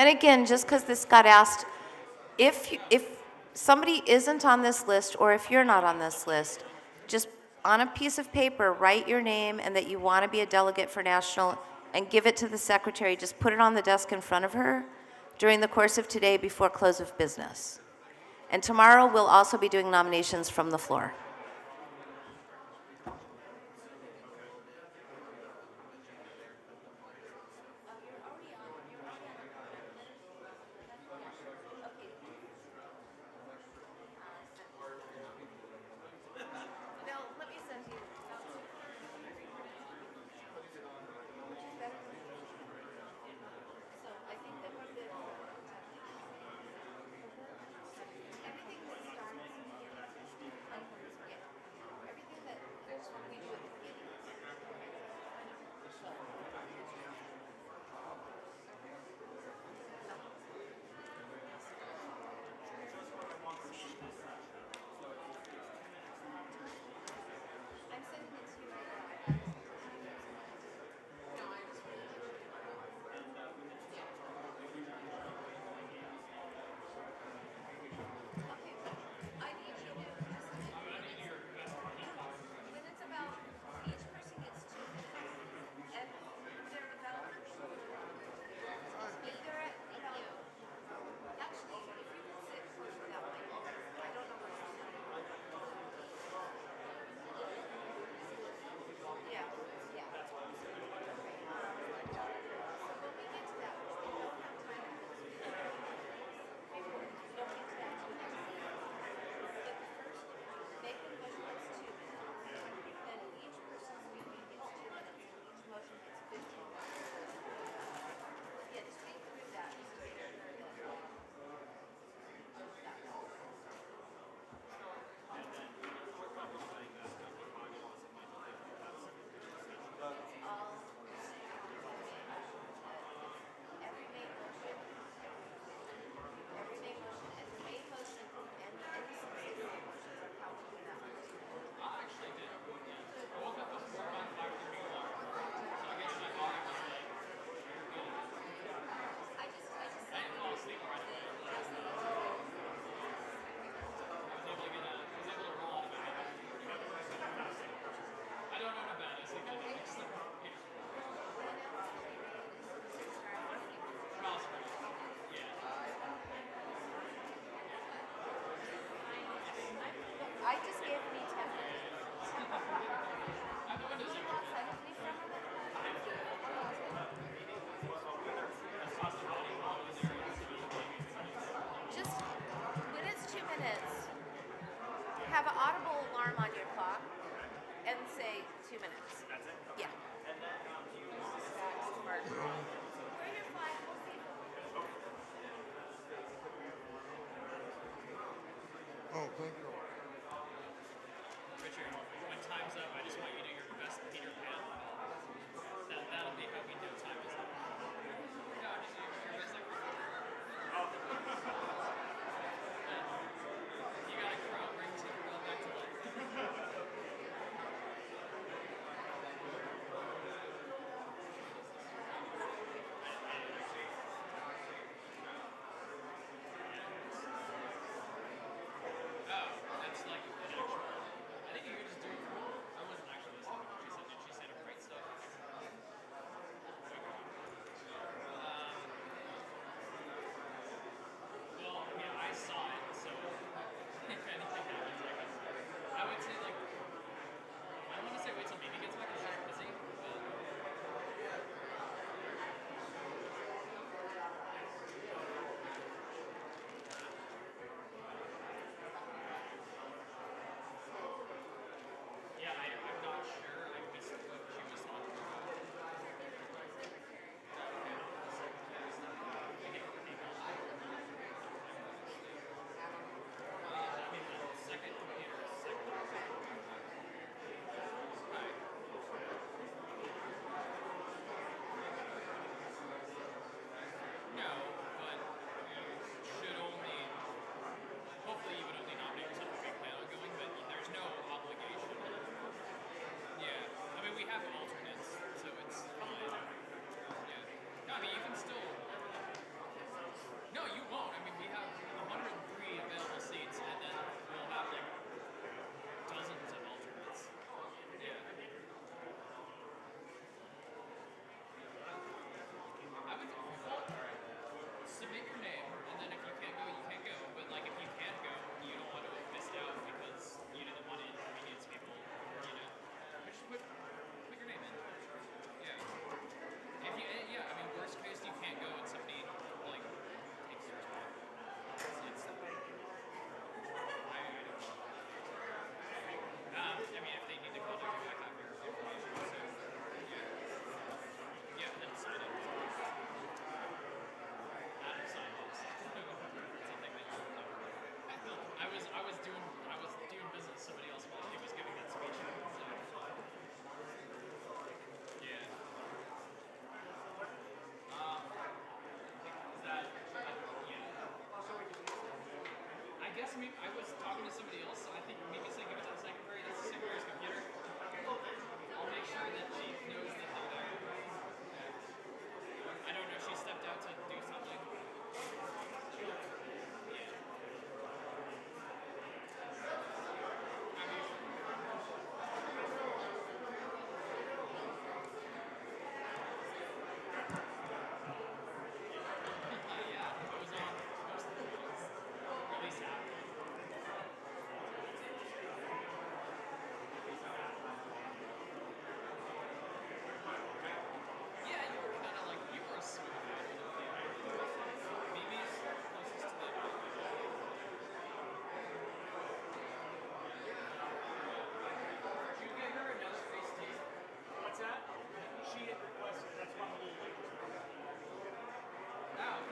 And again, just because this got asked, if somebody isn't on this list, or if you're not on this list, just on a piece of paper, write your name and that you want to be a delegate for national, and give it to the secretary. Just put it on the desk in front of her during the course of today before close of business. And tomorrow, we'll also be doing nominations from the floor.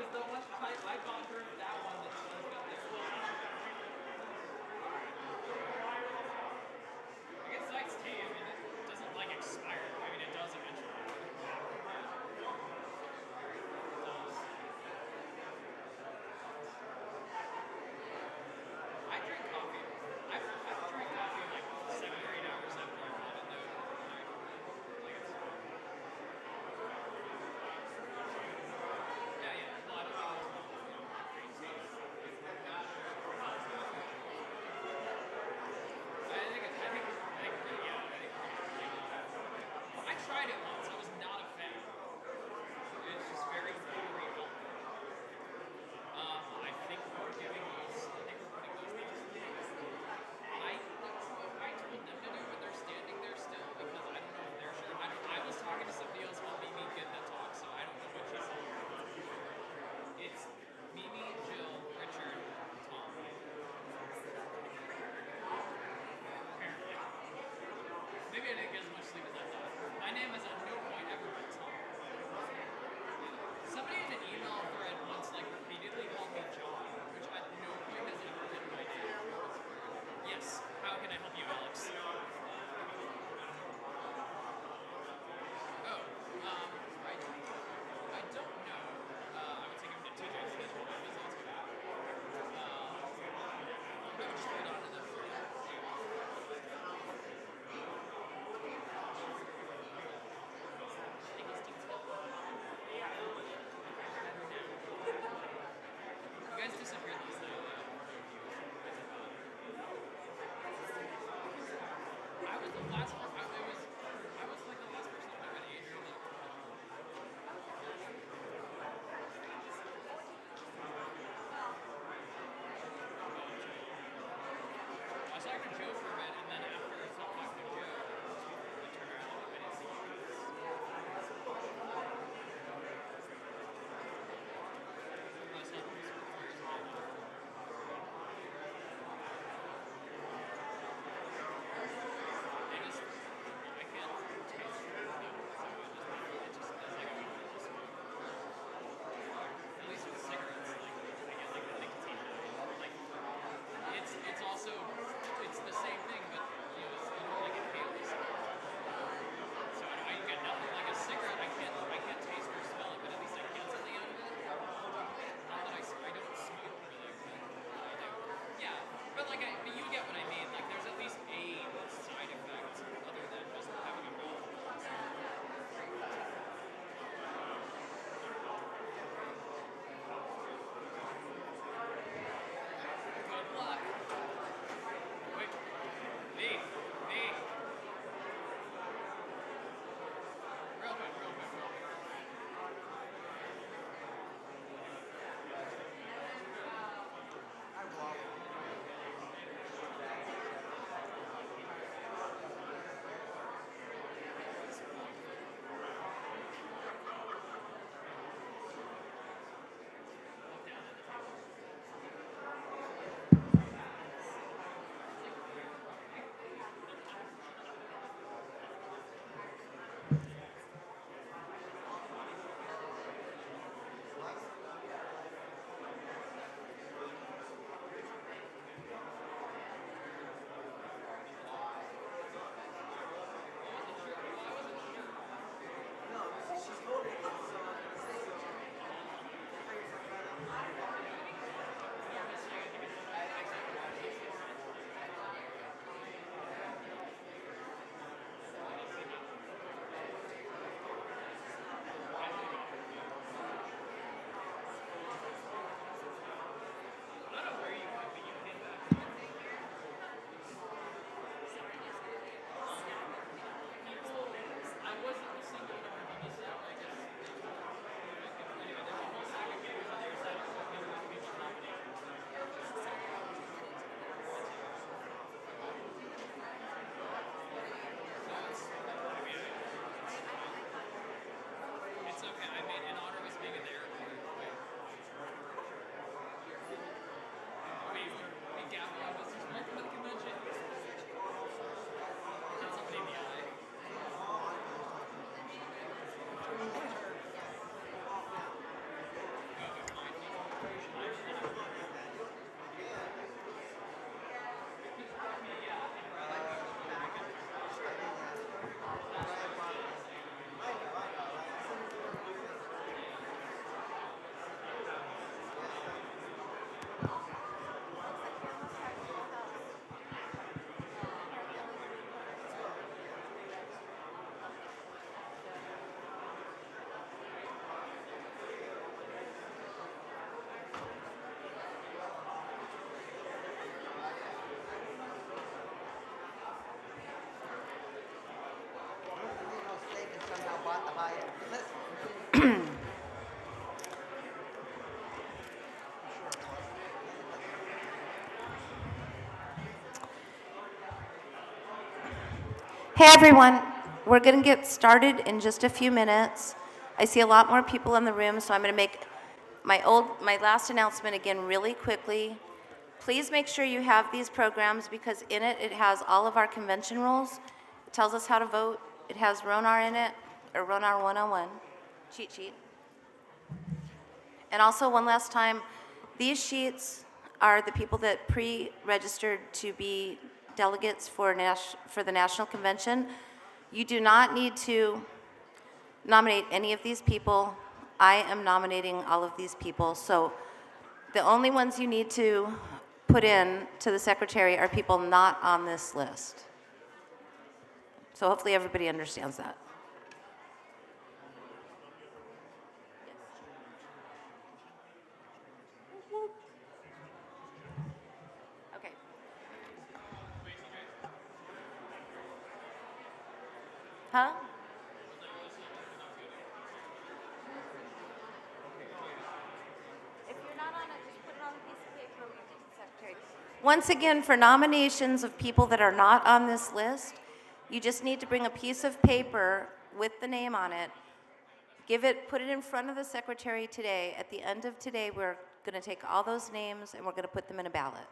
the one I've gone through that one that says that there's I guess Sykes T, I mean, it doesn't like expire. I mean, it does eventually. I drink coffee. I've drank coffee like 7 or 8 hours after I bought it, though. Like it's, yeah, yeah. Well, I don't think it's crazy. Hey everyone, we're going to get started in just a few minutes. I see a lot more people in the room, so I'm going to make my last announcement again really quickly. Please make sure you have these programs because in it has all of our convention rules. It tells us how to vote. It has RONAR in it, or RONAR 101, cheat sheet. And also one last time, these sheets are the people that pre-registered to be delegates for the National Convention. You do not need to nominate any of these people. I am nominating all of these people. So the only ones you need to put in to the secretary are people not on this list. So hopefully everybody understands that. Okay. Huh? If you're not on it, just put it on a piece of paper and give it to the secretary. Once again, for nominations of people that are not on this list, you just need to bring a piece of paper with the name on it. Put it in front of the secretary today. At the end of today, we're going to take all those names and we're going to put them in a ballot.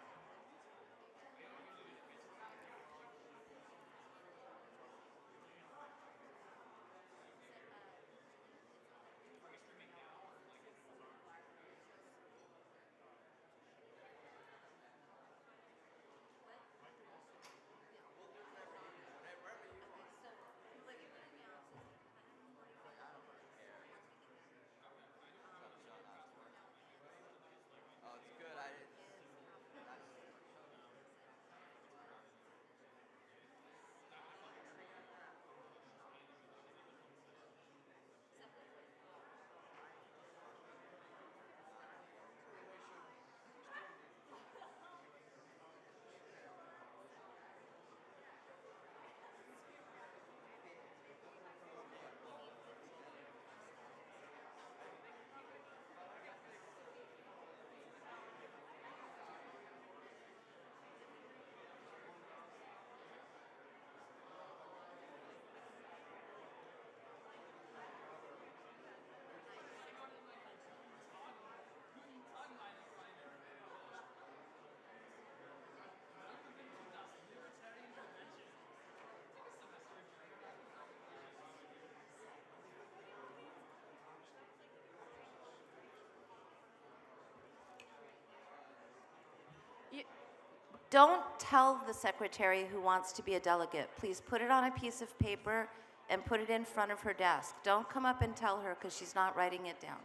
Don't tell the secretary who wants to be a delegate. Please put it on a piece of paper and put it in front of her desk. Don't come up and tell her because she's not writing it down.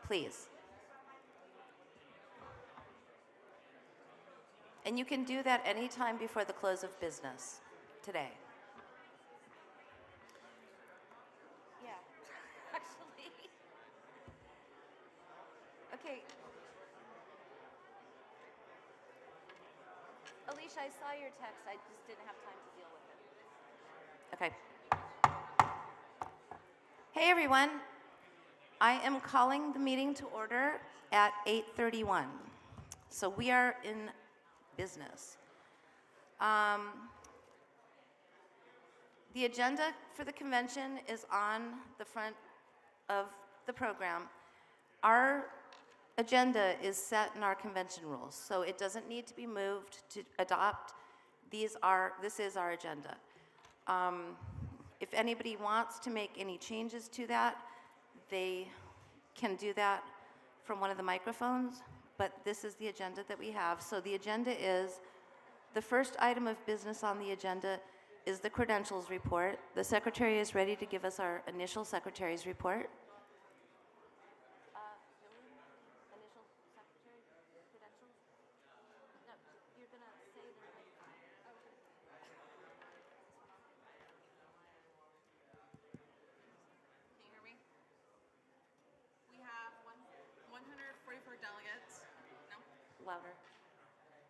Please. And you can do that anytime before the close of business today. Yeah, actually. Okay. Alicia, I saw your text. I just didn't have time to deal with it. Okay. Hey, everyone. I am calling the meeting to order at 8:31. So we are in business. The agenda for the convention is on the front of the program. Our agenda is set in our convention rules, so it doesn't need to be moved to adopt. This is our agenda. If anybody wants to make any changes to that, they can do that from one of the microphones, but this is the agenda that we have. So the agenda is, the first item of business on the agenda is the credentials report. The secretary is ready to give us our initial secretary's report. Can you hear me? We have 144 delegates. No? Louder.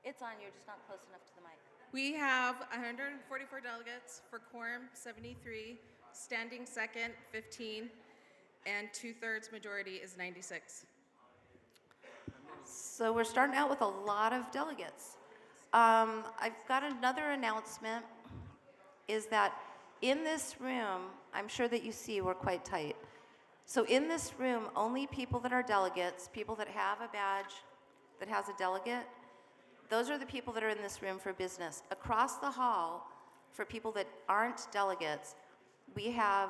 It's on, you're just not close enough to the mic. We have 144 delegates for quorum 73, standing second 15. And 2/3 majority is 96. So we're starting out with a lot of delegates. I've got another announcement, is that in this room, I'm sure that you see we're quite tight. So in this room, only people that are delegates, people that have a badge that has a delegate, those are the people that are in this room for business. Across the hall, for people that aren't delegates, we have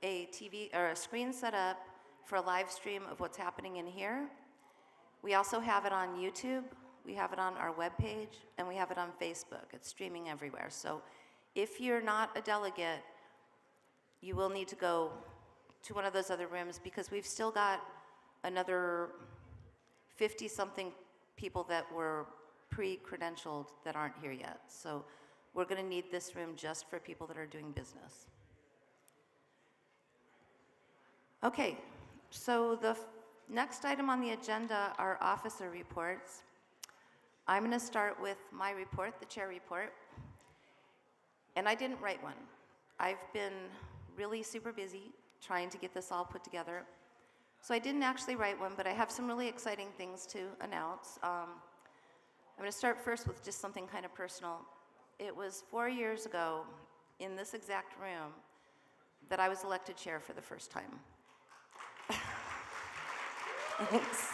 a TV or a screen set up for a live stream of what's happening in here. We also have it on YouTube, we have it on our webpage, and we have it on Facebook. It's streaming everywhere. So if you're not a delegate, you will need to go to one of those other rooms, because we've still got another 50-something people that were pre-credentialed that aren't here yet. So we're going to need this room just for people that are doing business. Okay, so the next item on the agenda are officer reports. I'm going to start with my report, the chair report. And I didn't write one. I've been really super busy trying to get this all put together. So I didn't actually write one, but I have some really exciting things to announce. I'm going to start first with just something kind of personal. It was 4 years ago in this exact room that I was elected chair for the first time. Thanks.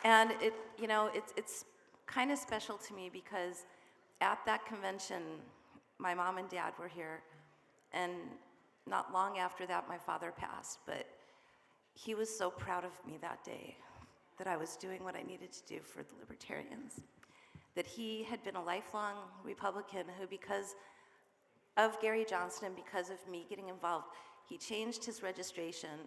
And it's kind of special to me, because at that convention, my mom and dad were here, and not long after that, my father passed. But he was so proud of me that day that I was doing what I needed to do for the Libertarians. That he had been a lifelong Republican who, because of Gary Johnston and because of me getting involved, he changed his registration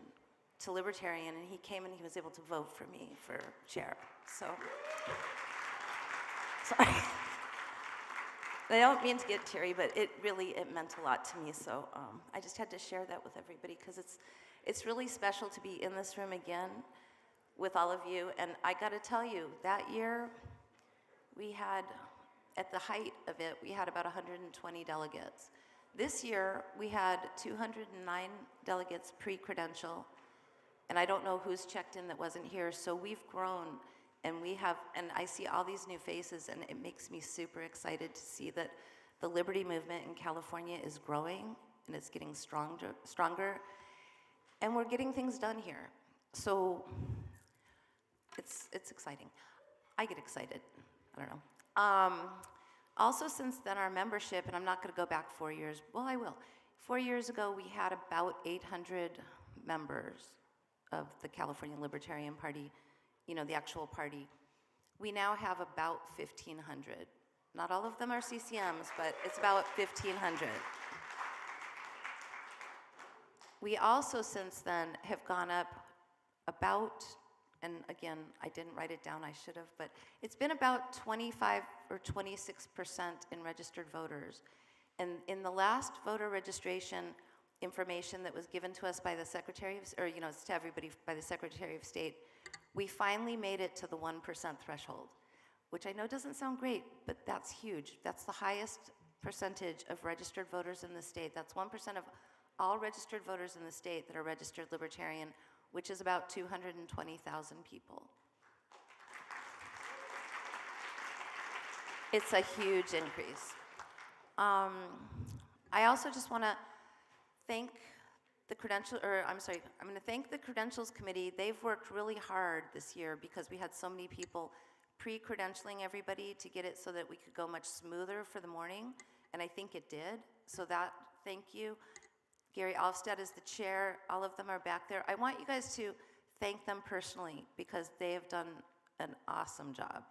to Libertarian, and he came and he was able to vote for me for chair. So, sorry. I don't mean to get teary, but it meant a lot to me. So I just had to share that with everybody, because it's really special to be in this room again with all of you. And I got to tell you, that year we had, at the height of it, we had about 120 delegates. This year we had 209 delegates pre-credential, and I don't know who's checked in that wasn't here. So we've grown, and and I see all these new faces, and it makes me super excited to see that the liberty movement in California is growing, and it's getting stronger, and we're getting things done here. So it's exciting. I get excited. I don't know. Also, since then, our membership, and I'm not going to go back 4 years. Well, I will. 4 years ago, we had about 800 members of the California Libertarian Party, the actual party. We now have about 1,500. Not all of them are CCMs, but it's about 1,500. We also, since then, have gone up about, and again, I didn't write it down, I should have, but it's been about 25 or 26% in registered voters. And in the last voter registration information that was given to us by the Secretary of, or to everybody by the Secretary of State, we finally made it to the 1% threshold, which I know doesn't sound great, but that's huge. That's the highest percentage of registered voters in the state. That's 1% of all registered voters in the state that are registered Libertarian, which is about 220,000 people. It's a huge increase. I also just want to thank the I'm going to thank the Credentials Committee. They've worked really hard this year, because we had so many people pre-credentialing everybody to get it so that we could go much smoother for the morning, and I think it did. So thank you. Gary Alfstad is the chair. All of them are back there. I want you guys to thank them personally, because they have done an awesome job.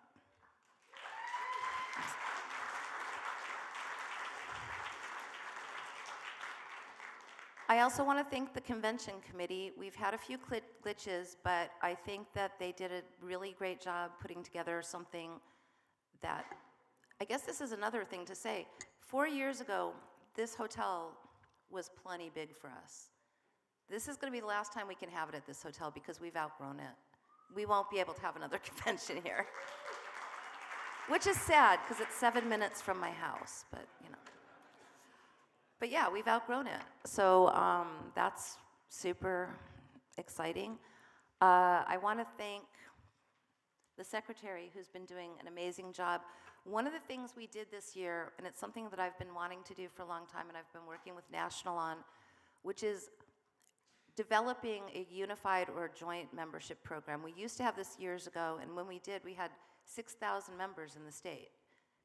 I also want to thank the convention committee. We've had a few glitches, but I think that they did a really great job putting together something that, I guess this is another thing to say. 4 years ago, this hotel was plenty big for us. This is going to be the last time we can have it at this hotel, because we've outgrown it. We won't be able to have another convention here, which is sad, because it's 7 minutes from my house, but But yeah, we've outgrown it. So that's super exciting. I want to thank the secretary who's been doing an amazing job. One of the things we did this year, and it's something that I've been wanting to do for a long time and I've been working with National on, which is developing a unified or joint membership program. We used to have this years ago, and when we did, we had 6,000 members in the state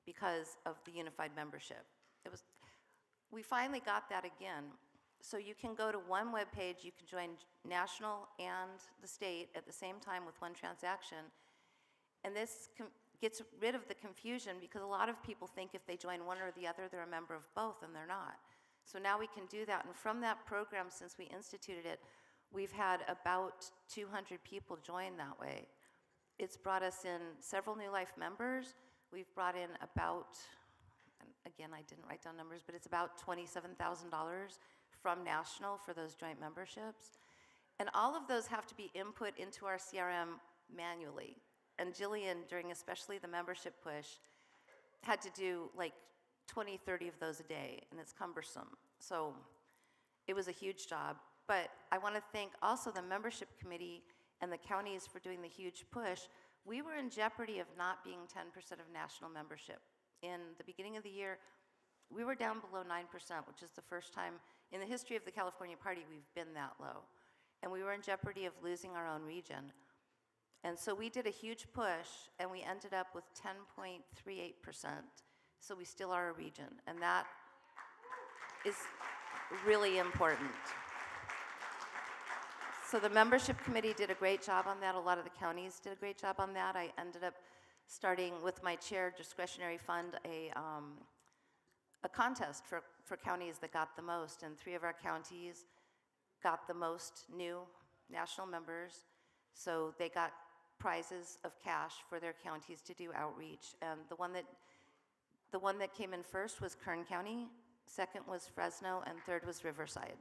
because of the unified membership. We finally got that again. So you can go to one web page, you can join national and the state at the same time with one transaction. And this gets rid of the confusion because a lot of people think if they join one or the other, they're a member of both, and they're not. So now we can do that. And from that program, since we instituted it, we've had about 200 people join that way. It's brought us in several new life members. We've brought in about, and again, I didn't write down numbers, but it's about $27,000 from National for those joint memberships. And all of those have to be input into our CRM manually. And Jillian, during especially the membership push, had to do like 20, 30 of those a day, and it's cumbersome. So it was a huge job. But I want to thank also the membership committee and the counties for doing the huge push. We were in jeopardy of not being 10% of national membership. In the beginning of the year, we were down below 9%, which is the first time in the history of the California Party we've been that low. And we were in jeopardy of losing our own region. And so we did a huge push, and we ended up with 10.38%. So we still are a region, and that is really important. So the membership committee did a great job on that. A lot of the counties did a great job on that. I ended up starting with my chair discretionary fund a contest for counties that got the most, and 3 of our counties got the most new national members. So they got prizes of cash for their counties to do outreach. And the one that came in first was Kern County, second was Fresno, and third was Riverside.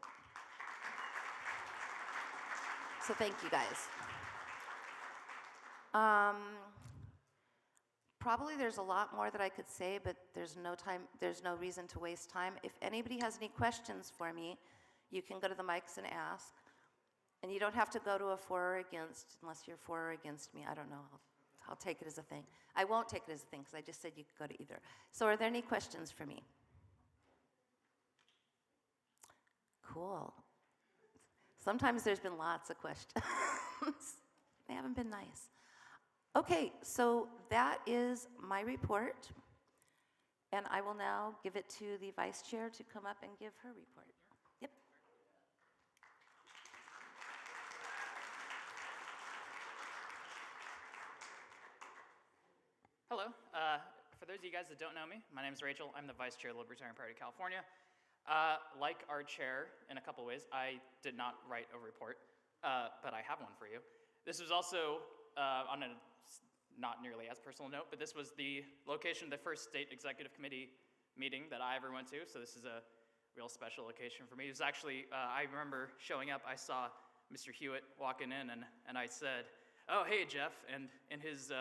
So thank you guys. Probably there's a lot more that I could say, but there's no reason to waste time. If anybody has any questions for me, you can go to the mics and ask. And you don't have to go to a for or against unless you're for or against me. I don't know. I'll take it as a thing. I won't take it as a thing because I just said you could go to either. So are there any questions for me? Cool. Sometimes there's been lots of questions. They haven't been nice. Okay, so that is my report. And I will now give it to the vice chair to come up and give her report. Yep. Hello. For those of you guys that don't know me, my name is Rachel. I'm the Vice Chair of the Libertarian Party of California. Like our chair, in a couple ways, I did not write a report, but I have one for you. This was also, on a not nearly as personal note, but this was the location of the first state executive committee meeting that I ever went to, so this is a real special occasion for me. It was actually, I remember showing up, I saw Mr. Hewitt walking in, and I said, "Oh, hey, Jeff," and in his,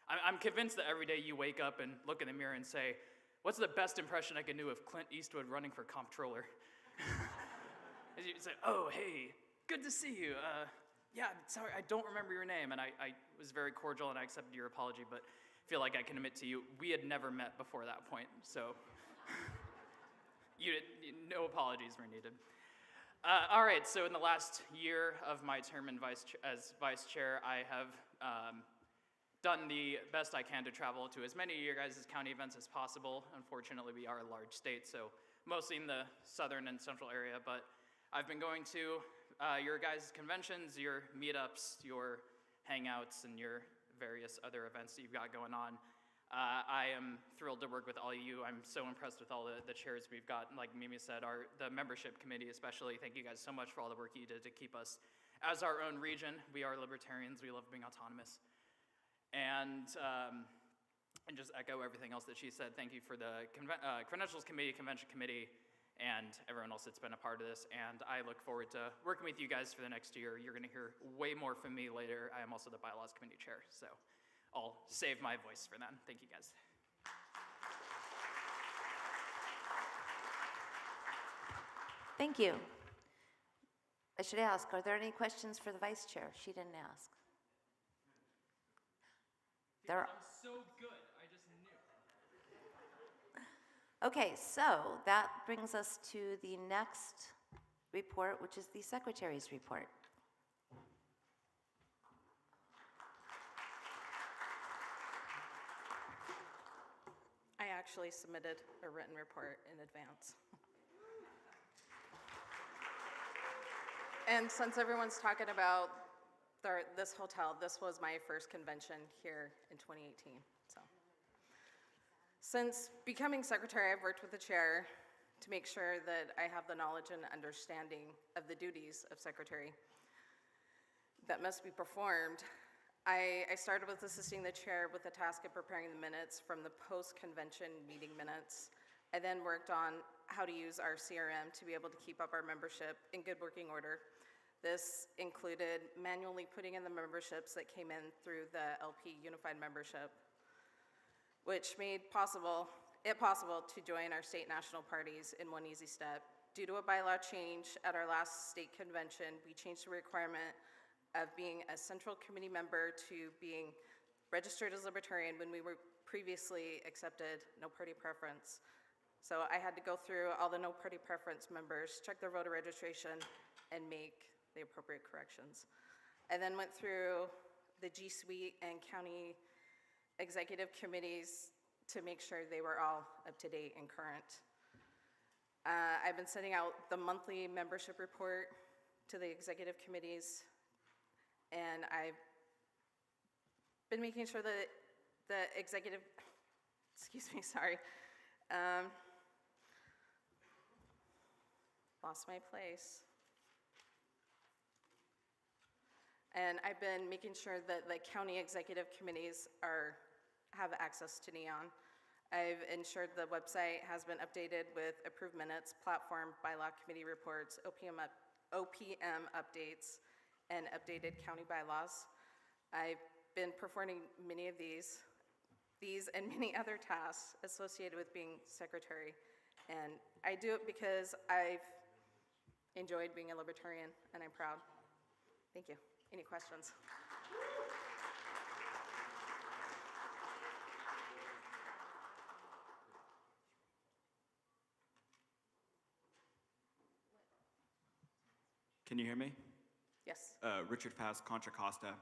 I'm convinced that every day you wake up and look in the mirror and say, "What's the best impression I can do of Clint Eastwood running for comptroller?" And you say, "Oh, hey, good to see you. Yeah, sorry, I don't remember your name." And I was very cordial and I accepted your apology, but I feel like I can admit to you, we had never met before that point, so no apologies were needed. All right, so in the last year of my term as vice chair, I have done the best I can to travel to as many of your guys' county events as possible. Unfortunately, we are a large state, so mostly in the southern and central area, but I've been going to your guys' conventions, your meetups, your hangouts, and your various other events that you've got going on. I am thrilled to work with all of you. I'm so impressed with all the chairs we've got. Like Mimi said, the membership committee especially, thank you guys so much for all the work you did to keep us as our own region. We are libertarians. We love being autonomous. And just echo everything else that she said. Thank you for the credentials committee, convention committee, and everyone else that's been a part of this. And I look forward to working with you guys for the next year. You're going to hear way more from me later. I am also the bylaws committee chair, so I'll save my voice for then. Thank you, guys. Thank you. I should ask, are there any questions for the vice chair? She didn't ask. There I'm so good, I just knew. Okay, so that brings us to the next report, which is the secretary's report. I actually submitted a written report in advance. And since everyone's talking about this hotel, this was my first convention here in 2018. So, since becoming secretary, I've worked with the chair to make sure that I have the knowledge and understanding of the duties of secretary that must be performed. I started with assisting the chair with the task of preparing the minutes from the post-convention meeting minutes. I then worked on how to use our CRM to be able to keep up our membership in good working order. This included manually putting in the memberships that came in through the LP Unified membership, which made it possible to join our state national parties in one easy step. Due to a bylaw change at our last state convention, we changed the requirement of being a central committee member to being registered as libertarian when we were previously accepted no party preference. So I had to go through all the no party preference members, check their voter registration, and make the appropriate corrections. I then went through the G Suite and county executive committees to make sure they were all up to date and current. I've been sending out the monthly membership report to the executive committees, and I've been making sure that the executive, lost my place. And I've been making sure that the county executive committees have access to Neon. I've ensured the website has been updated with approved minutes, platform, bylaw committee reports, OPM updates, and updated county bylaws. I've been performing many of these and many other tasks associated with being secretary. And I do it because I've enjoyed being a libertarian, and I'm proud. Thank you. Any questions? Can you hear me? Yes. Richard Paz, Contra Costa.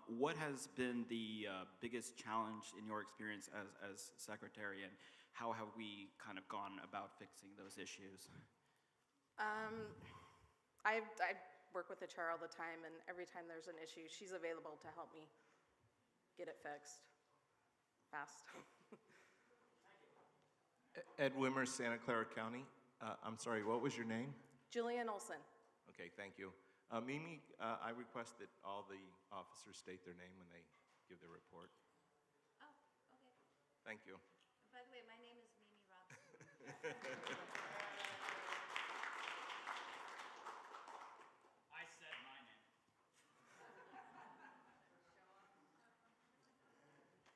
What has been the biggest challenge in your experience as secretary, and how have we kind of gone about fixing those issues? I work with the chair all the time, and every time there's an issue, she's available to help me get it fixed fast. Ed Wimmer, Santa Clara County. I'm sorry, what was your name? Jillian Olson. Okay, thank you. Mimi, I request that all the officers state their name when they give their report. Oh, okay. Thank you. By the way, my name is Mimi Robson. I said my name.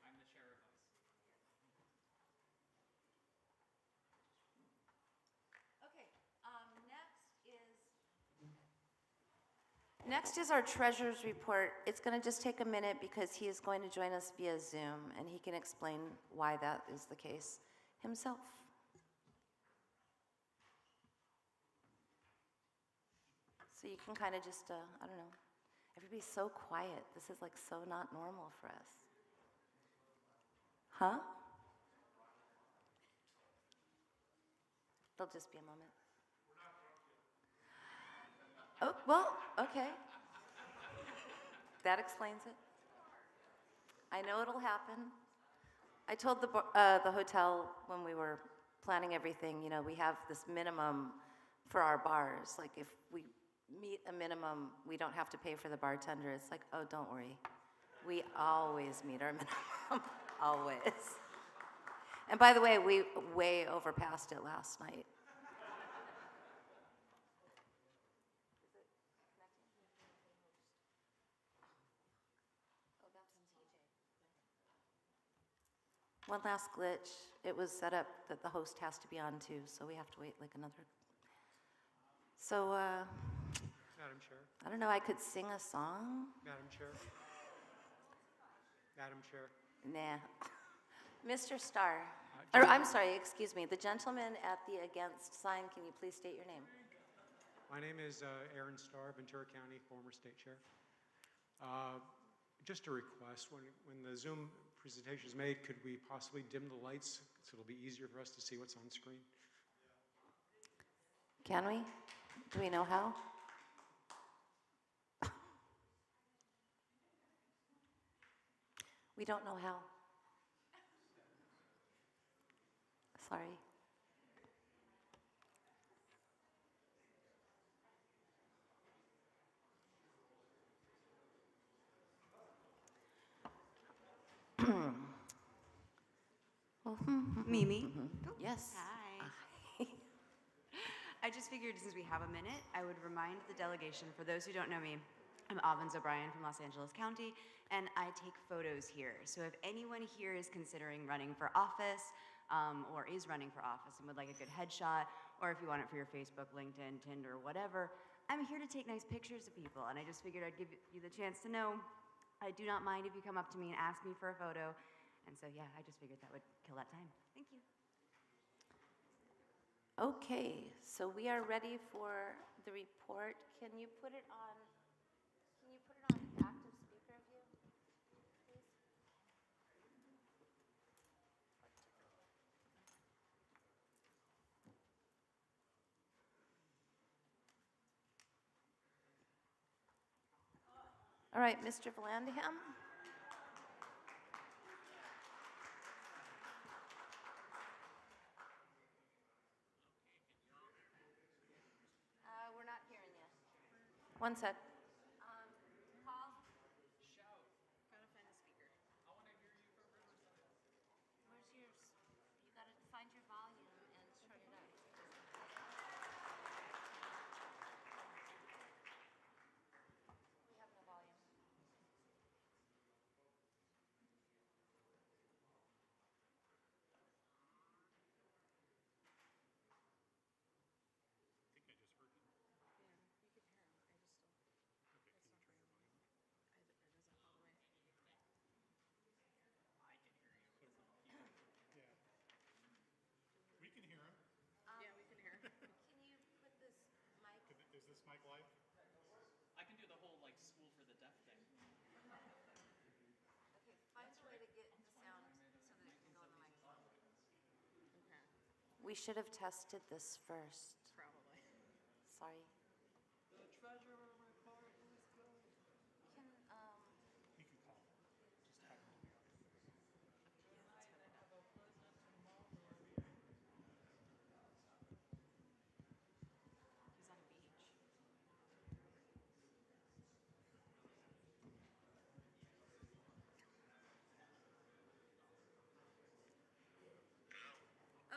I'm the chair of us. Okay, next is our treasurer's report. It's going to just take a minute because he is going to join us via Zoom, and he can explain why that is the case himself. So you can kind of just, I don't know, everybody's so quiet. This is like so not normal for us. Huh? There'll just be a moment. Oh, well, okay. That explains it. I know it'll happen. I told the hotel when we were planning everything, you know, we have this minimum for our bars. Like if we meet a minimum, we don't have to pay for the bartender. It's like, oh, don't worry. We always meet our minimum, always. And by the way, we way overpassed it last night. One last glitch. It was set up that the host has to be on too, so we have to wait like another. So, Madam Chair, I don't know, I could sing a song? Madam Chair, Madam Chair. Nah. Mr. Starr, just- or I'm sorry, excuse me, the gentleman at the against sign, can you please state your name? My name is Aaron Starr, Ventura County, former state chair. Just a request, when the Zoom presentation is made, could we possibly dim the lights so it'll be easier for us to see what's on screen? Can we? Do we know how? We don't know how. Sorry. Mimi? Yes. Hi. I just figured since we have a minute, I would remind the delegation, for those who don't know me, I'm Avens O'Brien from Los Angeles County, and I take photos here. So if anyone here is considering running for office, or is running for office and would like a good headshot, or if you want it for your Facebook, LinkedIn, Tinder, whatever, I'm here to take nice pictures of people, and I just figured I'd give you the chance to know I do not mind if you come up to me and ask me for a photo. And so, yeah, I just figured that would kill that time. Thank you. Okay, so we are ready for the report. Can you put it on active speaker view, please? All right, Mr. Vallandigham. We're not hearing you. One sec. Paul? Gotta find a speaker. Where's yours? You gotta find your volume and turn it up. We have no volume. We can hear him. Yeah, we can hear. Can you put this mic? Is this mic live? I can do the whole like school for the deaf thing. Okay, find a way to get the sound so that it can go on the microphone. Okay, We should have tested this first. probably. Sorry. The treasurer report is good. Can, He can call. Just have him to be on. He's on a beach.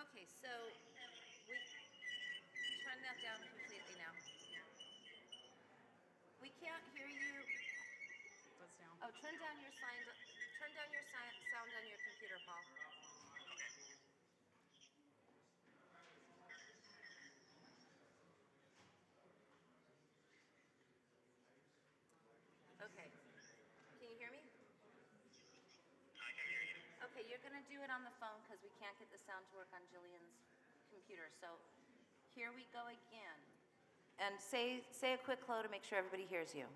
okay, so we turn that down completely now. We can't hear you. What's down? Oh, turn down your sound on your computer, Paul. Okay. Can you hear me? I can hear you. Okay, you're gonna do it on the phone because we can't get the sound to work on Jillian's computer. So here we go again. And say a quick hello to make sure everybody hears you.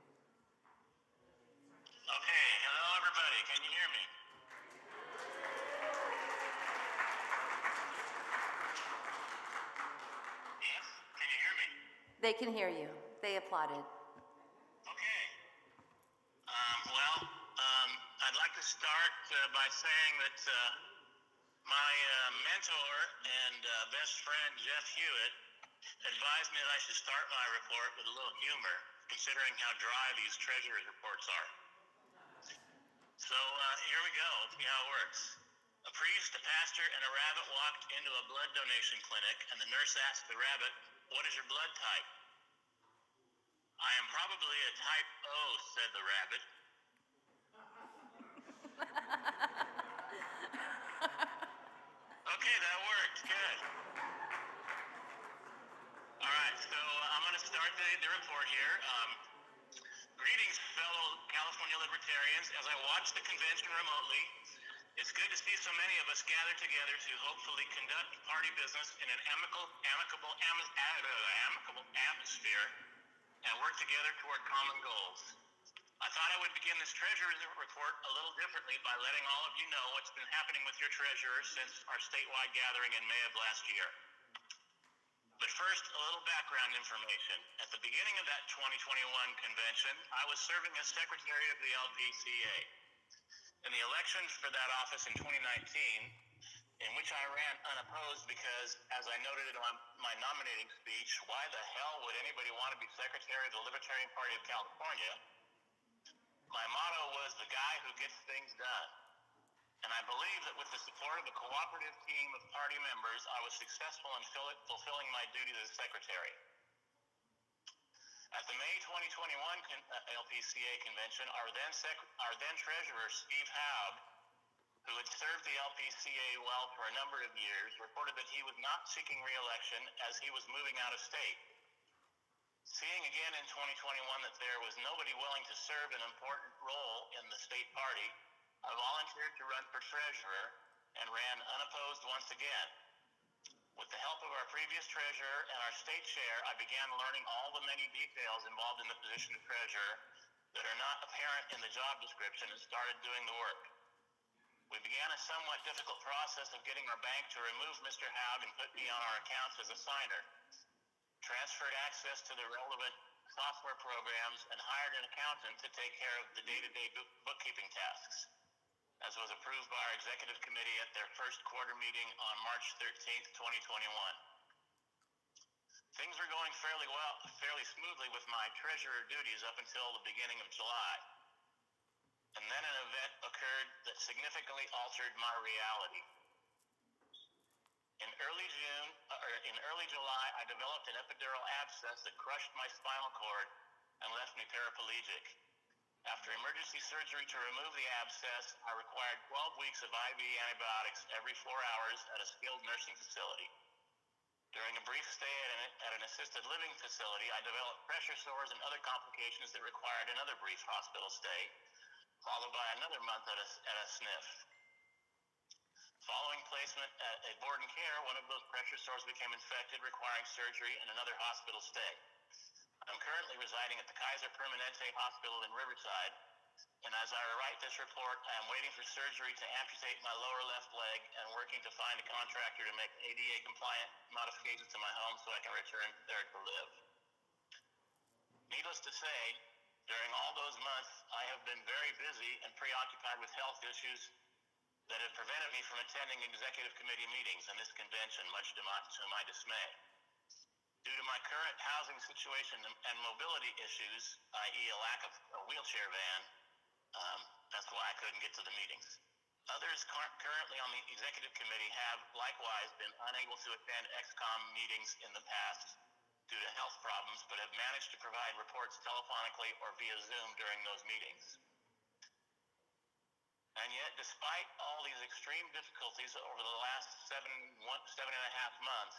Okay, hello everybody. Can you hear me? Yes? Can you hear me? They can hear you. They applauded. Okay. I'd like to start by saying that my mentor and best friend Jeff Hewitt advised me that I should start my report with a little humor, considering how dry these treasurer's reports are. So here we go. Let's see how it works. A priest, a pastor, and a rabbit walked into a blood donation clinic, and the nurse asked the rabbit, "What is your blood type?" "I am probably a type O," said the rabbit. Okay, that worked. Good. All right. so I'm going to start the report here. Greetings, fellow California libertarians. As I watch the convention remotely, it's good to see so many of us gathered together to hopefully conduct party business in an amicable atmosphere and work together toward common goals. I thought I would begin this treasurer's report a little differently by letting all of you know what's been happening with your treasurer since our statewide gathering in May of last year. But first, a little background information. At the beginning of that 2021 convention, I was serving as secretary of the LPCA. In the election for that office in 2019, in which I ran unopposed because, as I noted in my nominating speech, why the hell would anybody want to be secretary of the Libertarian Party of California? My motto was the guy who gets things done. And I believe that with the support of a cooperative team of party members, I was successful in fulfilling my duty as secretary. At the May 2021 LPCA convention, our then treasurer, Steve Haub, who had served the LPCA well for a number of years, reported that he was not seeking re-election as he was moving out of state. Seeing again in 2021 that there was nobody willing to serve an important role in the state party, I volunteered to run for treasurer and ran unopposed once again. With the help of our previous treasurer and our state chair, I began learning all the many details involved in the position of treasurer that are not apparent in the job description and started doing the work. We began a somewhat difficult process of getting our bank to remove Mr. Haug and put me on our accounts as a signer, transferred access to the relevant software programs, and hired an accountant to take care of the day-to-day bookkeeping tasks, as was approved by our executive committee at their first quarter meeting on March 13th, 2021. Things were going fairly smoothly with my treasurer duties up until the beginning of July. And then an event occurred that significantly altered my reality. In early July, I developed an epidural abscess that crushed my spinal cord and left me paraplegic. After emergency surgery to remove the abscess, I required 12 weeks of IV antibiotics every 4 hours at a skilled nursing facility. During a brief stay at an assisted living facility, I developed pressure sores and other complications that required another brief hospital stay, followed by another month at a SNF. Following placement at board and care, one of those pressure sores became infected, requiring surgery and another hospital stay. I'm currently residing at the Kaiser Permanente Hospital in Riverside, and as I write this report, I am waiting for surgery to amputate my lower left leg and working to find a contractor to make ADA-compliant modifications to my home so I can return there to live. Needless to say, during all those months, I have been very busy and preoccupied with health issues that have prevented me from attending executive committee meetings and this convention, much to my dismay. Due to my current housing situation and mobility issues, i.e. a lack of a wheelchair van, that's why I couldn't get to the meetings. Others currently on the executive committee have likewise been unable to attend XCOM meetings in the past due to health problems, but have managed to provide reports telephonically or via Zoom during those meetings. And yet, despite all these extreme difficulties over the last 7.5 months,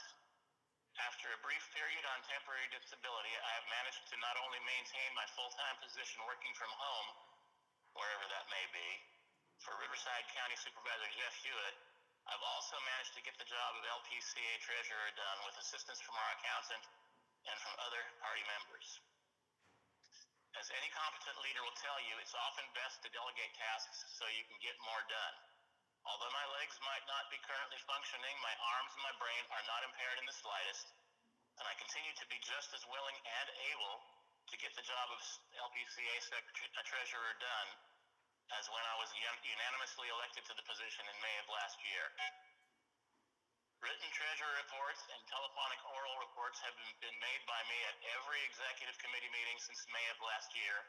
after a brief period on temporary disability, I have managed to not only maintain my full-time position working from home, wherever that may be, for Riverside County Supervisor Jeff Hewitt, I've also managed to get the job of LPCA treasurer done with assistance from our accountant and from other party members. As any competent leader will tell you, it's often best to delegate tasks so you can get more done. Although my legs might not be currently functioning, my arms and my brain are not impaired in the slightest, and I continue to be just as willing and able to get the job of LPCA treasurer done as when I was unanimously elected to the position in May of last year. Written treasurer reports and telephonic oral reports have been made by me at every executive committee meeting since May of last year,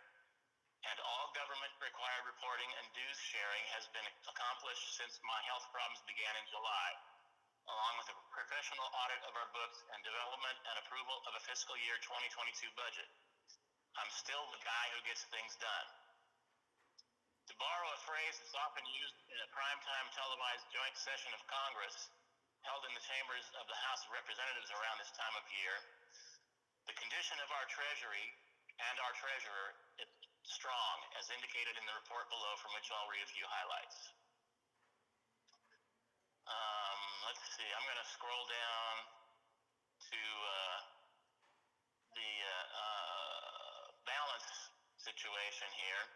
and all government-required reporting and dues sharing has been accomplished since my health problems began in July, along with a professional audit of our books and development and approval of a fiscal year 2022 budget. I'm still the guy who gets things done. To borrow a phrase that's often used in a primetime televised joint session of Congress held in the chambers of the House of Representatives around this time of year, The condition of our treasury and our treasurer is strong, as indicated in the report below, from which I'll read a few highlights. Let's see, I'm going to scroll down to the balance situation here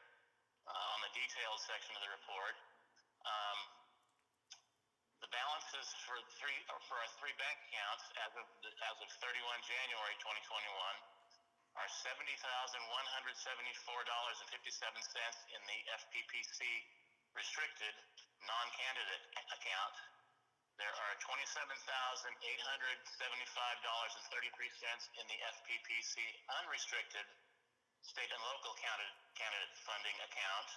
on the detailed section of the report. The balances for our three bank accounts as of 31 January 2021 are $70,174.57 in the FPPC restricted non-candidate account. There are $27,875.33 in the FPPC unrestricted state and local candidate funding account,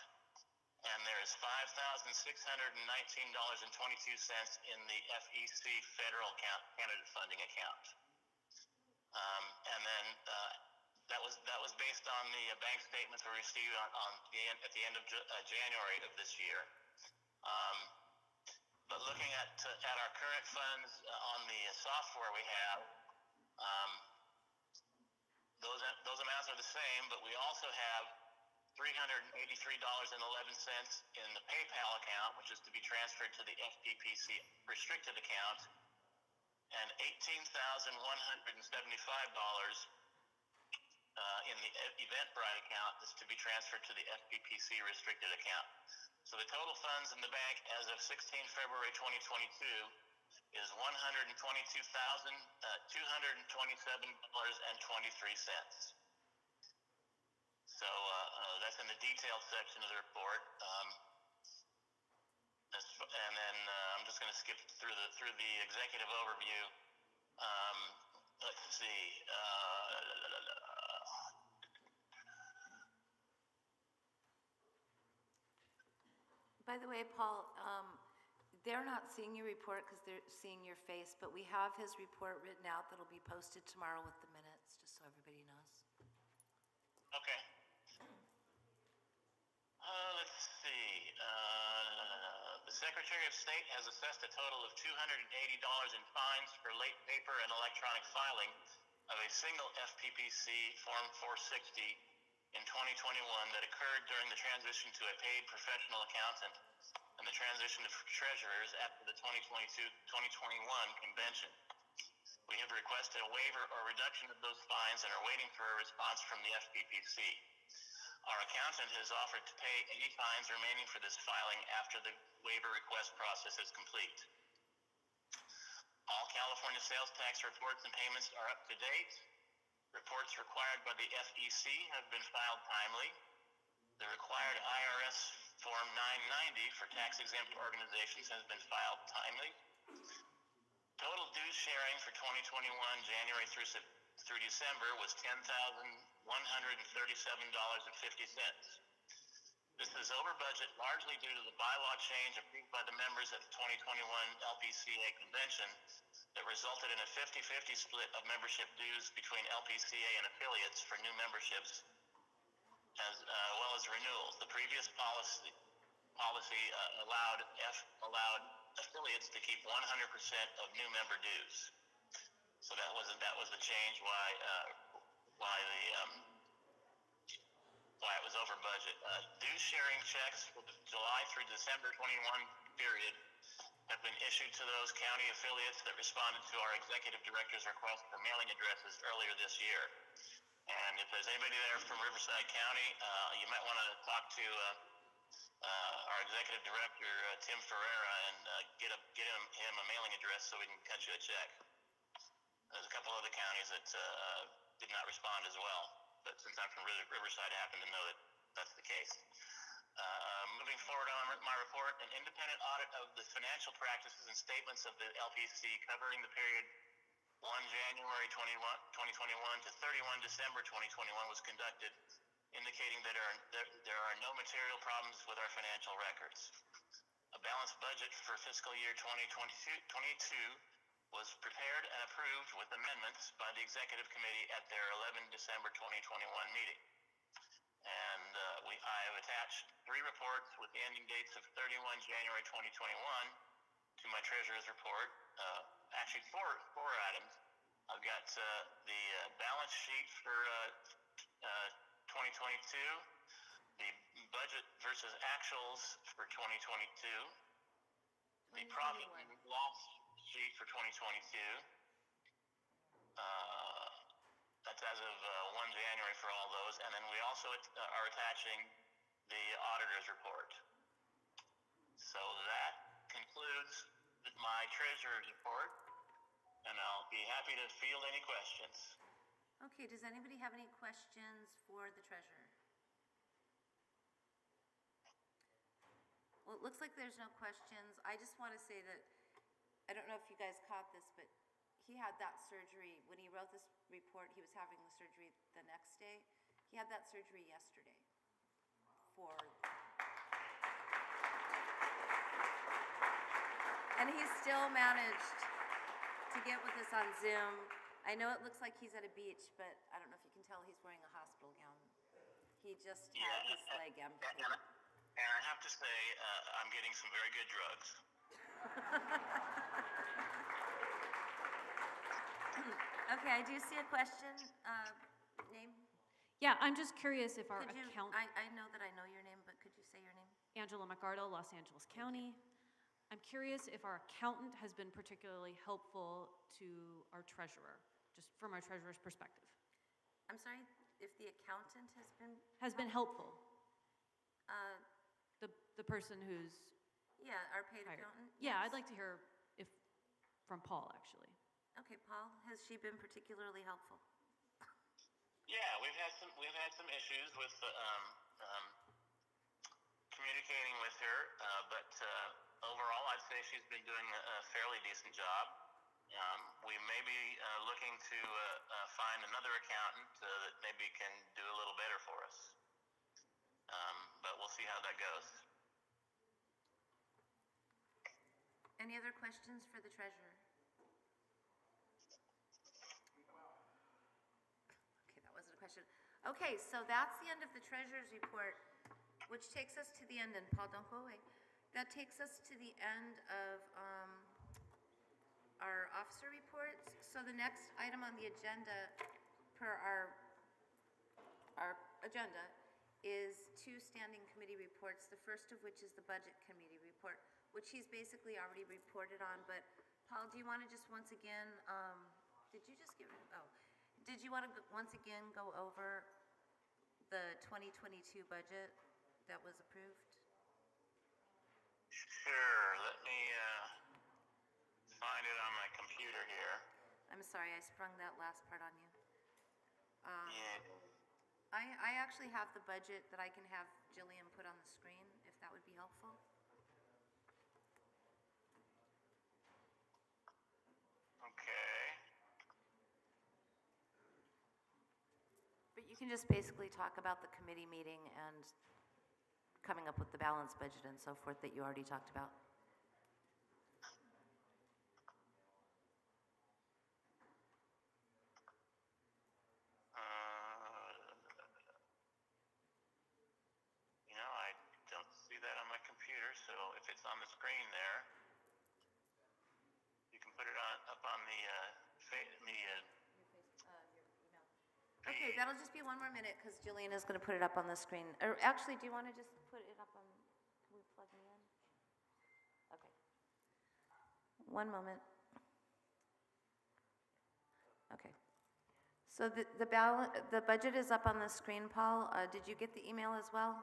and there is $5,619.22 in the FEC federal candidate funding account. And then that was based on the bank statements we received at the end of January of this year. But looking at our current funds on the software we have, those amounts are the same, but we also have $383.11 in the PayPal account, which is to be transferred to the FPPC restricted account, and $18,175 in the Eventbrite account that's to be transferred to the FPPC restricted account. So the total funds in the bank as of 16 February 2022 is $122,227.23. So that's in the detailed section of the report. And then I'm just going to skip through the executive overview. Let's see. By the way, Paul, they're not seeing your report because they're seeing your face, but we have his report written out that'll be posted tomorrow with the minutes, just so everybody knows. Okay. Let's see. The Secretary of State has assessed a total of $280 in fines for late paper and electronic filing of a single FPPC Form 460 in 2021 that occurred during the transition to a paid professional accountant and the transition to treasurers after the 2022-2021 convention. We have requested a waiver or reduction of those fines and are waiting for a response from the FPPC. Our accountant has offered to pay any fines remaining for this filing after the waiver request process is complete. All California sales tax reports and payments are up to date. Reports required by the FEC have been filed timely. The required IRS Form 990 for tax-exempt organizations has been filed timely. Total dues sharing for 2021, January through December, was $10,137.50. This is over budget largely due to the bylaw change approved by the members at the 2021 LPCA Convention that resulted in a 50-50 split of membership dues between LPCA and affiliates for new memberships, as well as renewals. The previous policy allowed affiliates to keep 100% of new member dues. So that was the change why it was over budget. Dues sharing checks for the July through December 21 period have been issued to those county affiliates that responded to our executive director's request for mailing addresses earlier this year. And if there's anybody there from Riverside County, you might want to talk to our executive director, Tim Ferreira, and get him a mailing address so we can cut you a check. There's a couple other counties that did not respond as well, but since I'm from Riverside, I happen to know that that's the case. Moving forward on my report, an independent audit of the financial practices and statements of the LPC covering the period 1 January 2021 to 31 December 2021 was conducted, indicating that there are no material problems with our financial records. A balanced budget for fiscal year 2022 was prepared and approved with amendments by the Executive Committee at their 11 December 2021 meeting. And I have attached 3 reports with the ending dates of 31 January 2021 to my treasurer's report. Actually, four items. I've got the balance sheet for 2022, the budget versus actuals for 2022, the profit and loss sheet for 2022. That's as of 1 January for all those. And then we also are attaching the auditor's report. So that concludes my treasurer's report, and I'll be happy to field any questions. Okay, does anybody have any questions for the treasurer? Well, it looks like there's no questions. I just want to say that, I don't know if you guys caught this, but he had that surgery, when he wrote this report, he was having the surgery the next day. He had that surgery yesterday and he still managed to get with us on Zoom. I know it looks like he's at a beach, but I don't know if you can tell he's wearing a hospital gown. He just had his leg amputated. And I have to say, I'm getting some very good drugs. Okay, I do see a question. Name? Yeah, I'm just curious if our Could you, account, I know that I know your name, but could you say your name? Angela McArdle, Los Angeles County. I'm curious if our accountant has been particularly helpful to our treasurer, just from our treasurer's perspective. I'm sorry, if the accountant Has been helpful. Uh, The person who's yeah, our paid hired. accountant? Yeah, Yes. I'd like to hear if, from Paul, actually. Okay, Paul, has she been particularly helpful? Yeah, we've had some issues with communicating with her, but overall, I'd say she's been doing a fairly decent job. We may be looking to find another accountant that maybe can do a little better for us, but we'll see how that goes. Any other questions for the treasurer? Okay, that wasn't a question. Okay, so that's the end of the treasurer's report, which takes us to the end, and Paul, don't go away. That takes us to the end of our officer reports. So the next item on the agenda, per our agenda, is 2 standing committee reports, the first of which is the budget committee report, which he's basically already reported on. But Paul, do you want to just once again, did you want to once again go over the 2022 budget that was approved? Sure, let me find it on my computer here. I'm sorry, I sprung that last part on you. Yeah. I actually have the budget that I can have Jillian put on the screen, if that would be helpful. Okay. But you can just basically talk about the committee meeting and coming up with the balanced budget and so forth that you already talked about. I don't see that on my computer, so if it's on the screen there, you can put it up on the Okay, that'll just be one more minute because Jillian is going to put it up on the screen. Or actually, do you want to just put it up on, can we plug me in? Okay. One moment. Okay. So the budget is up on the screen, Paul. Did you get the email as well?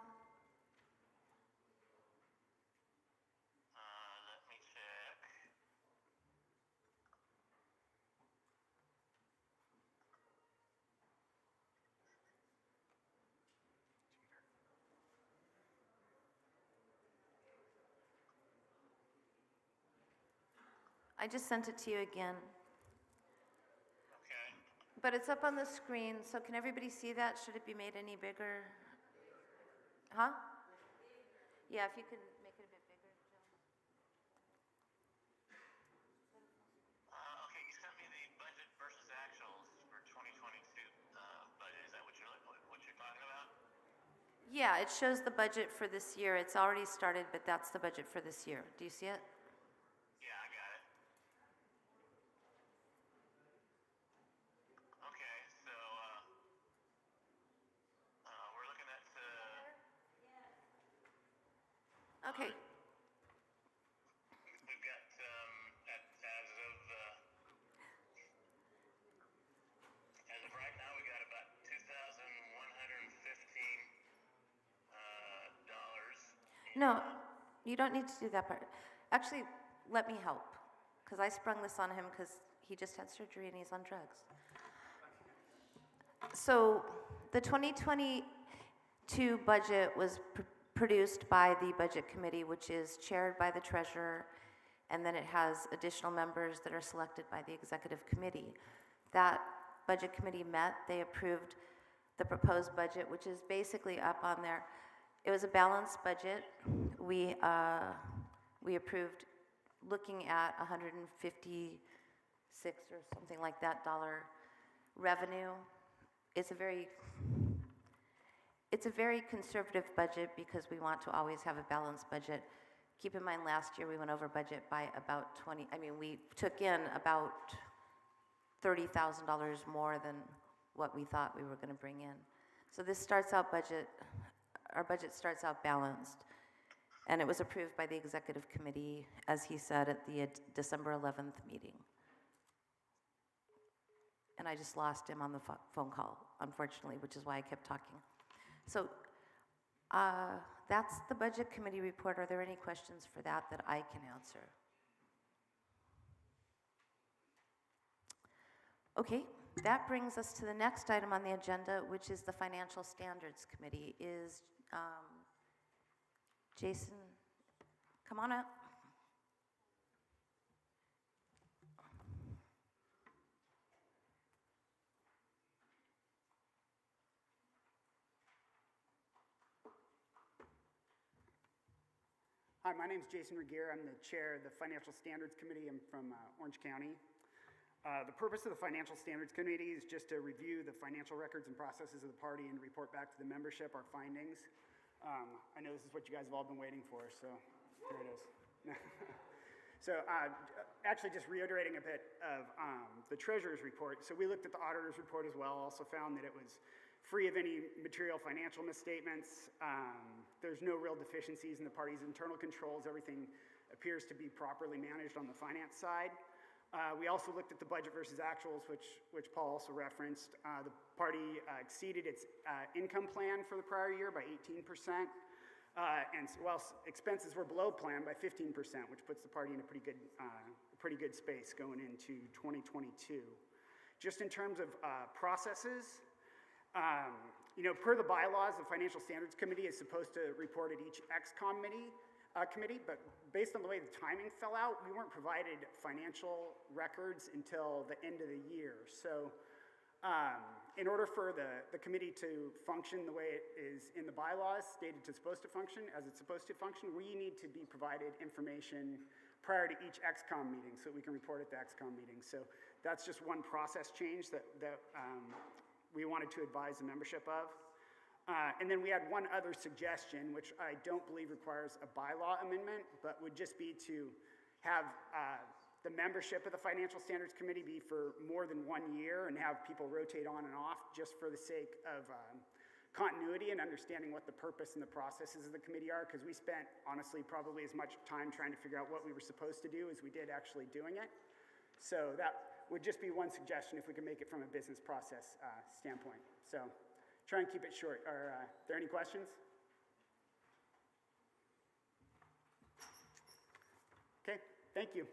let me check. I just sent it to you again. Okay. But it's up on the screen, so can everybody see that? Should it be made any bigger? Huh? Yeah, if you could make it a bit bigger, Jill. Okay, you sent me the budget versus actuals for 2022 budget. Is that what you're talking about? Yeah, it shows the budget for this year. It's already started, but that's the budget for this year. Do you see it? Yeah, I got it. Okay. We've got, as of right now, we got about $2,115 dollars. No, you don't need to do that part. Actually, let me help, because I sprung this on him because he just had surgery and he's on drugs. So the 2022 budget was produced by the Budget Committee, which is chaired by the treasurer, and then it has additional members that are selected by the Executive Committee. That Budget Committee met, they approved the proposed budget, which is basically up on there. It was a balanced budget. We approved looking at 156 or something like that dollar revenue. It's a very conservative budget because we want to always have a balanced budget. Keep in mind, last year we went over budget by about we took in about $30,000 more than what we thought we were going to bring in. So this starts out our budget starts out balanced, and it was approved by the Executive Committee, as he said, at the December 11th meeting. And I just lost him on the phone call, unfortunately, which is why I kept talking. So that's the Budget Committee report. Are there any questions for that I can answer? Okay, that brings us to the next item on the agenda, which is the Financial Standards Committee. Is Jason, come on up. Hi, my name is Jason Regier. I'm the chair of the Financial Standards Committee. I'm from Orange County. The purpose of the Financial Standards Committee is just to review the financial records and processes of the party and report back to the membership our findings. I know this is what you guys have all been waiting for, so here it is. So actually just reiterating a bit of the treasurer's report. So we looked at the auditor's report as well, also found that it was free of any material financial misstatements. There's no real deficiencies in the party's internal controls. Everything appears to be properly managed on the finance side. We also looked at the budget versus actuals, which Paul also referenced. The party exceeded its income plan for the prior year by 18%, and while expenses were below plan by 15%, which puts the party in a pretty good space going into 2022. Just in terms of processes, per the bylaws, the Financial Standards Committee is supposed to report at each ExCom committee, but based on the way the timing fell out, we weren't provided financial records until the end of the year. So in order for the committee to function the way it is in the bylaws, stated it's supposed to function, as it's supposed to function, we need to be provided information prior to each ExCom meeting so that we can report at the ExCom meeting. So that's just one process change that we wanted to advise the membership of. And then we had one other suggestion, which I don't believe requires a bylaw amendment, but would just be to have the membership of the Financial Standards Committee be for more than 1 year and have people rotate on and off just for the sake of continuity and understanding what the purpose and the processes of the committee are, because we spent, honestly, probably as much time trying to figure out what we were supposed to do as we did actually doing it. So that would just be one suggestion if we can make it from a business process standpoint. So try and keep it short. Are there any questions? Okay, thank you.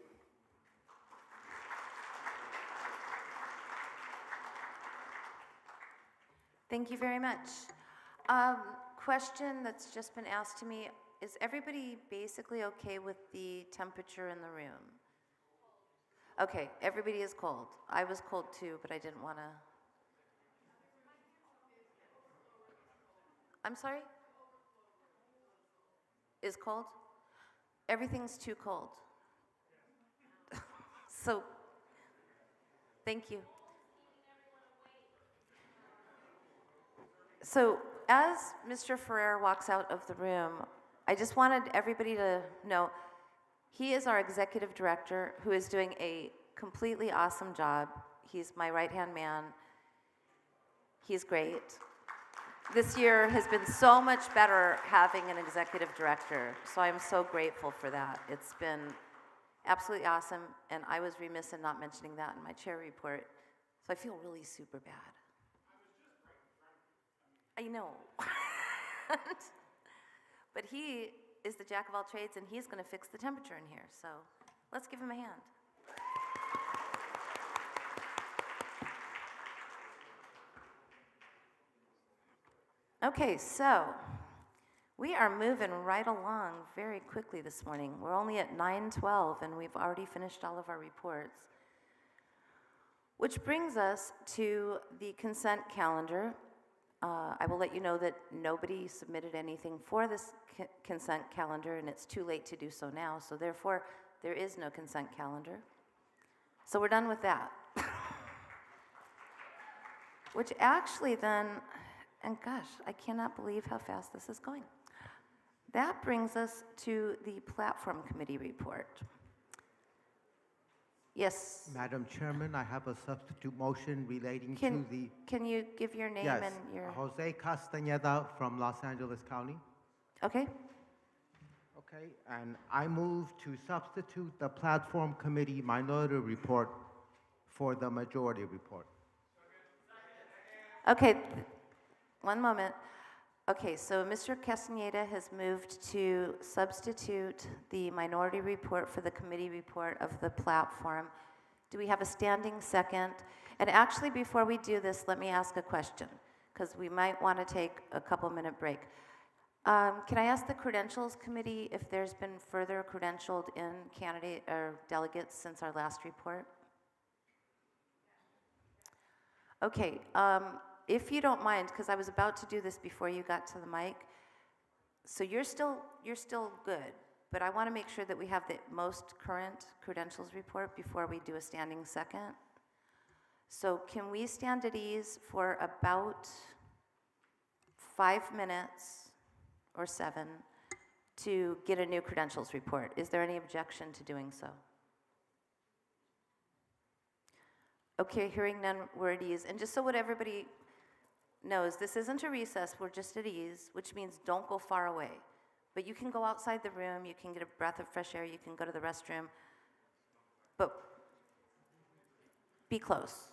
Thank you very much. Question that's just been asked to me, is everybody basically okay with the temperature in the room? Okay, everybody is cold. I was cold too, but I didn't want to. I'm sorry? Is cold? Everything's too cold. So, thank you. So, as Mr. Ferrer walks out of the room, I just wanted everybody to know he is our executive director who is doing a completely awesome job. He's my right-hand man. He's great. This year has been so much better having an executive director, so I'm so grateful for that. It's been absolutely awesome, and I was remiss in not mentioning that in my chair report, so I feel really super bad. I know. But he is the jack of all trades, and he's going to fix the temperature in here, so let's give him a hand. Okay, so we are moving right along very quickly this morning. We're only at 9:12, and we've already finished all of our reports. Which brings us to the consent calendar. I will let you know that nobody submitted anything for this consent calendar, and it's too late to do so now, so therefore, there is no consent calendar. So we're done with that. Which actually then, and gosh, I cannot believe how fast this is going. That brings us to the Platform Committee report. Yes. Madam Chairman, I have a substitute motion relating to the... Can you give your name Yes, and your... Jose Castañeda from Los Angeles County. Okay. Okay, and I move to substitute the Platform Committee minority report for the majority report. Okay, one moment. Okay, so Mr. Castaneda has moved to substitute the minority report for the committee report of the platform. Do we have a standing second? And actually, before we do this, let me ask a question, because we might want to take a couple-minute break. Can I ask the Credentials Committee if there's been further credentialed in candidate or delegates since our last report? Okay, if you don't mind, because I was about to do this before you got to the mic, so you're still good, but I want to make sure that we have the most current credentials report before we do a standing second. So can we stand at ease for about 5 minutes or 7 to get a new credentials report? Is there any objection to doing so? Okay, hearing none, we're at ease. And just so what everybody knows, this isn't a recess, we're just at ease, which means don't go far away. But you can go outside the room, you can get a breath of fresh air, you can go to the restroom, but be close.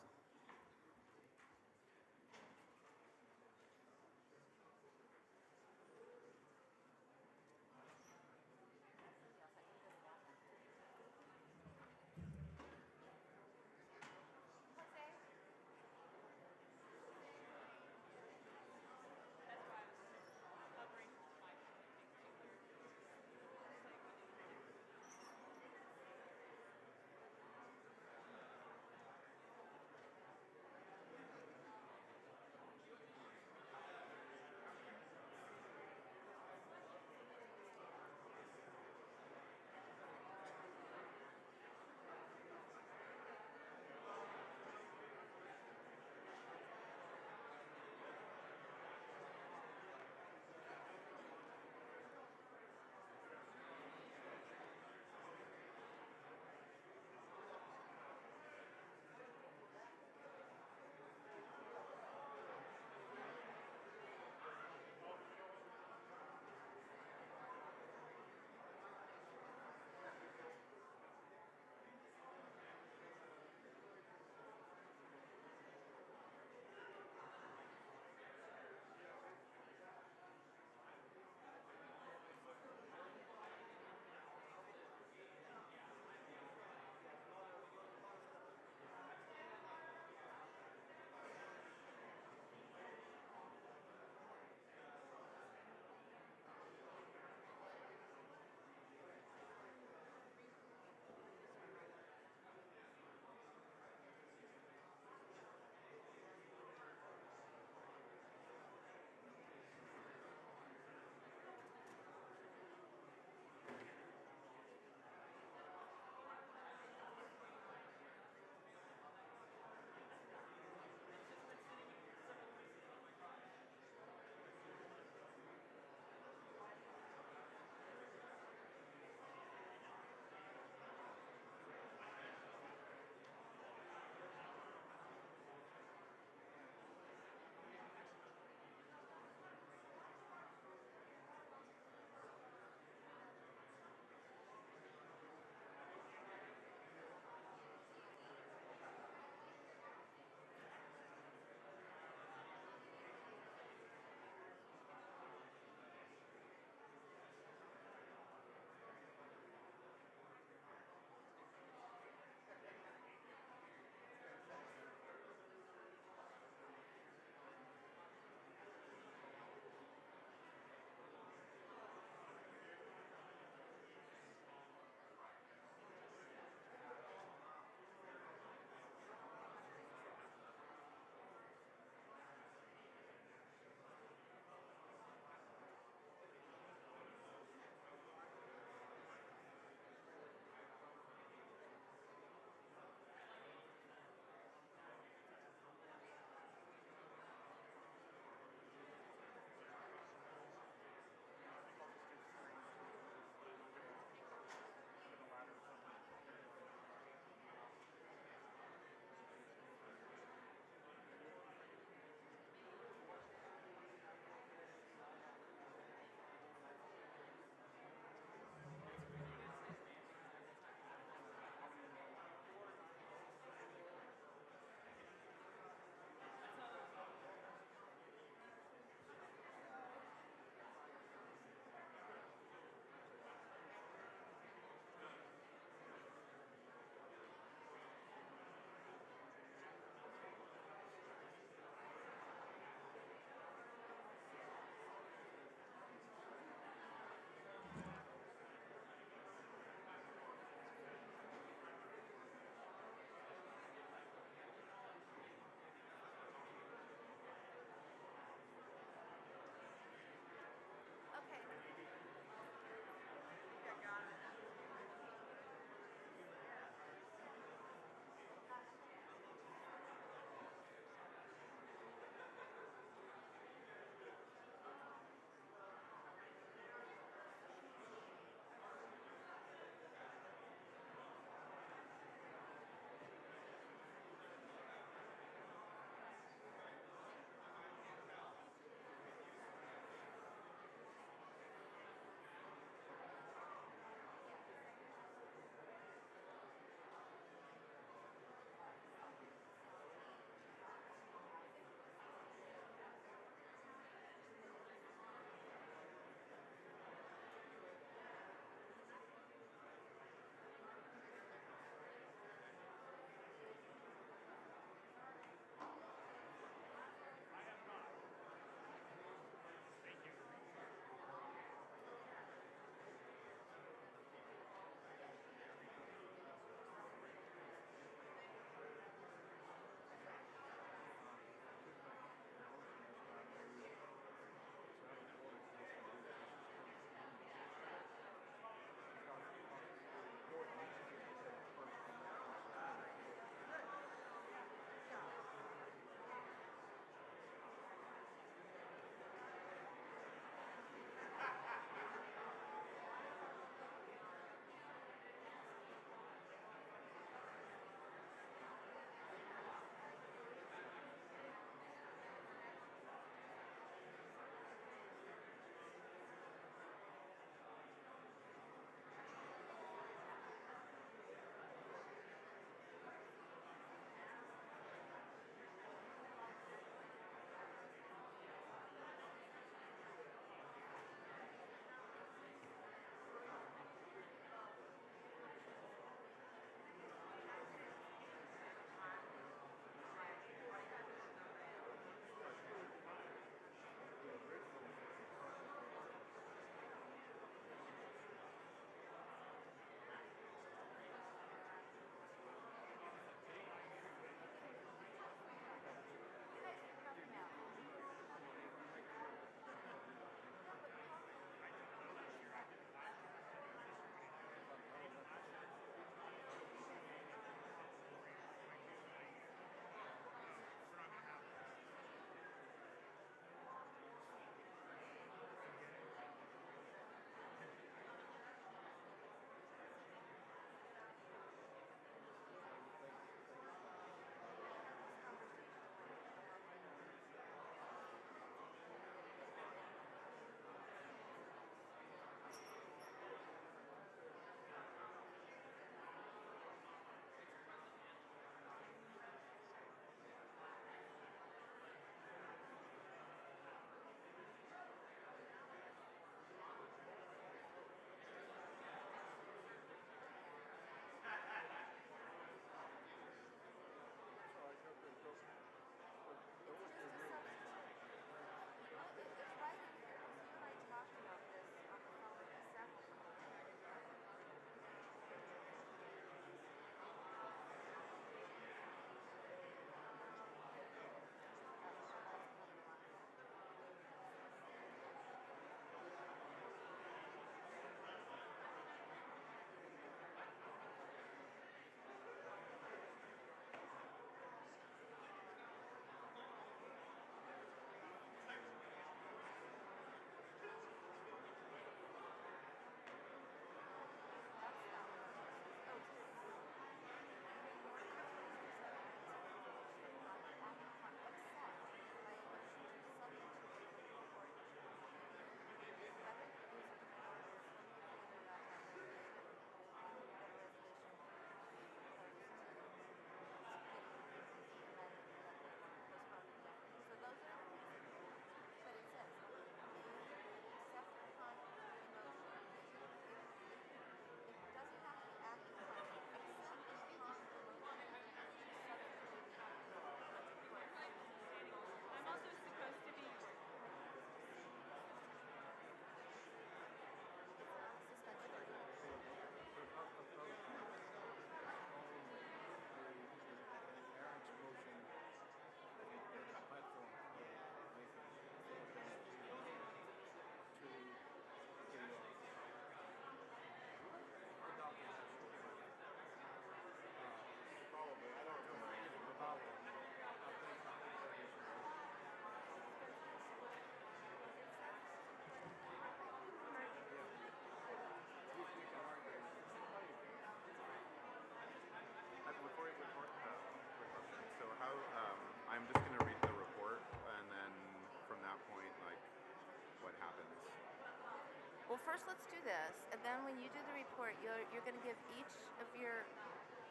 Well, first let's do this, and then when you do the report, you're going to give each of your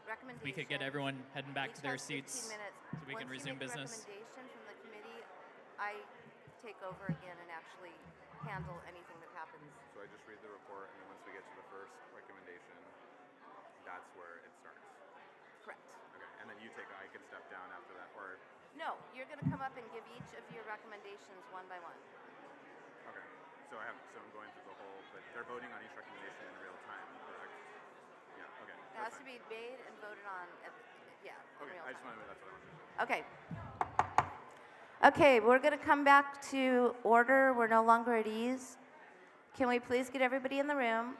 recommendations. We could get everyone heading back Each to their has 15 seats minutes. so we can Once resume you make business. a recommendation from the committee, I take over again and actually handle anything that happens. So I just read the report, and then once we get to the first recommendation, that's where it starts. Correct. Okay, and then I can step down after that, or, No, you're going to come up and give each of your recommendations one by one. okay. So I'm going through the whole, but they're voting on each recommendation in real time, correct? Yeah, okay. It has to be made and voted on at, in Okay, real I just time. wanted to, that's what I wanted to know. Okay, we're going to come back to order. We're no longer at ease. Can we please get everybody in the room?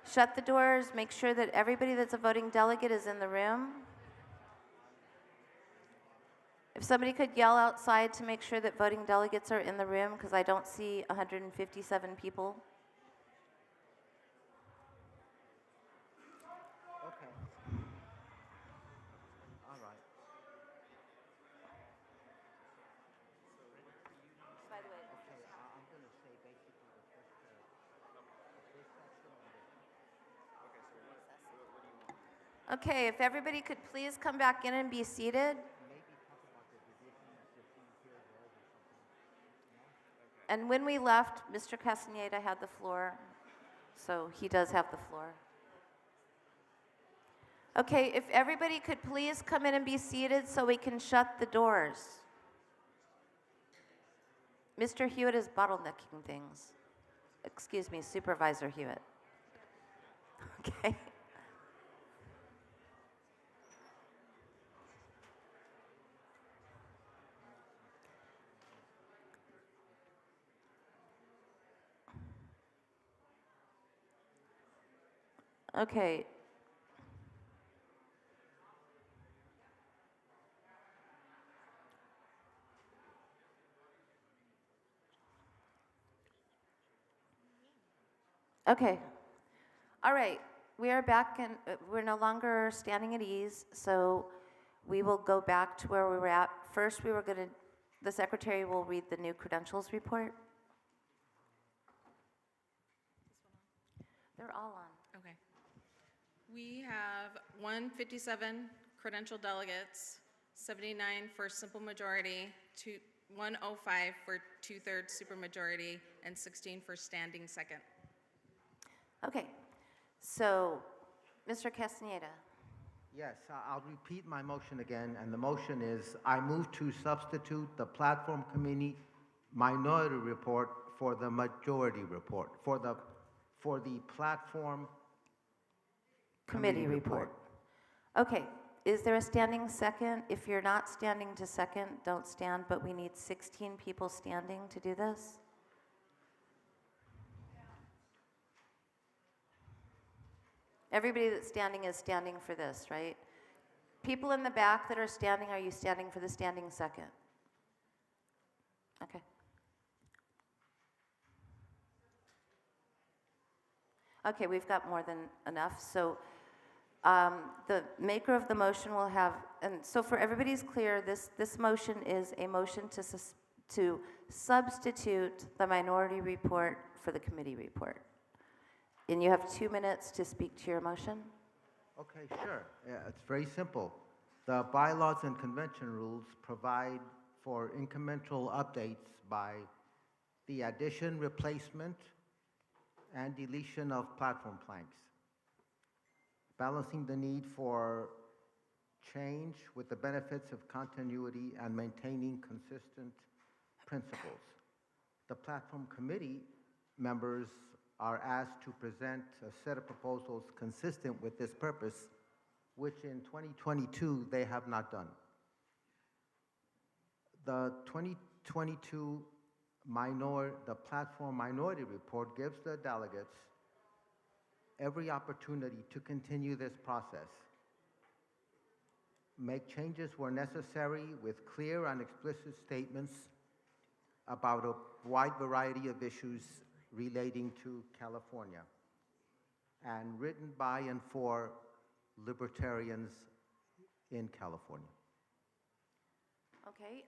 Shut the doors. Make sure that everybody that's a voting delegate is in the room. If somebody could yell outside to make sure that voting delegates are in the room, because I don't see 157 people. Okay. All right. By the way, Okay, I'm going to say basically the first section on this. okay, if everybody could please come back in and be seated. Maybe talk about the division of 15 here, there, or something. And when we left, Mr. Castaneda had the floor, so he does have the floor. Okay, if everybody could please come in and be seated so we can shut the doors. Mr. Hewitt is bottlenecking things. Excuse me, Supervisor Hewitt. Okay. Okay. Okay. All right. We are back and we're no longer standing at ease, so we will go back to where we were at. First, the secretary will read the new credentials report. They're all on. Okay. We have 157 credential delegates, 79 for simple majority, 105 for two-thirds supermajority, and 16 for standing second. Okay. So, Mr. Castaneda. Yes, I'll repeat my motion again, and the motion is I move to substitute the platform committee minority report for the majority report, for the platform Committee report. Okay, is there a standing second? If you're not standing to second, don't stand, but we need 16 people standing to do this. Everybody that's standing is standing for this, right? People in the back that are standing, are you standing for the standing second? Okay. Okay, we've got more than enough. So the maker of the motion will have, and so for everybody's clear, this motion is a motion to substitute the minority report for the committee report. And you have 2 minutes to speak to your motion. Okay, sure. Yeah, it's very simple. The bylaws and convention rules provide for incremental updates by the addition, replacement, and deletion of platform planks, balancing the need for change with the benefits of continuity and maintaining consistent principles. The platform committee members are asked to present a set of proposals consistent with this purpose, which in 2022 they have not done. The 2022 the platform minority report gives the delegates every opportunity to continue this process, make changes where necessary with clear and explicit statements about a wide variety of issues relating to California, and written by and for libertarians in California. Okay,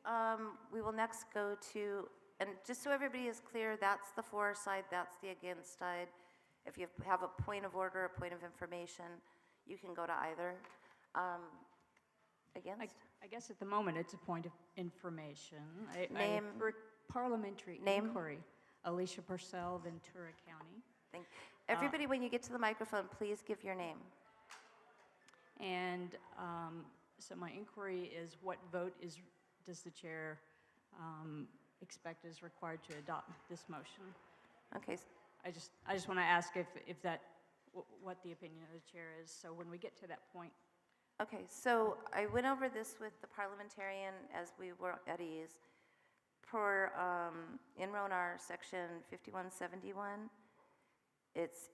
we will next go to and just so everybody is clear, that's the for side, that's the against side. If you have a point of order, a point of information, you can go to either. Against? I guess at the moment, it's a point of information. Name. Parliamentary Name. inquiry. Alicia Purcell, Ventura County. Everybody, when you get to the microphone, please give your name. And so my inquiry is, what vote does the chair expect is required to adopt this motion? Okay. I just want to ask if that, what the opinion of the chair is, so when we get to that point. Okay, so I went over this with the parliamentarian as we were at ease. For, in Ronar, section 5171, it's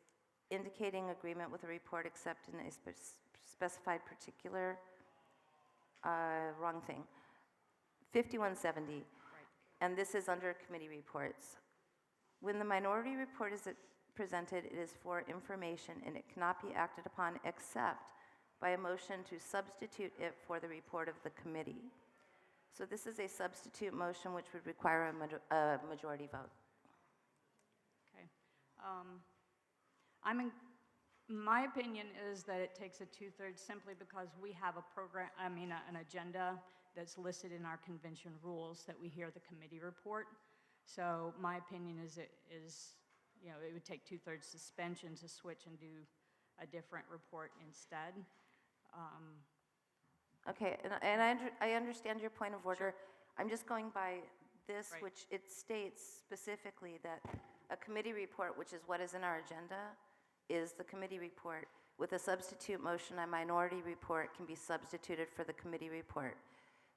indicating agreement with a report except in a specified particular, wrong thing. 5170, and this is under committee reports. When the minority report is presented, it is for information and it cannot be acted upon except by a motion to substitute it for the report of the committee. So this is a substitute motion which would require a majority vote. Okay. My opinion is that it takes a 2/3 simply because we have a program, an agenda that's listed in our convention rules that we hear the committee report. So my opinion is it would take 2/3 suspension to switch and do a different report instead. Okay, and I understand your point of order. I'm just going by this, which it states specifically that a committee report, which is what is in our agenda, is the committee report. With a substitute motion, a minority report can be substituted for the committee report.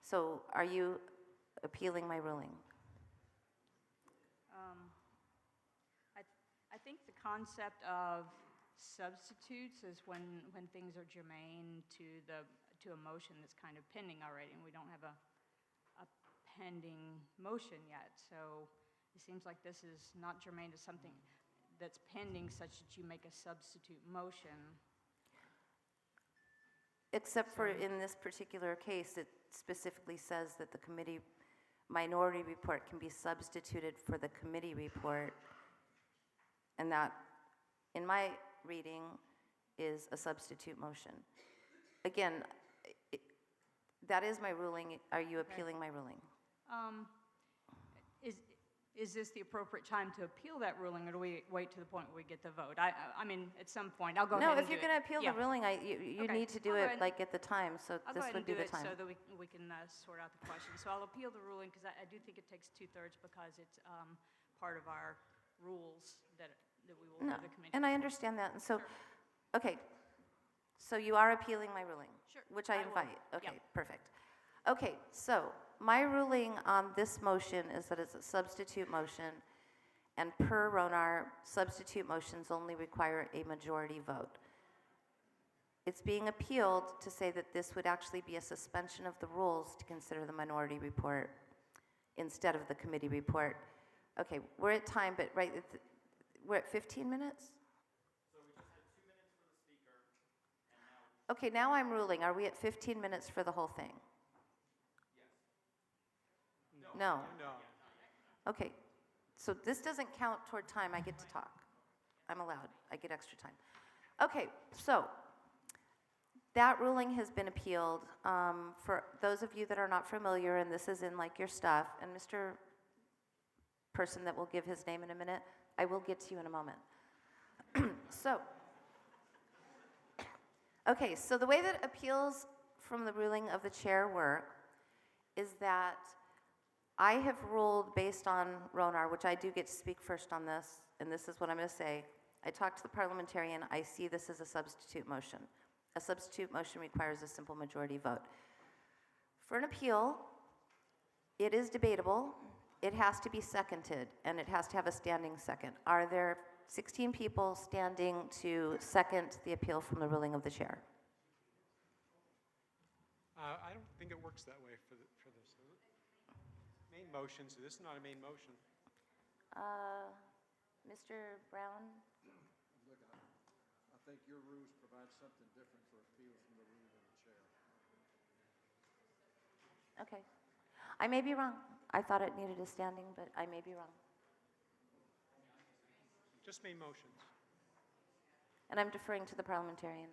So are you appealing my ruling? I think the concept of substitutes is when things are germane to a motion that's kind of pending already, and we don't have a pending motion yet. So it seems like this is not germane to something that's pending, such that you make a substitute motion. Except for in this particular case, it specifically says that the committee minority report can be substituted for the committee report, and that, in my reading, is a substitute motion. Again, that is my ruling. Are you appealing my ruling? Is this the appropriate time to appeal that ruling, or do we wait to the point where we get the vote? I mean, at some point, I'll go ahead and do it. No, if you're going to appeal the ruling, you need to do it like at the time, so this would be the time. I'll go ahead and do it so that we can sort out the question. So I'll appeal the ruling, because I do think it takes 2/3 because it's part of our rules that we will hear the committee. And I understand that, and so, okay, so you are appealing my ruling? Sure. Which I invite. Will. Okay, perfect. Okay, so my ruling on this motion is that it's a substitute motion, and per Ronar, substitute motions only require a majority vote. It's being appealed to say that this would actually be a suspension of the rules to consider the minority report instead of the committee report. Okay, we're at time, but we're at 15 minutes? So we just had 2 minutes for the speaker, and now... Okay, now I'm ruling. Are we at 15 minutes for the whole thing? No. Okay, so this doesn't count toward time. I get to talk. I'm allowed. I get extra time. Okay, so that ruling has been appealed. For those of you that are not familiar, and this is in like your stuff, and Mr. Person that will give his name in a minute, I will get to you in a moment. So, okay, so the way that appeals from the ruling of the chair work is that I have ruled based on Ronar, which I do get to speak first on this, and this is what I'm going to say. I talked to the parliamentarian. I see this as a substitute motion. A substitute motion requires a simple majority vote. For an appeal, it is debatable. It has to be seconded, and it has to have a standing second. Are there 16 people standing to second the appeal from the ruling of the chair? I don't think it works that way for this. Main motion, so this is not a main motion. Mr. Brown? Look, I think your rules provide something different for appeals from the rules of the chair. Okay. I may be wrong. I thought it needed a standing, but I may be wrong. Just made motions. And I'm deferring to the parliamentarian.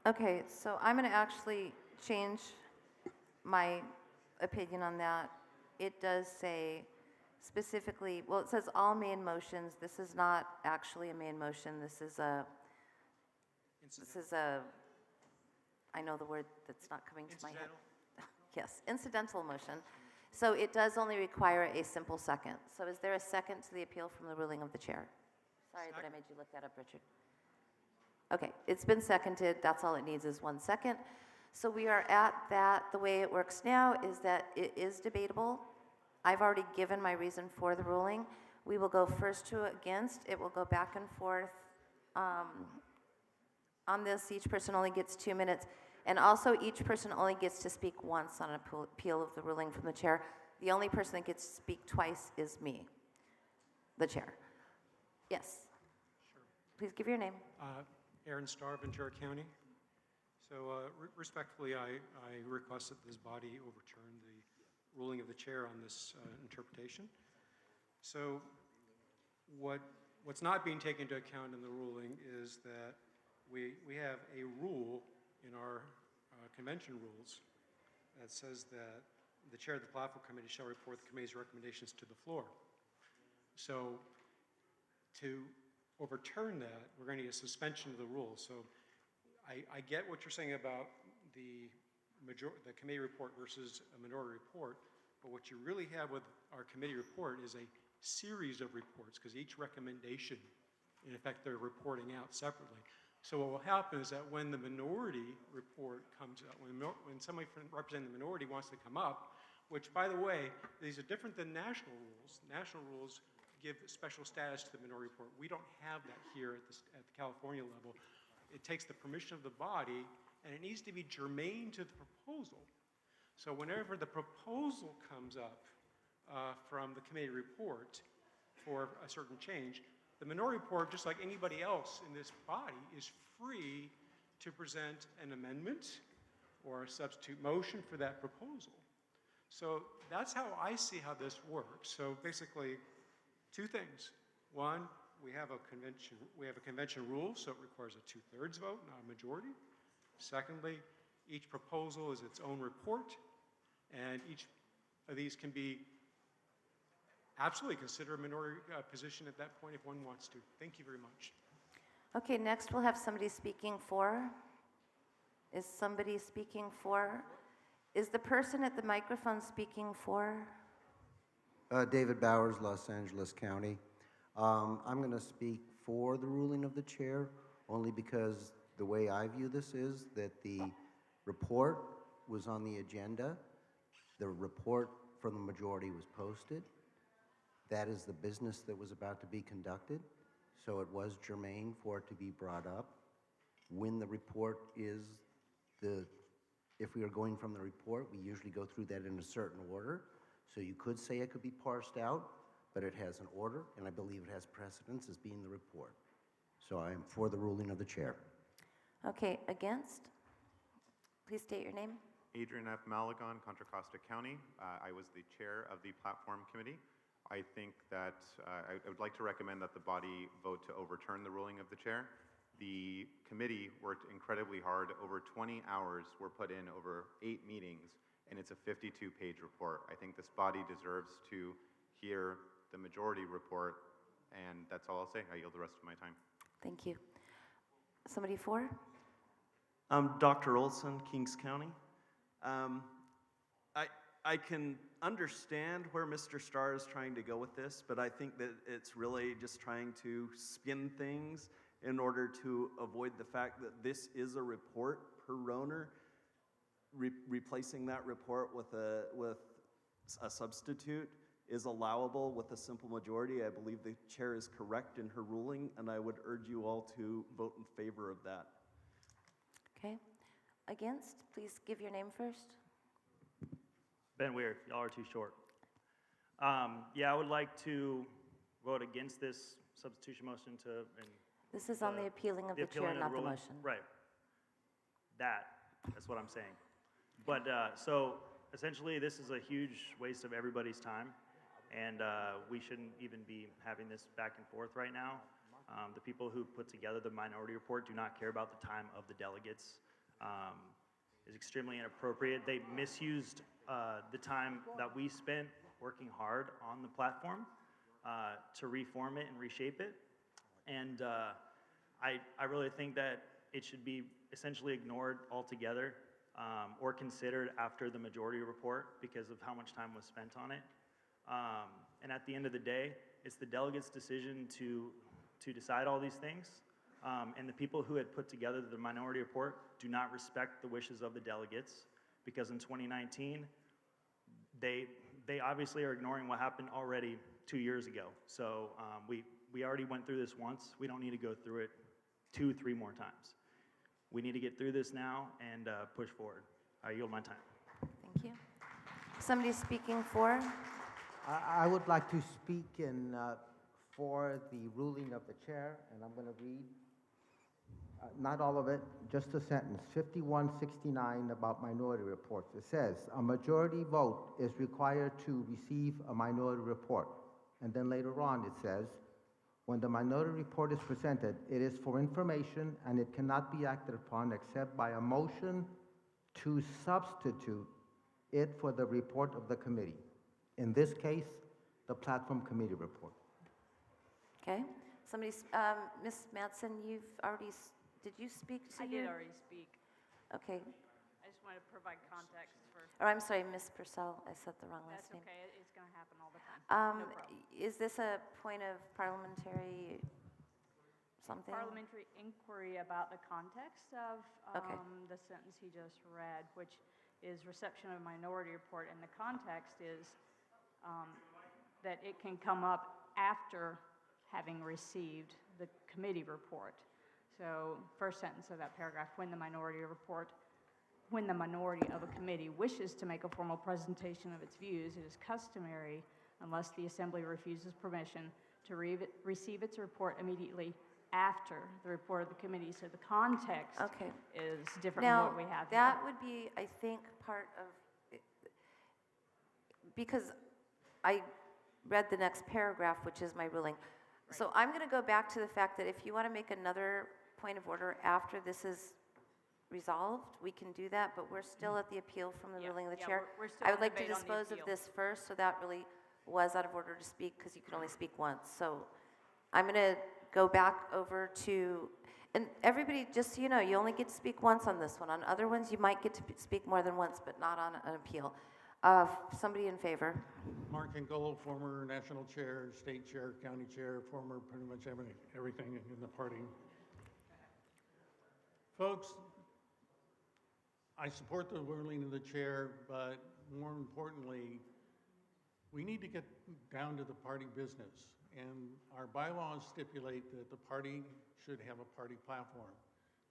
Okay, so I'm going to actually change my opinion on that. It does say specifically, well, it says all main motions. This is not actually a main motion. This is a, I know the word that's not coming to my head. Yes, incidental motion. So it does only require a simple second. So is there a second to the appeal from the ruling of the chair? Sorry that I made you look that up, Richard. Okay, it's been seconded. That's all it needs is 1 second. So we are at that. The way it works now is that it is debatable. I've already given my reason for the ruling. We will go first to against. It will go back and forth. On this, each person only gets 2 minutes. And also, each person only gets to speak once on an appeal of the ruling from the chair. The only person that gets to speak twice is me, the chair. Yes? Sure. Please give your name. Aaron Starr, Ventura County. So respectfully, I request that this body overturn the ruling of the chair on this interpretation. So what's not being taken into account in the ruling is that we have a rule in our convention rules that says that the chair of the platform committee shall report the committee's recommendations to the floor. So to overturn that, we're going to need a suspension of the rule. So I get what you're saying about the committee report versus a minority report, but what you really have with our committee report is a series of reports, because each recommendation, in effect, they're reporting out separately. So what will happen is that when the minority report comes up, when somebody representing the minority wants to come up, which, by the way, these are different than national rules. National rules give special status to the minority report. We don't have that here at the California level. It takes the permission of the body, and it needs to be germane to the proposal. So whenever the proposal comes up from the committee report for a certain change, the minority report, just like anybody else in this body, is free to present an amendment or a substitute motion for that proposal. So that's how I see how this works. So basically, 2 things. One, we have a convention rule, so it requires a 2/3 vote, not a majority. Secondly, each proposal is its own report, and each of these can be absolutely consider a minority position at that point if one wants to. Thank you very much. Okay, next we'll have somebody speaking for. Is somebody speaking for? Is the person at the microphone speaking for? David Bowers, Los Angeles County. I'm going to speak for the ruling of the chair, only because the way I view this is that the report was on the agenda. The report from the majority was posted. That is the business that was about to be conducted, so it was germane for it to be brought up. When the report is if we are going from the report, we usually go through that in a certain order. So you could say it could be parsed out, but it has an order, and I believe it has precedence as being the report. So I am for the ruling of the chair. Okay, against? Please state your name. Adrian F. Malagon, Contra Costa County. I was the chair of the platform committee. I think that I would like to recommend that the body vote to overturn the ruling of the chair. The committee worked incredibly hard. Over 20 hours were put in over 8 meetings, and it's a 52-page report. I think this body deserves to hear the majority report, and that's all I'll say. I yield the rest of my time. Thank you. Somebody for? Dr. Olson, Kings County. I can understand where Mr. Starr is trying to go with this, but I think that it's really just trying to spin things in order to avoid the fact that this is a report per owner. Replacing that report with a substitute is allowable with a simple majority. I believe the chair is correct in her ruling, and I would urge you all to vote in favor of that. Okay. Against? Please give your name first. Ben Weird, y'all are too short. Yeah, I would like to vote against this substitution motion to. This is on the appealing of the chair, not the ruling. motion. Right. That's what I'm saying. But so essentially, this is a huge waste of everybody's time, and we shouldn't even be having this back and forth right now. The people who put together the minority report do not care about the time of the delegates. It's extremely inappropriate. They misused the time that we spent working hard on the platform to reform it and reshape it. And I really think that it should be essentially ignored altogether or considered after the majority report because of how much time was spent on it. And at the end of the day, it's the delegates' decision to decide all these things. And the people who had put together the minority report do not respect the wishes of the delegates because in 2019, they obviously are ignoring what happened already 2 years ago. So we already went through this once. We don't need to go through it 2-3 more times. We need to get through this now and push forward. I yield my time. Thank you. Somebody speaking for? I would like to speak in for the ruling of the chair, and I'm going to read, not all of it, just a sentence, 5169 about minority reports. It says, a majority vote is required to receive a minority report. And then later on it says, when the minority report is presented, it is for information and it cannot be acted upon except by a motion to substitute it for the report of the committee. In this case, the platform committee report. Okay. Somebody, Ms. Madsen, you've already, did you speak to I your? did already speak. Okay. I just want to provide context for. Or I'm sorry, Ms. Purcell, I said the wrong last That's name. okay, it's going to happen all the time. No problem. Is this a point of parliamentary something? Parliamentary inquiry about the context of Okay. the sentence he just read, which is reception of minority report, and the context is that it can come up after having received the committee report. So first sentence of that paragraph, when the minority of a committee wishes to make a formal presentation of its views, it is customary, unless the assembly refuses permission, to receive its report immediately after the report of the committee. So the context is different Now, than what we have that here. would be, I think, part of, because I read the next paragraph, which is my ruling. Right. So I'm going to go back to the fact that if you want to make another point of order after this is resolved, we can do that, but we're still at the appeal from the ruling of the chair. We're still I in would like to debate on the dispose of appeal. this first, so that really was out of order to speak because you can only speak once. So I'm going to go back over to, and everybody, just so you know, you only get to speak once on this one. On other ones, you might get to speak more than once, but not on an appeal. Somebody in favor? Mark Angolo, former national chair, state chair, county chair, former pretty much everything in the party. Folks, I support the ruling of the chair, but more importantly, we need to get down to the party business. And our bylaws stipulate that the party should have a party platform.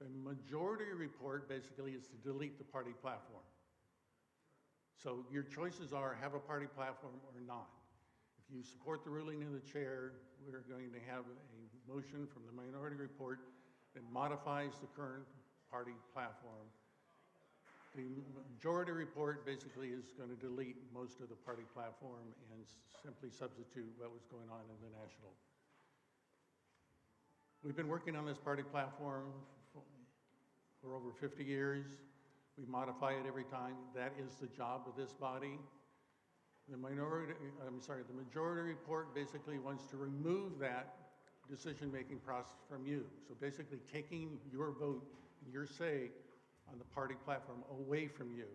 The majority report basically is to delete the party platform. So your choices are have a party platform or not. If you support the ruling of the chair, we're going to have a motion from the minority report that modifies the current party platform. The majority report basically is going to delete most of the party platform and simply substitute what was going on in the national. We've been working on this party platform for over 50 years. We modify it every time. That is the job of this body. The majority report basically wants to remove that decision-making process from you. So basically taking your vote, your say on the party platform away from you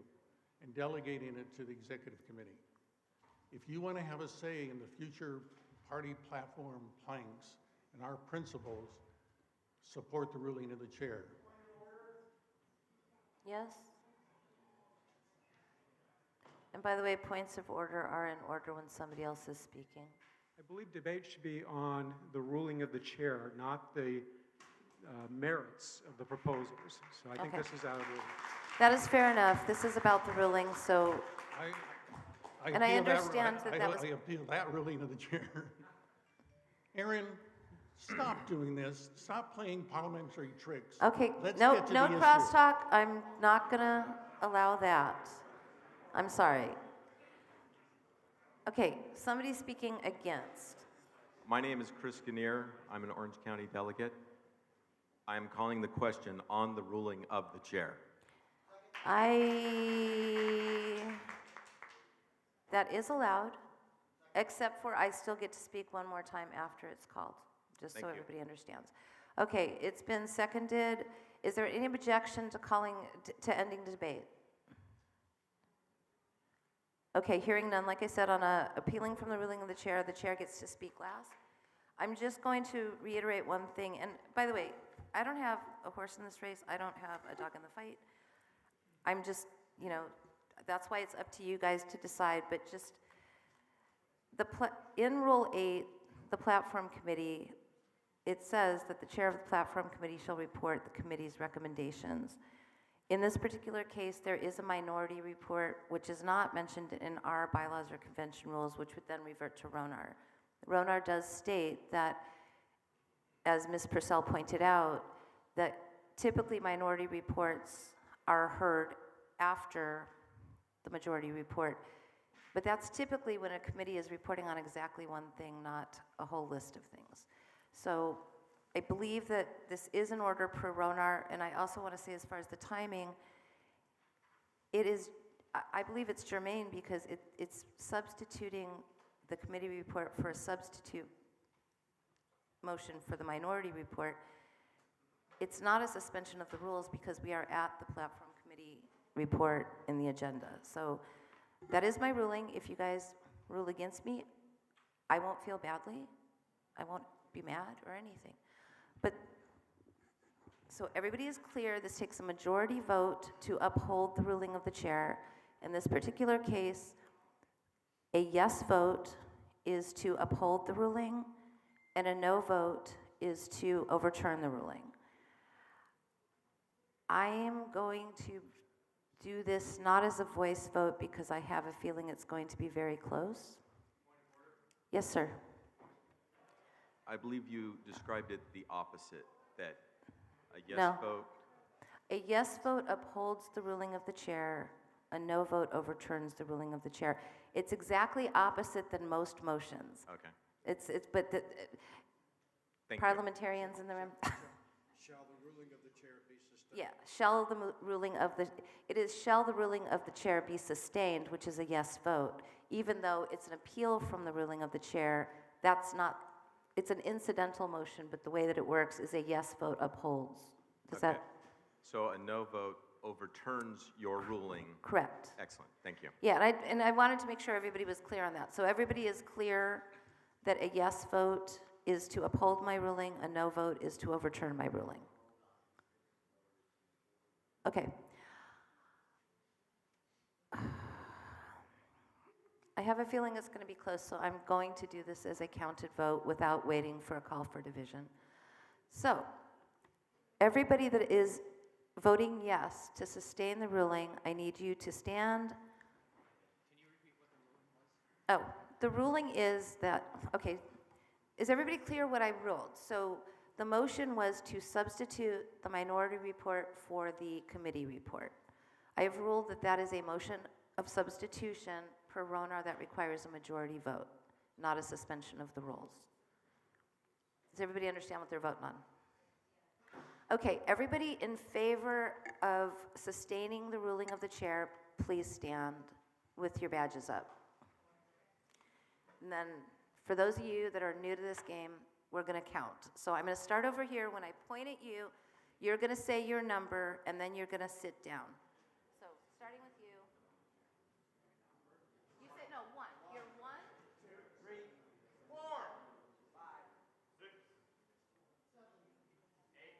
and delegating it to the executive committee. If you want to have a say in the future party platform planks and our principles, support the ruling of the chair. Yes? And by the way, points of order are in order when somebody else is speaking. I believe debate should be on the ruling of the chair, not the merits of the proposals. So I think Okay. this is out of order. That is fair enough. This is about the ruling, so, and I appeal understand that I that was, appeal that ruling of the chair. Aaron, stop doing this. Stop playing parliamentary tricks. okay, Let's no, get to no the issue. crosstalk. I'm not gonna allow that. I'm sorry. Okay, somebody speaking against. My name is Chris Gannier. I'm an Orange County delegate. I am calling the question on the ruling of the chair. That is allowed, except for I still get to speak one more time after it's called, just so Thank you. everybody understands. Okay, it's been seconded. Is there any objection to to ending debate? Okay, hearing none, like I said, on appealing from the ruling of the chair gets to speak last. I'm just going to reiterate one thing, and by the way, I don't have a horse in this race. I don't have a dog in the fight. I'm just, that's why it's up to you guys to decide, but just, in Rule 8, the Platform Committee, it says that the chair of the Platform Committee shall report the committee's recommendations. In this particular case, there is a minority report, which is not mentioned in our bylaws or convention rules, which would then revert to RONAR. RONAR does state that, as Ms. Purcell pointed out, that typically minority reports are heard after the majority report. But that's typically when a committee is reporting on exactly one thing, not a whole list of things. So I believe that this is in order per RONAR, and I also want to say as far as the timing, I believe it's germane because it's substituting the committee report for a substitute motion for the minority report. It's not a suspension of the rules because we are at the Platform Committee report in the agenda. So that is my ruling. If you guys rule against me, I won't feel badly. I won't be mad or anything. But, so everybody is clear, this takes a majority vote to uphold the ruling of the chair. In this particular case, a yes vote is to uphold the ruling, and a no vote is to overturn the ruling. I am going to do this not as a voice vote because I have a feeling it's going to be very close. Yes, sir. I believe you described it the opposite, that a yes No. vote. A yes vote upholds the ruling of the chair. A no vote overturns the ruling of the chair. It's exactly opposite than most motions. Okay. But the Thank you. parliamentarians in the room. Shall the ruling of the chair be sustained? Yeah, shall the ruling of the chair be sustained, which is a yes vote, even though it's an appeal from the ruling of the chair. It's an incidental motion, but the way that it works is a yes vote upholds. Okay. So a no vote overturns your ruling. Correct. Excellent. Thank you. Yeah, and I wanted to make sure everybody was clear on that. So everybody is clear that a yes vote is to uphold my ruling, a no vote is to overturn my ruling. Okay. I have a feeling it's going to be close, so I'm going to do this as a counted vote without waiting for a call for division. So, everybody that is voting yes to sustain the ruling, I need you to stand. Oh, the ruling is that, okay, is everybody clear what I ruled? So the motion was to substitute the minority report for the committee report. I have ruled that that is a motion of substitution per Ronar that requires a majority vote, not a suspension of the rules. Does everybody understand what they're voting on? Okay, everybody in favor of sustaining the ruling of the chair, please stand with your badges up. And then for those of you that are new to this game, we're going to count. So I'm going to start over here. When I point at you, you're going to say your number, and then you're going to sit down. So starting with you. You say, no, one. You're 1, 2, 3, 4, 5, 6, 7, 8.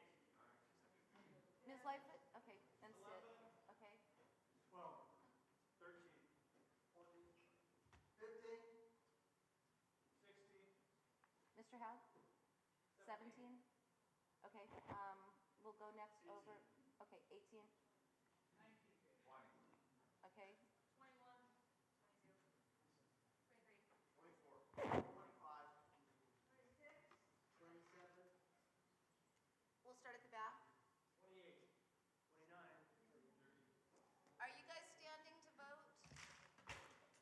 Ms. Lightfoot? Okay, and sit. Okay. 12, 13, 14, 15, 16. Mr. Howe? 17? Okay, we'll go next over, okay, 18? 19, 20. Okay. 21, 22, 23. 24, 25, 26, 27. We'll start at the back. 28, 29, 30. Are you guys standing to vote?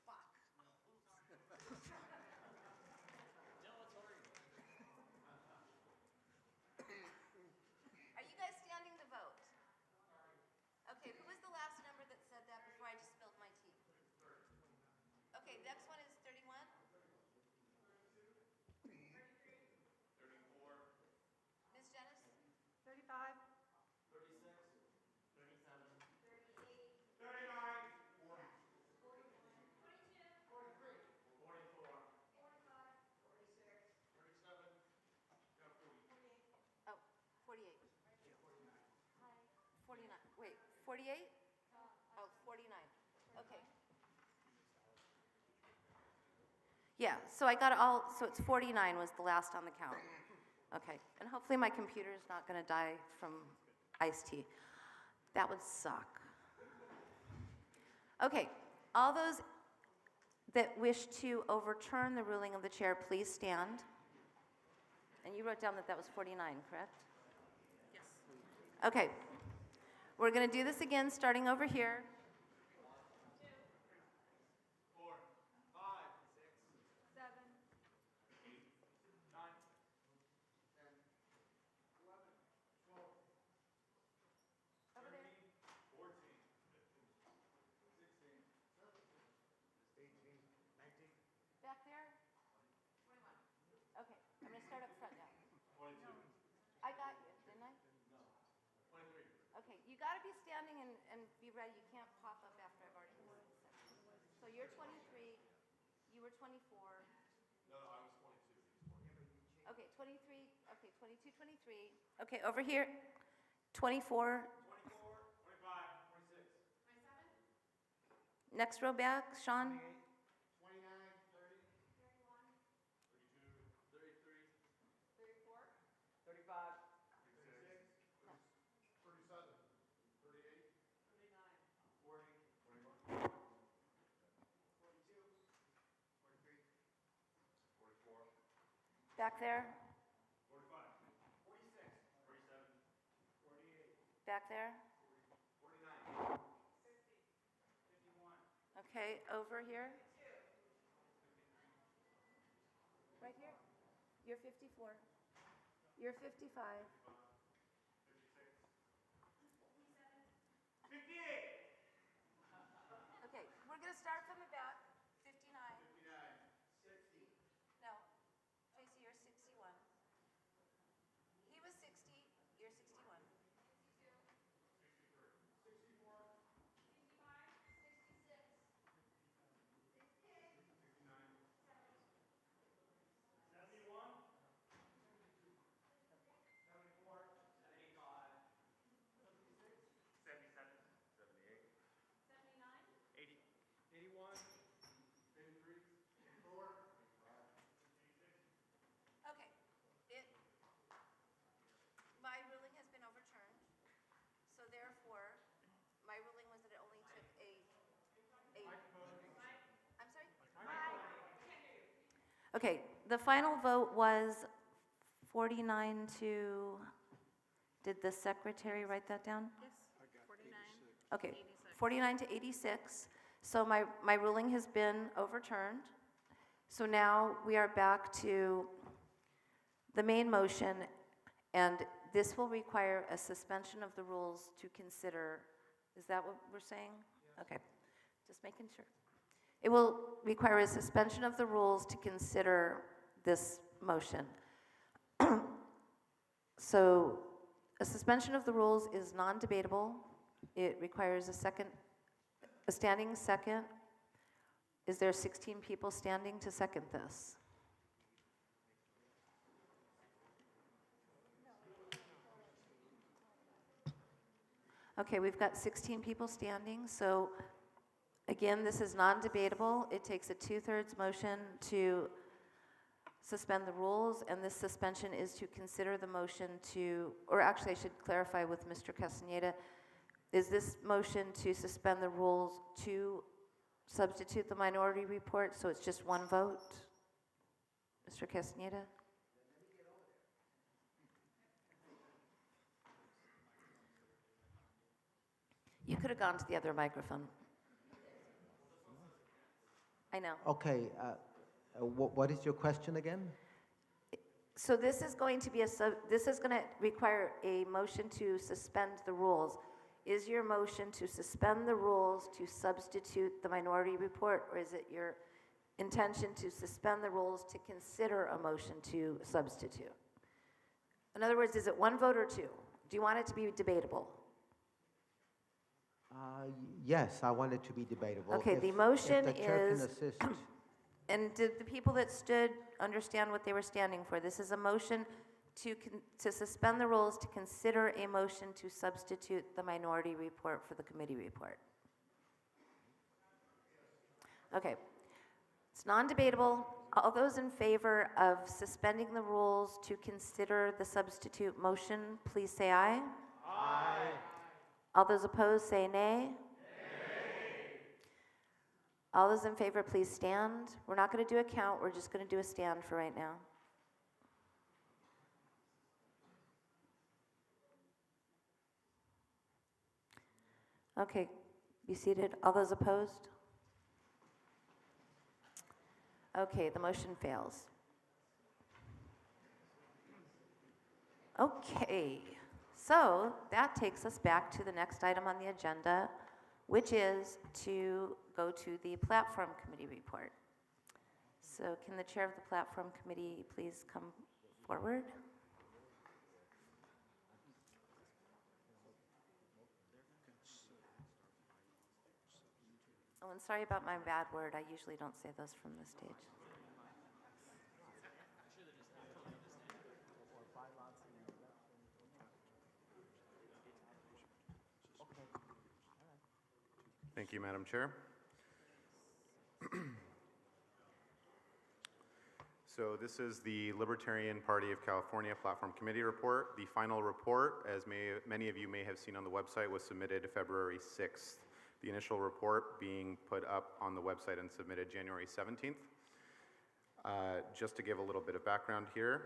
Fuck. Are you guys standing to vote? Okay, who was the last number that said that before I just spilled my tea? Okay, next one is 31? 34. Ms. Dennis? 35. 36. 37. 38. 39. 40. 42. 43. 44. 45. 46. 47. Yeah, 40. 48. Oh, 48. 49. Wait, 48? Oh, 49. Okay. Yeah, so I got it all, so it's 49 was the last on the count. Okay, and hopefully my computer's not going to die from iced tea. That would suck. Okay, all those that wish to overturn the ruling of the chair, please stand. And you wrote down that that was 49, correct? Yes. Okay, we're going to do this again, starting over here. 4, 5, 6, 7, 8, 9, 10, 11, 12, 13, 14, 15, 16, 17, 18, 19, Back there? 21. Okay, I'm going to start up front now. 22. I got you, didn't I? No. 23. Okay, you got to be standing and be ready. You can't pop up after I've already said. So you're 23, you were 24. No, I was 22. Okay, 23, okay, 22, 23. Okay, over here, 24. 24, 25, 26. 27. Next row back, Sean. 29, 30, 31, 32, 33, 34, 35, 36, 37, 38, 39, 40, 41, 42, 43, 44, Back there, 45, 46, 47, 48, back there. 49, 50, 51. Okay, over here. Right here. You're 54. You're 55. 58. Okay, we're going to start from the back. 59. 59. 60. No, Tracy, you're 61. He was 60. You're 61. 64. 65. 66. 68. 69. 71. 74. 75. 76. 77. 78. 79. 80. 81. 83. 84. 85. 86. Okay. My ruling has been Okay, the final vote was 49 to, did the secretary write that down? Yes, 49. Okay, 49 to 86. So my ruling has been overturned. So now we are back to the main motion, and this will require a suspension of the rules to consider. Is that what we're saying? Okay, just making sure. It will require a suspension of the rules to consider this motion. So a suspension of the rules is non-debatable. It requires a standing second. Is there 16 people standing to second this? Okay, we've got 16 people standing, so again, this is non-debatable. It takes a 2/3 motion to suspend the rules, and this suspension is to consider the motion to, or actually I should clarify with Mr. Castaneda, is this motion to suspend the rules to substitute the minority report, so it's just one vote? Mr. Castaneda? You could have gone to the other microphone. I know. Okay, what is your question again? So this is going to be this is going to require a motion to suspend the rules. Is your motion to suspend the rules to substitute the minority report, or is it your intention to suspend the rules to consider a motion to substitute? In other words, is it one vote or two? Do you want it to be debatable? Yes, I want it to be debatable. Okay, If- the motion if the chair is, can assist. and did the people that stood understand what they were standing for? This is a motion to suspend the rules to consider a motion to substitute the minority report for the committee report. Okay, it's non-debatable. All those in favor of suspending the rules to consider the substitute motion, please say aye. Aye. All those opposed, say nay. Nay. All those in favor, please stand. We're not going to do a count, we're just going to do a stand for right now. Okay, be seated. All those opposed? Okay, the motion fails. Okay, so that takes us back to the next item on the agenda, which is to go to the Platform Committee report. So can the chair of the Platform Committee please come forward? Oh, and sorry about my bad word. I usually don't say those from the stage. Thank you, Madam Chair. So this is the Libertarian Party of California Platform Committee report. The final report, as many of you may have seen on the website, was submitted February 6th. The initial report being put up on the website and submitted January 17th. Just to give a little bit of background here.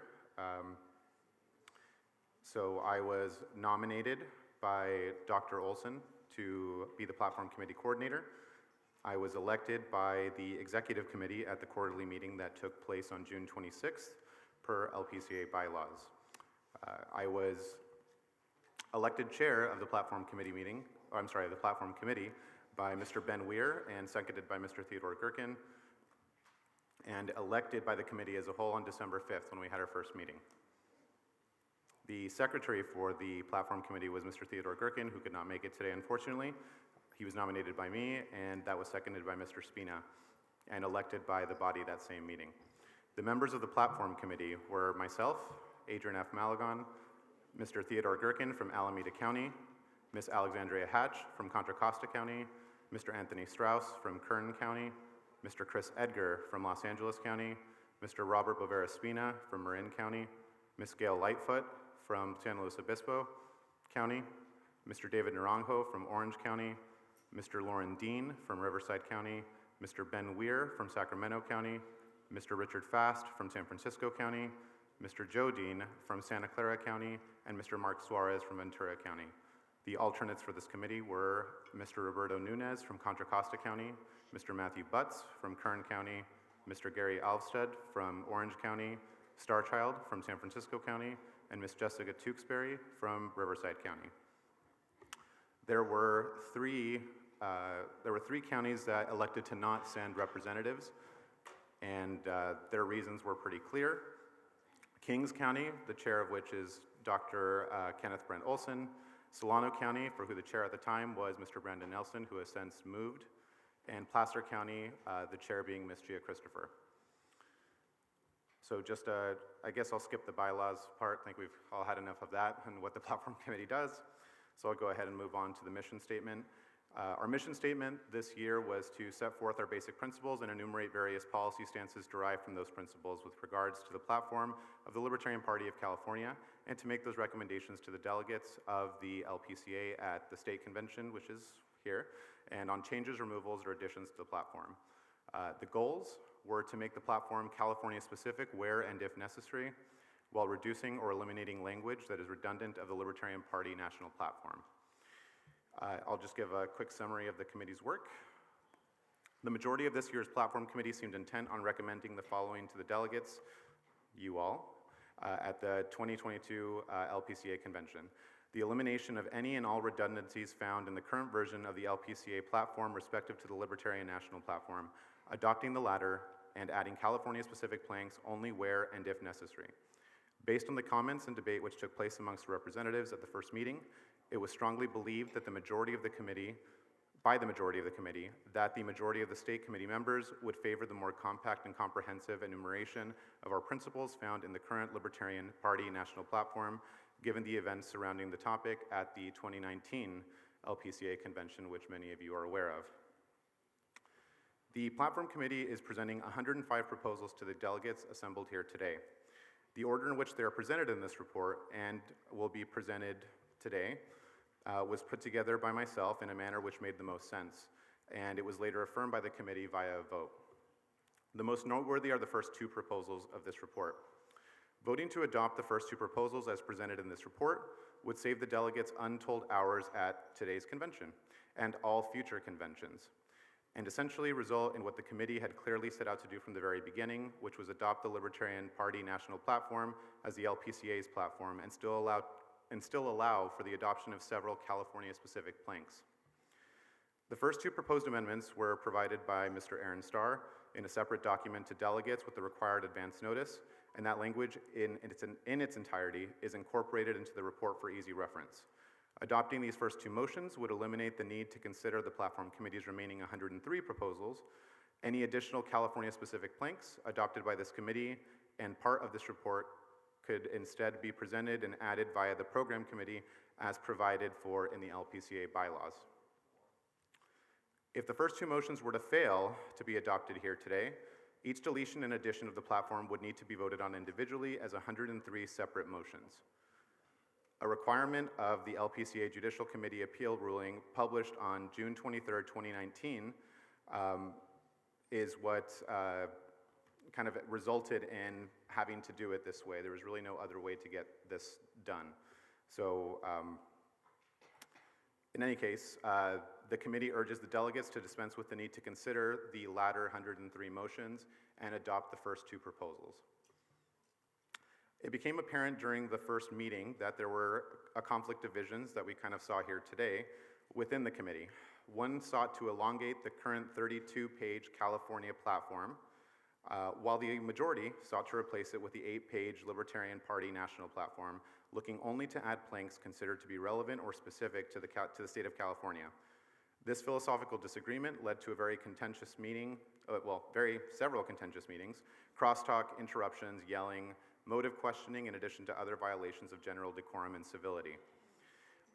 So I was nominated by Dr. Olson to be the Platform Committee Coordinator. I was elected by the Executive Committee at the quarterly meeting that took place on June 26th per LPCA bylaws. I was elected chair of the Platform Committee the Platform Committee by Mr. Ben Weir and seconded by Mr. Theodore Gerken, and elected by the committee as a whole on December 5th when we had our first meeting. The secretary for the Platform Committee was Mr. Theodore Gerken, who could not make it today, unfortunately. He was nominated by me, and that was seconded by Mr. Spina, and elected by the body that same meeting. The members of the Platform Committee were myself, Adrian F. Malagon, Mr. Theodore Gerken from Alameda County, Ms. Alexandria Hatch from Contra Costa County, Mr. Anthony Strauss from Kern County, Mr. Chris Edgar from Los Angeles County, Mr. Robert Bovera Spina from Marin County, Ms. Gail Lightfoot from San Luis Obispo County, Mr. David Naranjo from Orange County, Mr. Lauren Dean from Riverside County, Mr. Ben Weir from Sacramento County, Mr. Richard Fast from San Francisco County, Mr. Joe Dean from Santa Clara County, and Mr. Mark Suarez from Ventura County. The alternates for this committee were Mr. Roberto Nunez from Contra Costa County, Mr. Matthew Butts from Kern County, Mr. Gary Alvstead from Orange County, Starchild from San Francisco County, and Ms. Jessica Tewksbury from Riverside County. There were three counties that elected to not send representatives, and their reasons were pretty clear. Kings County, the chair of which is Dr. Kenneth Brent Olson, Solano County, for who the chair at the time was Mr. Brandon Nelson, who has since moved, and Placer County, the chair being Ms. Gia Christopher. So just, I guess I'll skip the bylaws part. I think we've all had enough of that and what the platform committee does. So I'll go ahead and move on to the mission statement. Our mission statement this year was to set forth our basic principles and enumerate various policy stances derived from those principles with regards to the platform of the Libertarian Party of California, and to make those recommendations to the delegates of the LPCA at the state convention, which is here, and on changes, removals, or additions to the platform. The goals were to make the platform California-specific where and if necessary, while reducing or eliminating language that is redundant of the Libertarian Party national platform. I'll just give a quick summary of the committee's work. The majority of this year's platform committee seemed intent on recommending the following to the delegates, you all, at the 2022 LPCA convention. The elimination of any and all redundancies found in the current version of the LPCA platform respective to the Libertarian National Platform, adopting the latter, and adding California-specific planks only where and if necessary. Based on the comments and debate which took place amongst the representatives at the first meeting, it was strongly believed that by the majority of the committee, that the majority of the state committee members would favor the more compact and comprehensive enumeration of our principles found in the current Libertarian Party national platform, given the events surrounding the topic at the 2019 LPCA convention, which many of you are aware of. The platform committee is presenting 105 proposals to the delegates assembled here today. The order in which they are presented in this report and will be presented today was put together by myself in a manner which made the most sense, and it was later affirmed by the committee via a vote. The most noteworthy are the first two proposals of this report. Voting to adopt the first two proposals as presented in this report would save the delegates untold hours at today's convention and all future conventions, and essentially result in what the committee had clearly set out to do from the very beginning, which was adopt the Libertarian Party national platform as the LPCA's platform and still allow for the adoption of several California-specific planks. The first two proposed amendments were provided by Mr. Aaron Starr in a separate document to delegates with the required advance notice, and that language in its entirety is incorporated into the report for easy reference. Adopting these first two motions would eliminate the need to consider the platform committee's remaining 103 proposals, any additional California-specific planks adopted by this committee, and part of this report could instead be presented and added via the program committee as provided for in the LPCA bylaws. If the first two motions were to fail to be adopted here today, each deletion and addition of the platform would need to be voted on individually as 103 separate motions. A requirement of the LPCA Judicial Committee appeal ruling published on June 23rd, 2019 is what kind of resulted in having to do it this way. There was really no other way to get this done. So in any case, the committee urges the delegates to dispense with the need to consider the latter 103 motions and adopt the first two proposals. It became apparent during the first meeting that there were a conflict of visions that we kind of saw here today within the committee. One sought to elongate the current 32-page California platform, while the majority sought to replace it with the 8-page Libertarian Party national platform, looking only to add planks considered to be relevant or specific to the state of California. This philosophical disagreement led to a very contentious meeting, several contentious meetings, crosstalk, interruptions, yelling, motive questioning, in addition to other violations of general decorum and civility.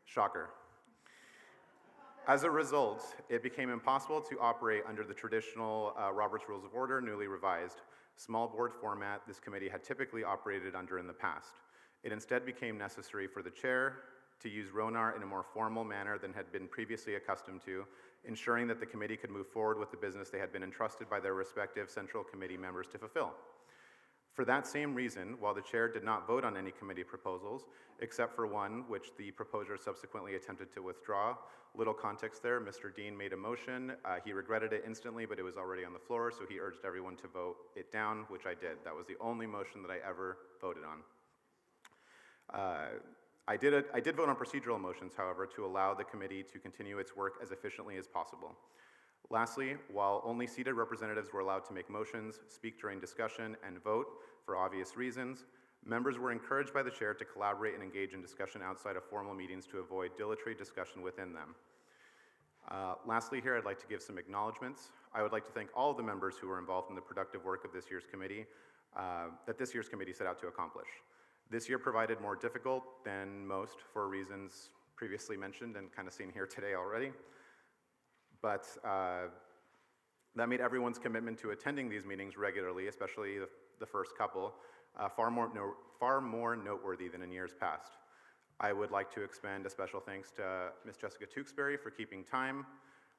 Shocker. As a result, it became impossible to operate under the traditional Robert's Rules of Order, newly revised, small board format this committee had typically operated under in the past. It instead became necessary for the chair to use RONAR in a more formal manner than had been previously accustomed to, ensuring that the committee could move forward with the business they had been entrusted by their respective central committee members to fulfill. For that same reason, while the chair did not vote on any committee proposals, except for one which the proposer subsequently attempted to withdraw, little context there, Mr. Dean made a motion. He regretted it instantly, but it was already on the floor, so he urged everyone to vote it down, which I did. That was the only motion that I ever voted on. I did vote on procedural motions, however, to allow the committee to continue its work as efficiently as possible. Lastly, while only seated representatives were allowed to make motions, speak during discussion, and vote for obvious reasons, members were encouraged by the chair to collaborate and engage in discussion outside of formal meetings to avoid dilatory discussion within them. Lastly here, I'd like to give some acknowledgements. I would like to thank all of the members who were involved in the productive work of this year's committee, that this year's committee set out to accomplish. This year provided more difficult than most for reasons previously mentioned and kind of seen here today already. But that made everyone's commitment to attending these meetings regularly, especially the first couple, far more noteworthy than in years past. I would like to expend a special thanks to Ms. Jessica Tewksbury for keeping time,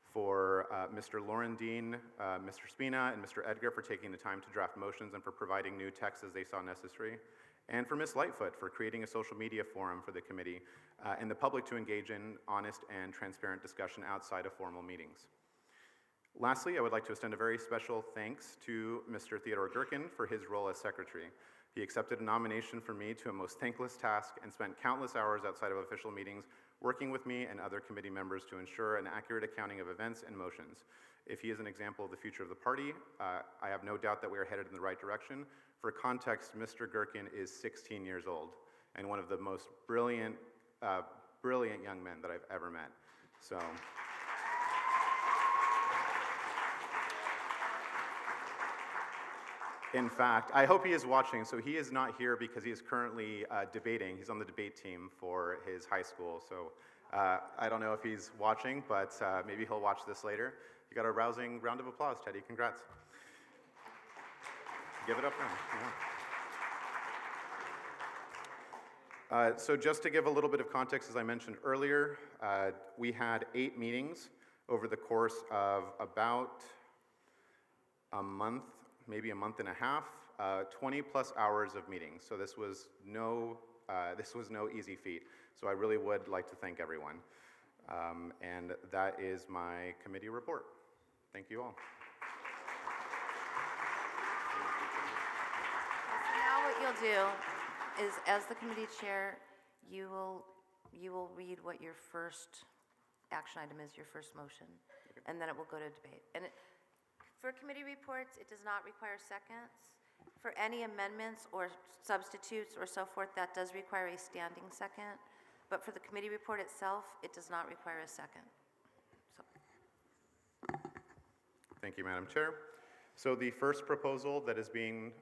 for Mr. Lauren Dean, Mr. Spina, and Mr. Edgar for taking the time to draft motions and for providing new texts as they saw necessary, and for Ms. Lightfoot for creating a social media forum for the committee and the public to engage in honest and transparent discussion outside of formal meetings. Lastly, I would like to extend a very special thanks to Mr. Theodore Gherkin for his role as secretary. He accepted a nomination from me to a most thankless task and spent countless hours outside of official meetings working with me and other committee members to ensure an accurate accounting of events and motions. If he is an example of the future of the party, I have no doubt that we are headed in the right direction. For context, Mr. Gherkin is 16 years old and one of the most brilliant young men that I've ever met. So. In fact, I hope he is watching. So he is not here because he is currently debating. He's on the debate team for his high school. So I don't know if he's watching, but maybe he'll watch this later. You got a rousing round of applause, Teddy. Congrats. Give it up now. Yeah. So just to give a little bit of context, as I mentioned earlier, we had 8 meetings over the course of about a month, maybe a month and a half, 20 plus hours of meetings. So this was no easy feat. So I really would like to thank everyone. And that is my committee report. Thank you all. Now what you'll do is, as the committee chair, you will read what your first action item is, your first motion, and then it will go to debate. And for committee reports, it does not require seconds. For any amendments or substitutes or so forth, that does require a standing second. But for the committee report itself, it does not require a second. So. Thank you, Madam Chair. So the first proposal that is being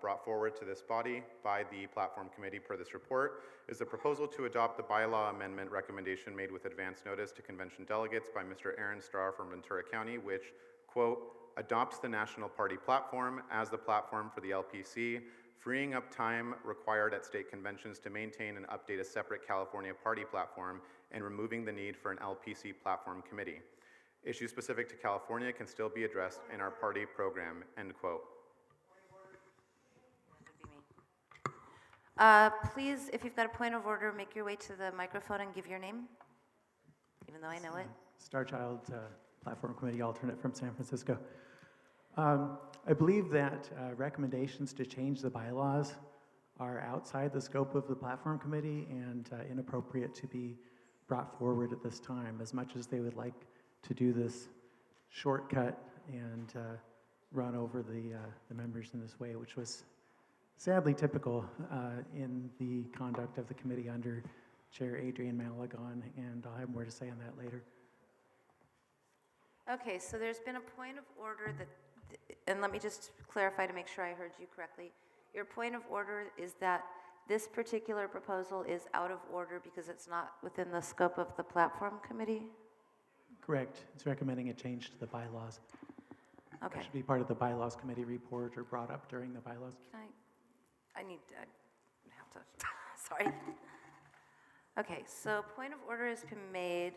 brought forward to this body by the Platform Committee per this report is the proposal to adopt the bylaw amendment recommendation made with advance notice to convention delegates by Mr. Aaron Starr from Ventura County, which, quote, adopts the national party platform as the platform for the LPC, freeing up time required at state conventions to maintain and update a separate California party platform and removing the need for an LPC platform committee. Issues specific to California can still be addressed in our party program, end quote. Please, if you've got a point of order, make your way to the microphone and give your name, even though I know it. Starchild, Platform Committee alternate from San Francisco. I believe that recommendations to change the bylaws are outside the scope of the Platform Committee and inappropriate to be brought forward at this time, as much as they would like to do this shortcut and run over the members in this way, which was sadly typical in the conduct of the committee under Chair Adrian Malagon, and I'll have more to say on that later. Okay, so there's been a point of order that, and let me just clarify to make sure I heard you correctly. Your point of order is that this particular proposal is out of order because it's not within the scope of the Platform Committee? Correct. It's recommending a change to the bylaws. Okay. That should be part of the Bylaws Committee report or brought up during the bylaws. I have to, sorry. Okay, so point of order has been made.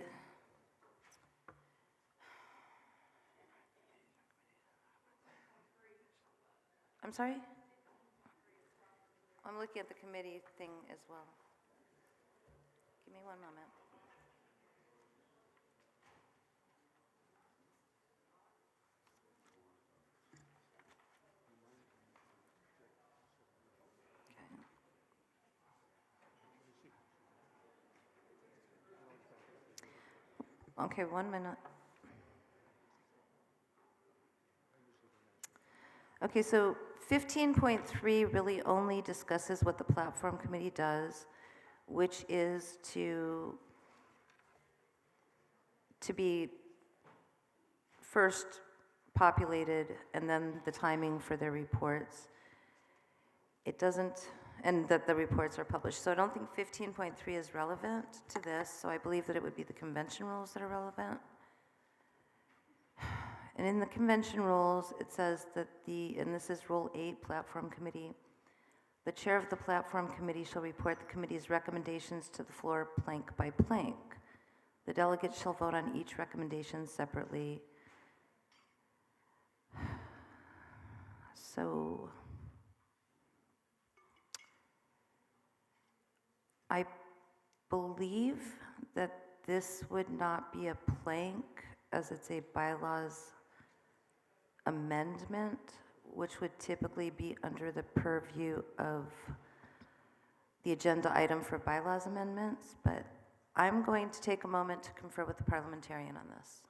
I'm sorry? I'm looking at the committee thing as well. Give me one moment. Okay, 1 minute. Okay, so 15.3 really only discusses what the platform committee does, which is to be first populated and then the timing for their reports. It doesn't, and that the reports are published. So I don't think 15.3 is relevant to this, so I believe that it would be the convention rules that are relevant. And in the convention rules, it says that and this is Rule 8, Platform Committee, the chair of the Platform Committee shall report the committee's recommendations to the floor plank by plank. The delegates shall vote on each recommendation separately. So I believe that this would not be a plank, as it's a bylaws amendment, which would typically be under the purview of the agenda item for bylaws amendments, but I'm going to take a moment to confer with the parliamentarian on this.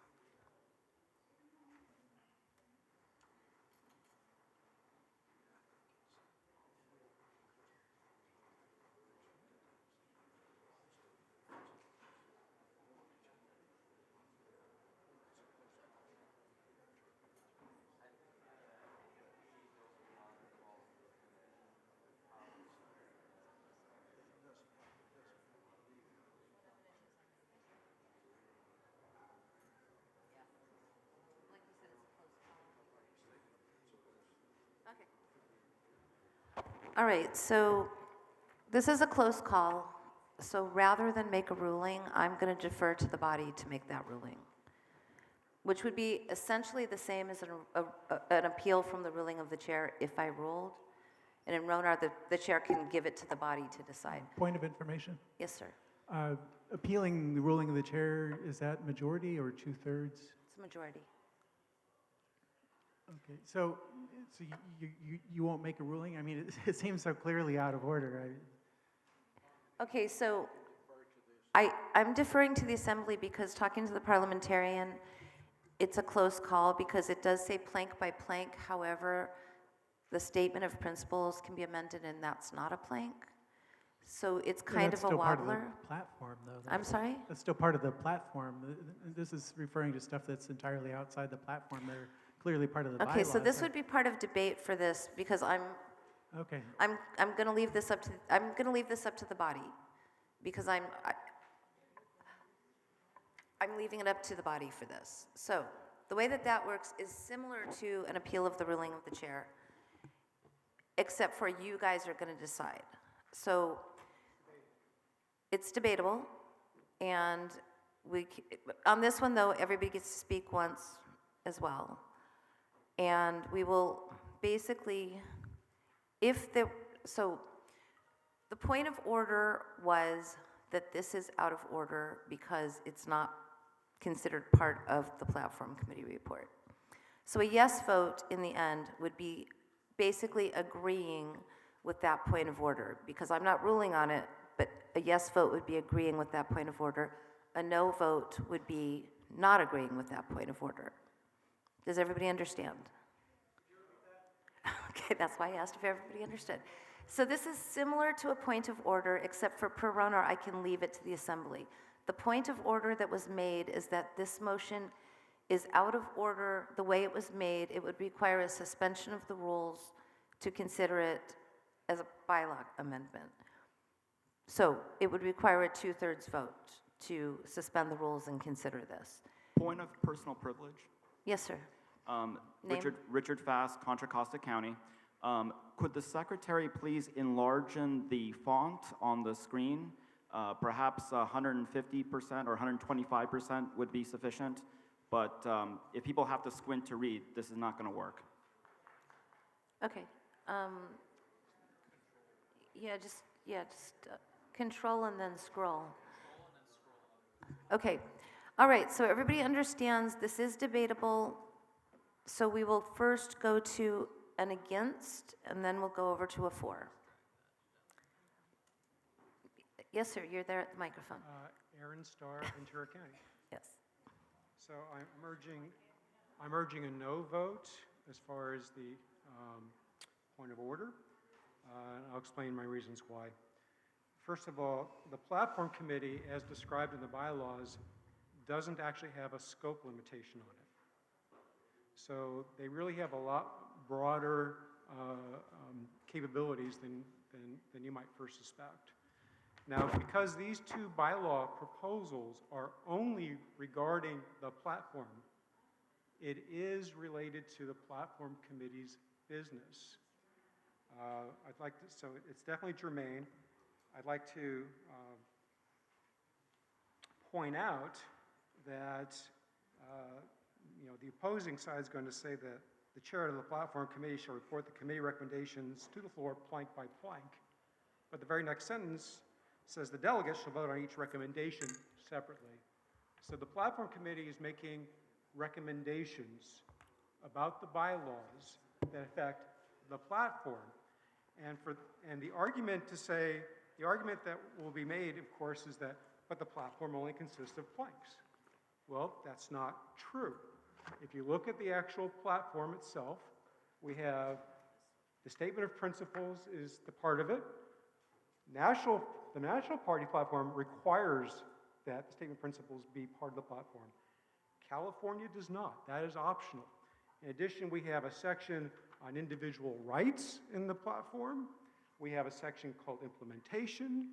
All right, so this is a close call. So rather than make a ruling, I'm going to defer to the body to make that ruling, which would be essentially the same as an appeal from the ruling of the chair if I ruled. And in Ronar, the chair can give it to the body to decide. Point of information. Yes, sir. Appealing the ruling of the chair, is that majority or 2/3? It's a majority. Okay, so you won't make a ruling? I mean, it seems so clearly out of order. Okay, so I'm deferring to the assembly because talking to the parliamentarian, it's a close call because it does say plank by plank. However, the statement of principles can be amended and that's not a plank. So it's kind of a wobbler. That's still part of the platform, though. I'm sorry? That's still part of the platform. This is referring to stuff that's entirely outside the platform. They're clearly part of the bylaws. Okay, so this would be part of debate for this because I'm going to leave this up to the body because I'm leaving it up to the body for this. So the way that works is similar to an appeal of the ruling of the chair, except for you guys are going to decide. So it's debatable, and on this one though, everybody gets to speak once as well. And we will basically, so the point of order was that this is out of order because it's not considered part of the platform committee report. So a yes vote in the end would be basically agreeing with that point of order because I'm not ruling on it, but a yes vote would be agreeing with that point of order. A no vote would be not agreeing with that point of order. Does everybody understand? Okay, that's why I asked if everybody understood. So this is similar to a point of order, except for per runner, I can leave it to the assembly. The point of order that was made is that this motion is out of order the way it was made. It would require a suspension of the rules to consider it as a bylaw amendment. So it would require a 2/3 vote to suspend the rules and consider this. Point of personal privilege. Yes, sir. Name? Richard Fass, Contra Costa County. Could the secretary please enlarge the font on the screen Perhaps 150% or 125% would be sufficient, but if people have to squint to read, this is not going to work. Okay. Just control and then scroll. Okay. All right, so everybody understands this is debatable. So we will first go to an against, and then we'll go over to a for. Yes, sir, you're there at the microphone. Aaron Starr, Ventura County. Yes. So I'm urging a no vote as far as the point of order. I'll explain my reasons why. First of all, the platform committee, as described in the bylaws, doesn't actually have a scope limitation on it. So they really have a lot broader capabilities than you might first suspect. Now, because these two bylaw proposals are only regarding the platform, it is related to the platform committee's business. So it's definitely germane. I'd like to point out that the opposing side is going to say that the chair of the platform committee shall report the committee recommendations to the floor plank by plank. But the very next sentence says the delegates shall vote on each recommendation separately. So the platform committee is making recommendations about the bylaws that affect the platform. And the argument that will be made, of course, is that, but the platform only consists of planks. Well, that's not true. If you look at the actual platform itself, we have the statement of principles is the part of it. The National Party platform requires that the statement of principles be part of the platform. California does not. That is optional. In addition, we have a section on individual rights in the platform. We have a section called implementation.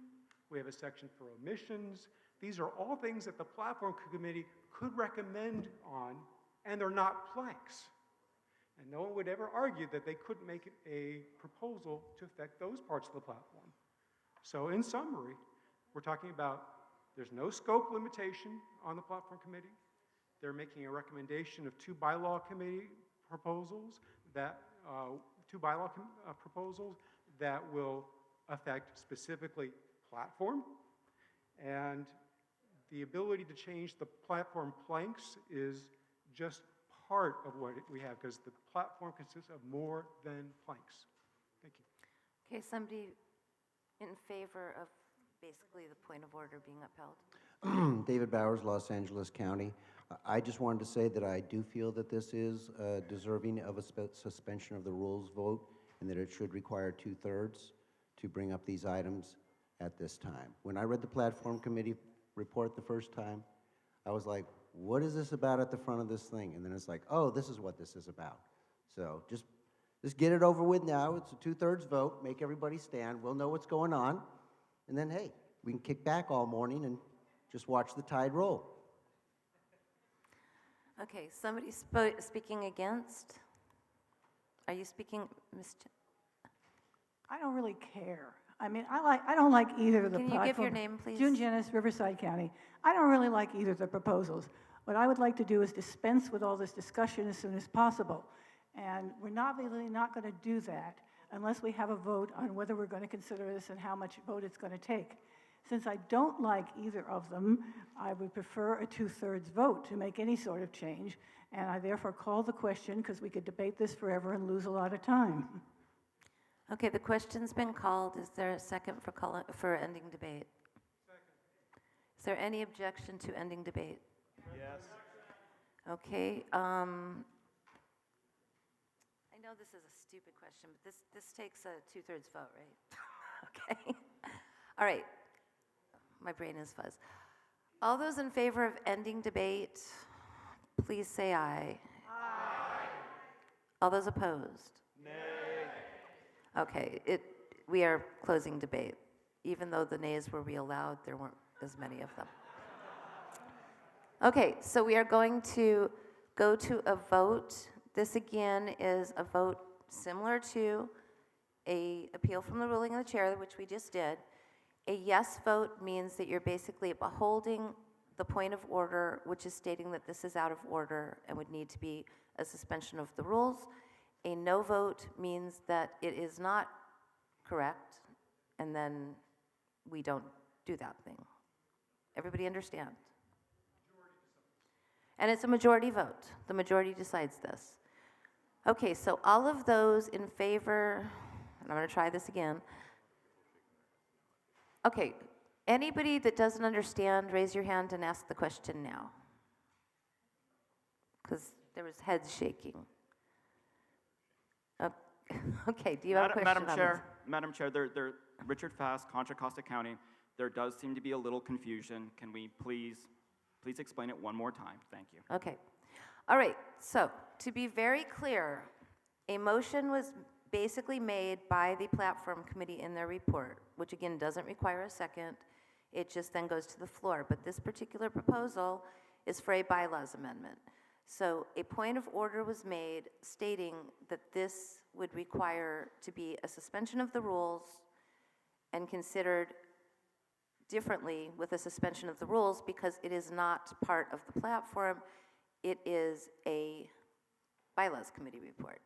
We have a section for omissions. These are all things that the platform committee could recommend on, and they're not planks. And no one would ever argue that they couldn't make it a proposal to affect those parts of the platform. So in summary, we're talking about there's no scope limitation on the platform committee. They're making a recommendation of two bylaw committee proposals that will affect specifically platform. And the ability to change the platform planks is just part of what we have, because the platform consists of more than planks. Thank you. Okay, somebody in favor of basically the point of order being upheld? David Bowers, Los Angeles County. I just wanted to say that I do feel that this is deserving of a suspension of the rules vote, and that it should require 2/3 to bring up these items at this time. When I read the platform committee report the first time, I was like, what is this about at the front of this thing? And then it's like, oh, this is what this is about. So just get it over with now. It's a 2/3 vote. Make everybody stand. We'll know what's going on. And then, hey, we can kick back all morning and just watch the tide roll. Okay, somebody speaking against? Are you speaking, Ms. I don't really care. I mean, I don't like either of the Can you give your name, please? June Jennis, Riverside County. I don't really like either of the proposals. What I would like to do is dispense with all this discussion as soon as possible. And we're not really not going to do that unless we have a vote on whether we're going to consider this and how much vote it's going to take. Since I don't like either of them, I would prefer a 2/3 vote to make any sort of change. And I therefore call the question, because we could debate this forever and lose a lot of time. Okay, the question's been called. Is there a second for ending debate? Second. Is there any objection to ending debate? Yes. Okay. I know this is a stupid question, but this takes a 2/3 vote, right? Okay. All right. My brain is fuzz. All those in favor of ending debate, please say aye. Aye. All those opposed? Nay. Okay, we are closing debate. Even though the nays were allowed, there weren't as many of them. Okay, so we are going to go to a vote. This again is a vote similar to a appeal from the ruling of the chair, which we just did. A yes vote means that you're basically upholding the point of order, which is stating that this is out of order and would need to be a suspension of the rules. A no vote means that it is not correct, and then we don't do that thing. Everybody understand? And it's a majority vote. The majority decides this. Okay, so all of those in favor, and I'm going to try this again. Okay, anybody that doesn't understand, raise your hand and ask the question now. Because there was heads shaking. Okay, do you have a question on this? Madam Chair, Richard Fass, Contra Costa County, there does seem to be a little confusion. Can we please explain it one more time? Thank you. Okay. All right, so to be very clear, a motion was basically made by the platform committee in their report, which again doesn't require a second. It just then goes to the floor. But this particular proposal is for a bylaws amendment. So a point of order was made stating that this would require to be a suspension of the rules and considered differently with a suspension of the rules because it is not part of the platform. It is a bylaws committee report.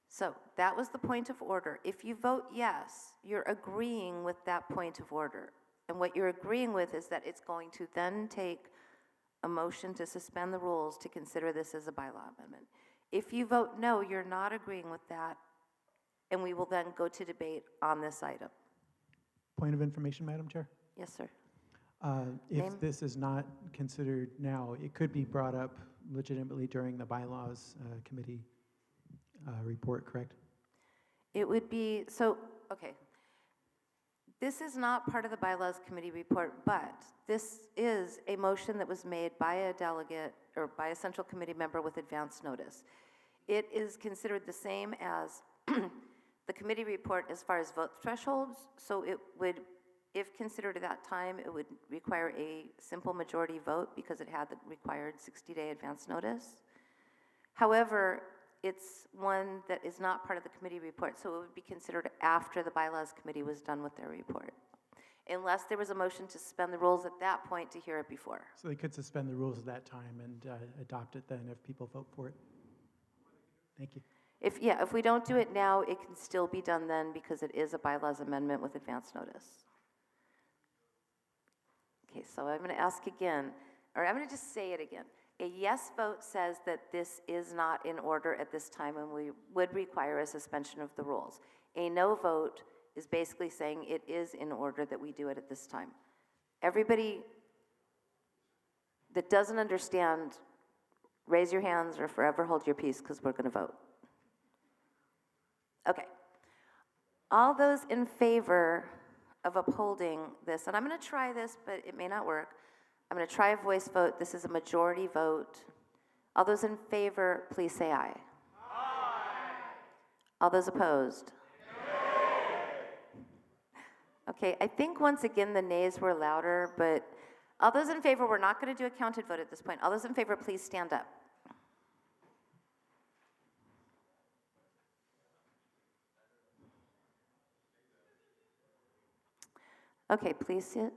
So that was the point of order. If you vote yes, you're agreeing with that point of order. And what you're agreeing with is that it's going to then take a motion to suspend the rules to consider this as a bylaw amendment. If you vote no, you're not agreeing with that, and we will then go to debate on this item. Point of information, Madam Chair? Yes, sir. If Name? this is not considered now, it could be brought up legitimately during the bylaws committee report, correct? It would be, so, okay. This is not part of the bylaws committee report, but this is a motion that was made by a delegate or by a central committee member with advance notice. It is considered the same as the committee report as far as vote thresholds, so it would, if considered at that time, it would require a simple majority vote because it had the required 60-day advance notice. However, it's one that is not part of the committee report, so it would be considered after the bylaws committee was done with their report, unless there was a motion to suspend the rules at that point to hear it before. So they could suspend the rules at that time and adopt it then if people vote for it. Thank you. If we don't do it now, it can still be done then because it is a bylaws amendment with advance notice. Okay, so I'm going to ask again, or I'm going to just say it again. A yes vote says that this is not in order at this time and we would require a suspension of the rules. A no vote is basically saying it is in order that we do it at this time. Everybody that doesn't understand, raise your hands or forever hold your peace because we're going to vote. Okay. All those in favor of upholding this, and I'm going to try this, but it may not work. I'm going to try a voice vote. This is a majority vote. All those in favor, please say aye. Aye. All those opposed? Okay, I think once again the nays were louder, but all those in favor, we're not going to do a counted vote at this point. All those in favor, please stand up. Okay, please sit.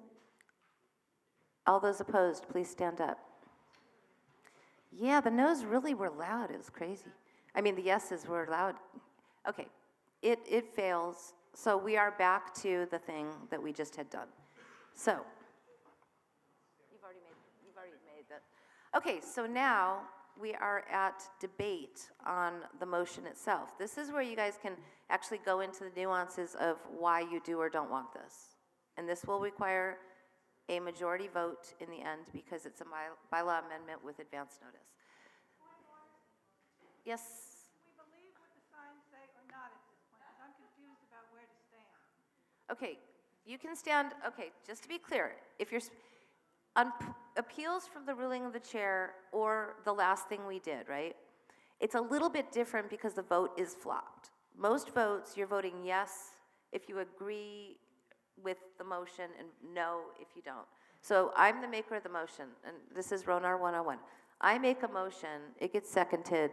All those opposed, please stand up. Yeah, the no's really were loud. It was crazy. I mean, the yeses were loud. Okay, it fails. So we are back to the thing that we just had done. So, you've already made that. Okay, so now we are at debate on the motion itself. This is where you guys can actually go into the nuances of why you do or don't want this. And this will require a majority vote in the end because it's a bylaw amendment with advance notice. Yes? Do we believe what the signs say or not at this point? Because I'm confused about where to stand. Okay, you can stand, okay, just to be clear, if you're, on appeals from the ruling of the chair or the last thing we did, right? It's a little bit different because the vote is flopped. Most votes, you're voting yes if you agree with the motion and no if you don't. So I'm the maker of the motion, and this is Ronar 101. I make a motion, it gets seconded,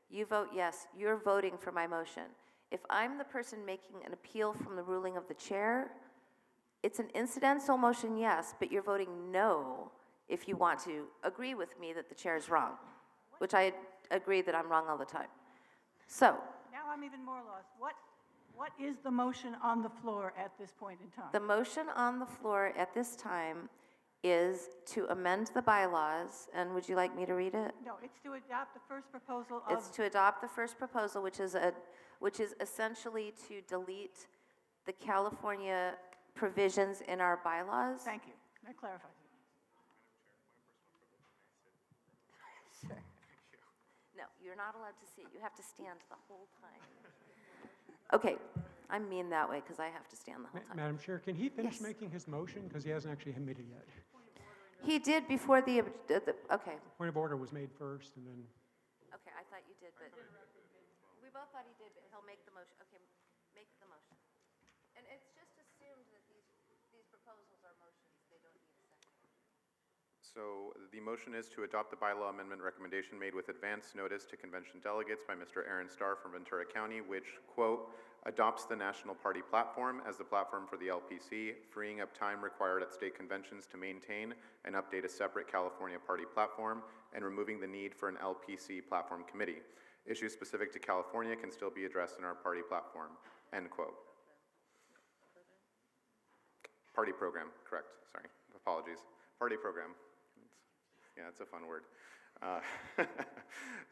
you vote yes, you're voting for my motion. If I'm the person making an appeal from the ruling of the chair, it's an incidental motion, yes, but you're voting no if you want to agree with me that the chair is wrong, which I agree that I'm wrong all the time. So, Now I'm even more lost. What is the motion on the floor at this point in time? the motion on the floor at this time is to amend the bylaws, and would you like me to read it? No, it's to adopt the first proposal of... It's to adopt the first proposal, which is essentially to delete the California provisions in our bylaws. Thank you. That clarifies it. Sure. No, you're not allowed to see it. You have to stand the whole time. Okay, I mean that way because I have to stand the whole time. Madam Chair, can he finish Yes. making his motion? Because he hasn't actually made it yet. He did before the okay. Point of order was made first, and then Okay, I thought you did, but we both thought he did, but he'll make the motion. Okay, make the motion. And it's just assumed that these proposals are motions. They don't need a second. So the motion is to adopt the bylaw amendment recommendation made with advance notice to convention delegates by Mr. Aaron Starr from Ventura County, which, quote, adopts the national party platform as the platform for the LPC, freeing up time required at state conventions to maintain and update a separate California party platform, and removing the need for an LPC platform committee. Issues specific to California can still be addressed in our party platform, end quote. Party program, correct, sorry, apologies. Party program. Yeah, it's a fun word.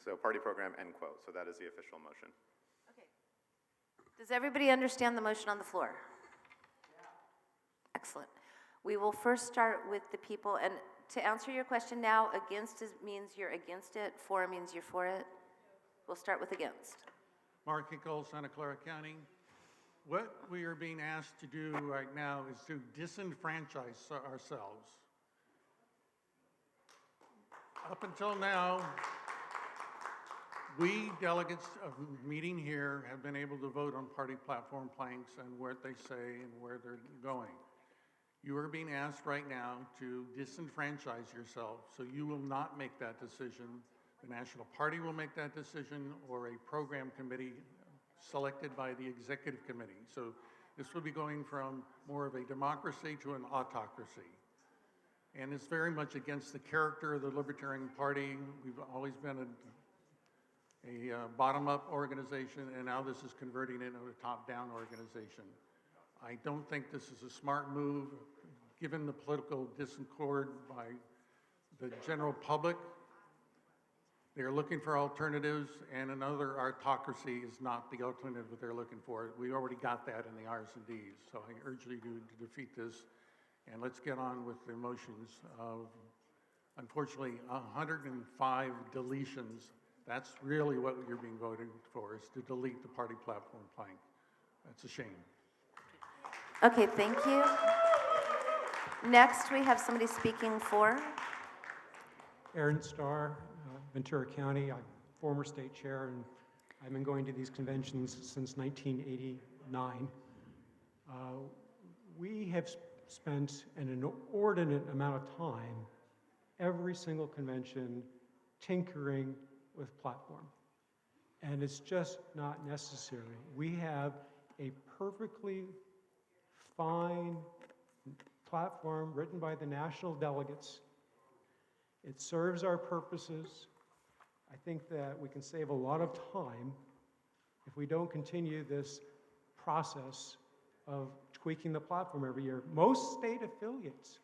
So party program, end quote. So that is the official motion. Okay. Does everybody understand the motion on the floor? Excellent. We will first start with the people, and to answer your question now, against means you're against it, for means you're for it. We'll start with against. Mark Hickle, Santa Clara County. What we are being asked to do right now is to disenfranchise ourselves. Up until now, we delegates of meeting here have been able to vote on party platform planks and what they say and where they're going. You are being asked right now to disenfranchise yourself, so you will not make that decision. The National Party will make that decision, or a program committee selected by the executive committee. So this will be going from more of a democracy to an autocracy. And it's very much against the character of the Libertarian Party. We've always been a bottom-up organization, and now this is converting it into a top-down organization. I don't think this is a smart move, given the political discord by the general public. They're looking for alternatives, and another autocracy is not the alternative that they're looking for. We already got that in the Rs&Ds, so I urge you to defeat this. And let's get on with the motions of, unfortunately, 105 deletions. That's really what you're being voted for, is to delete the party platform plank. That's a shame. Okay, thank you. Next, we have somebody speaking for. Aaron Starr, Ventura County. I'm former state chair, and I've been going to these conventions since 1989. We have spent an inordinate amount of time every single convention tinkering with platform. And it's just not necessary. We have a perfectly fine platform written by the national delegates. It serves our purposes. I think that we can save a lot of time if we don't continue this process of tweaking the platform every year. Most state affiliates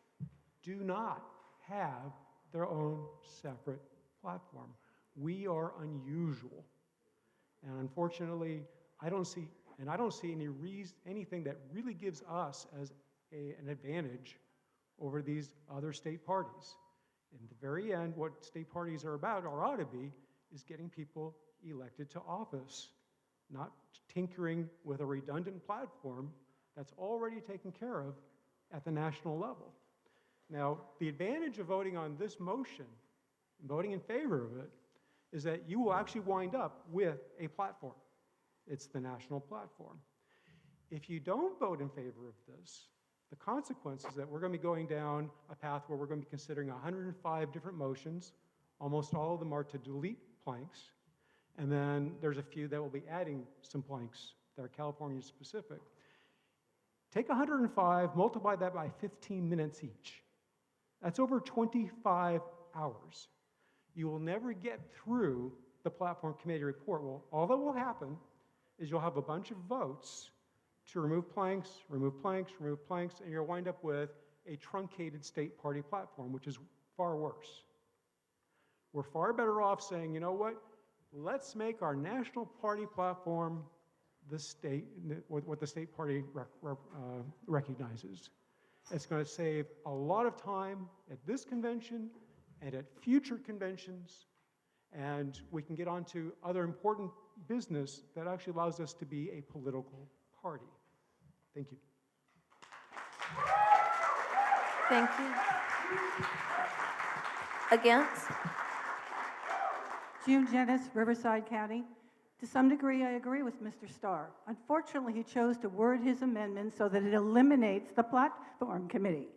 do not have their own separate platform. We are unusual. And unfortunately, I don't see anything that really gives us as an advantage over these other state parties. In the very end, what state parties are about, or ought to be, is getting people elected to office, not tinkering with a redundant platform that's already taken care of at the national level. Now, the advantage of voting on this motion, voting in favor of it, is that you will actually wind up with a platform. It's the national platform. If you don't vote in favor of this, the consequence is that we're going to be going down a path where we're going to be considering 105 different motions. Almost all of them are to delete planks. And then there's a few that will be adding some planks that are California specific. Take 105, multiply that by 15 minutes each. That's over 25 hours. You will never get through the platform committee report. Well, all that will happen is you'll have a bunch of votes to remove planks, remove planks, remove planks, and you'll wind up with a truncated state party platform, which is far worse. We're far better off saying, you know what, let's make our national party platform the state, what the state party recognizes. It's going to save a lot of time at this convention and at future conventions, and we can get on to other important business that actually allows us to be a political party. Thank you. Thank you. Against? June Jennis, Riverside County. To some degree, I agree with Mr. Starr. Unfortunately, he chose to word his amendment so that it eliminates the platform committee,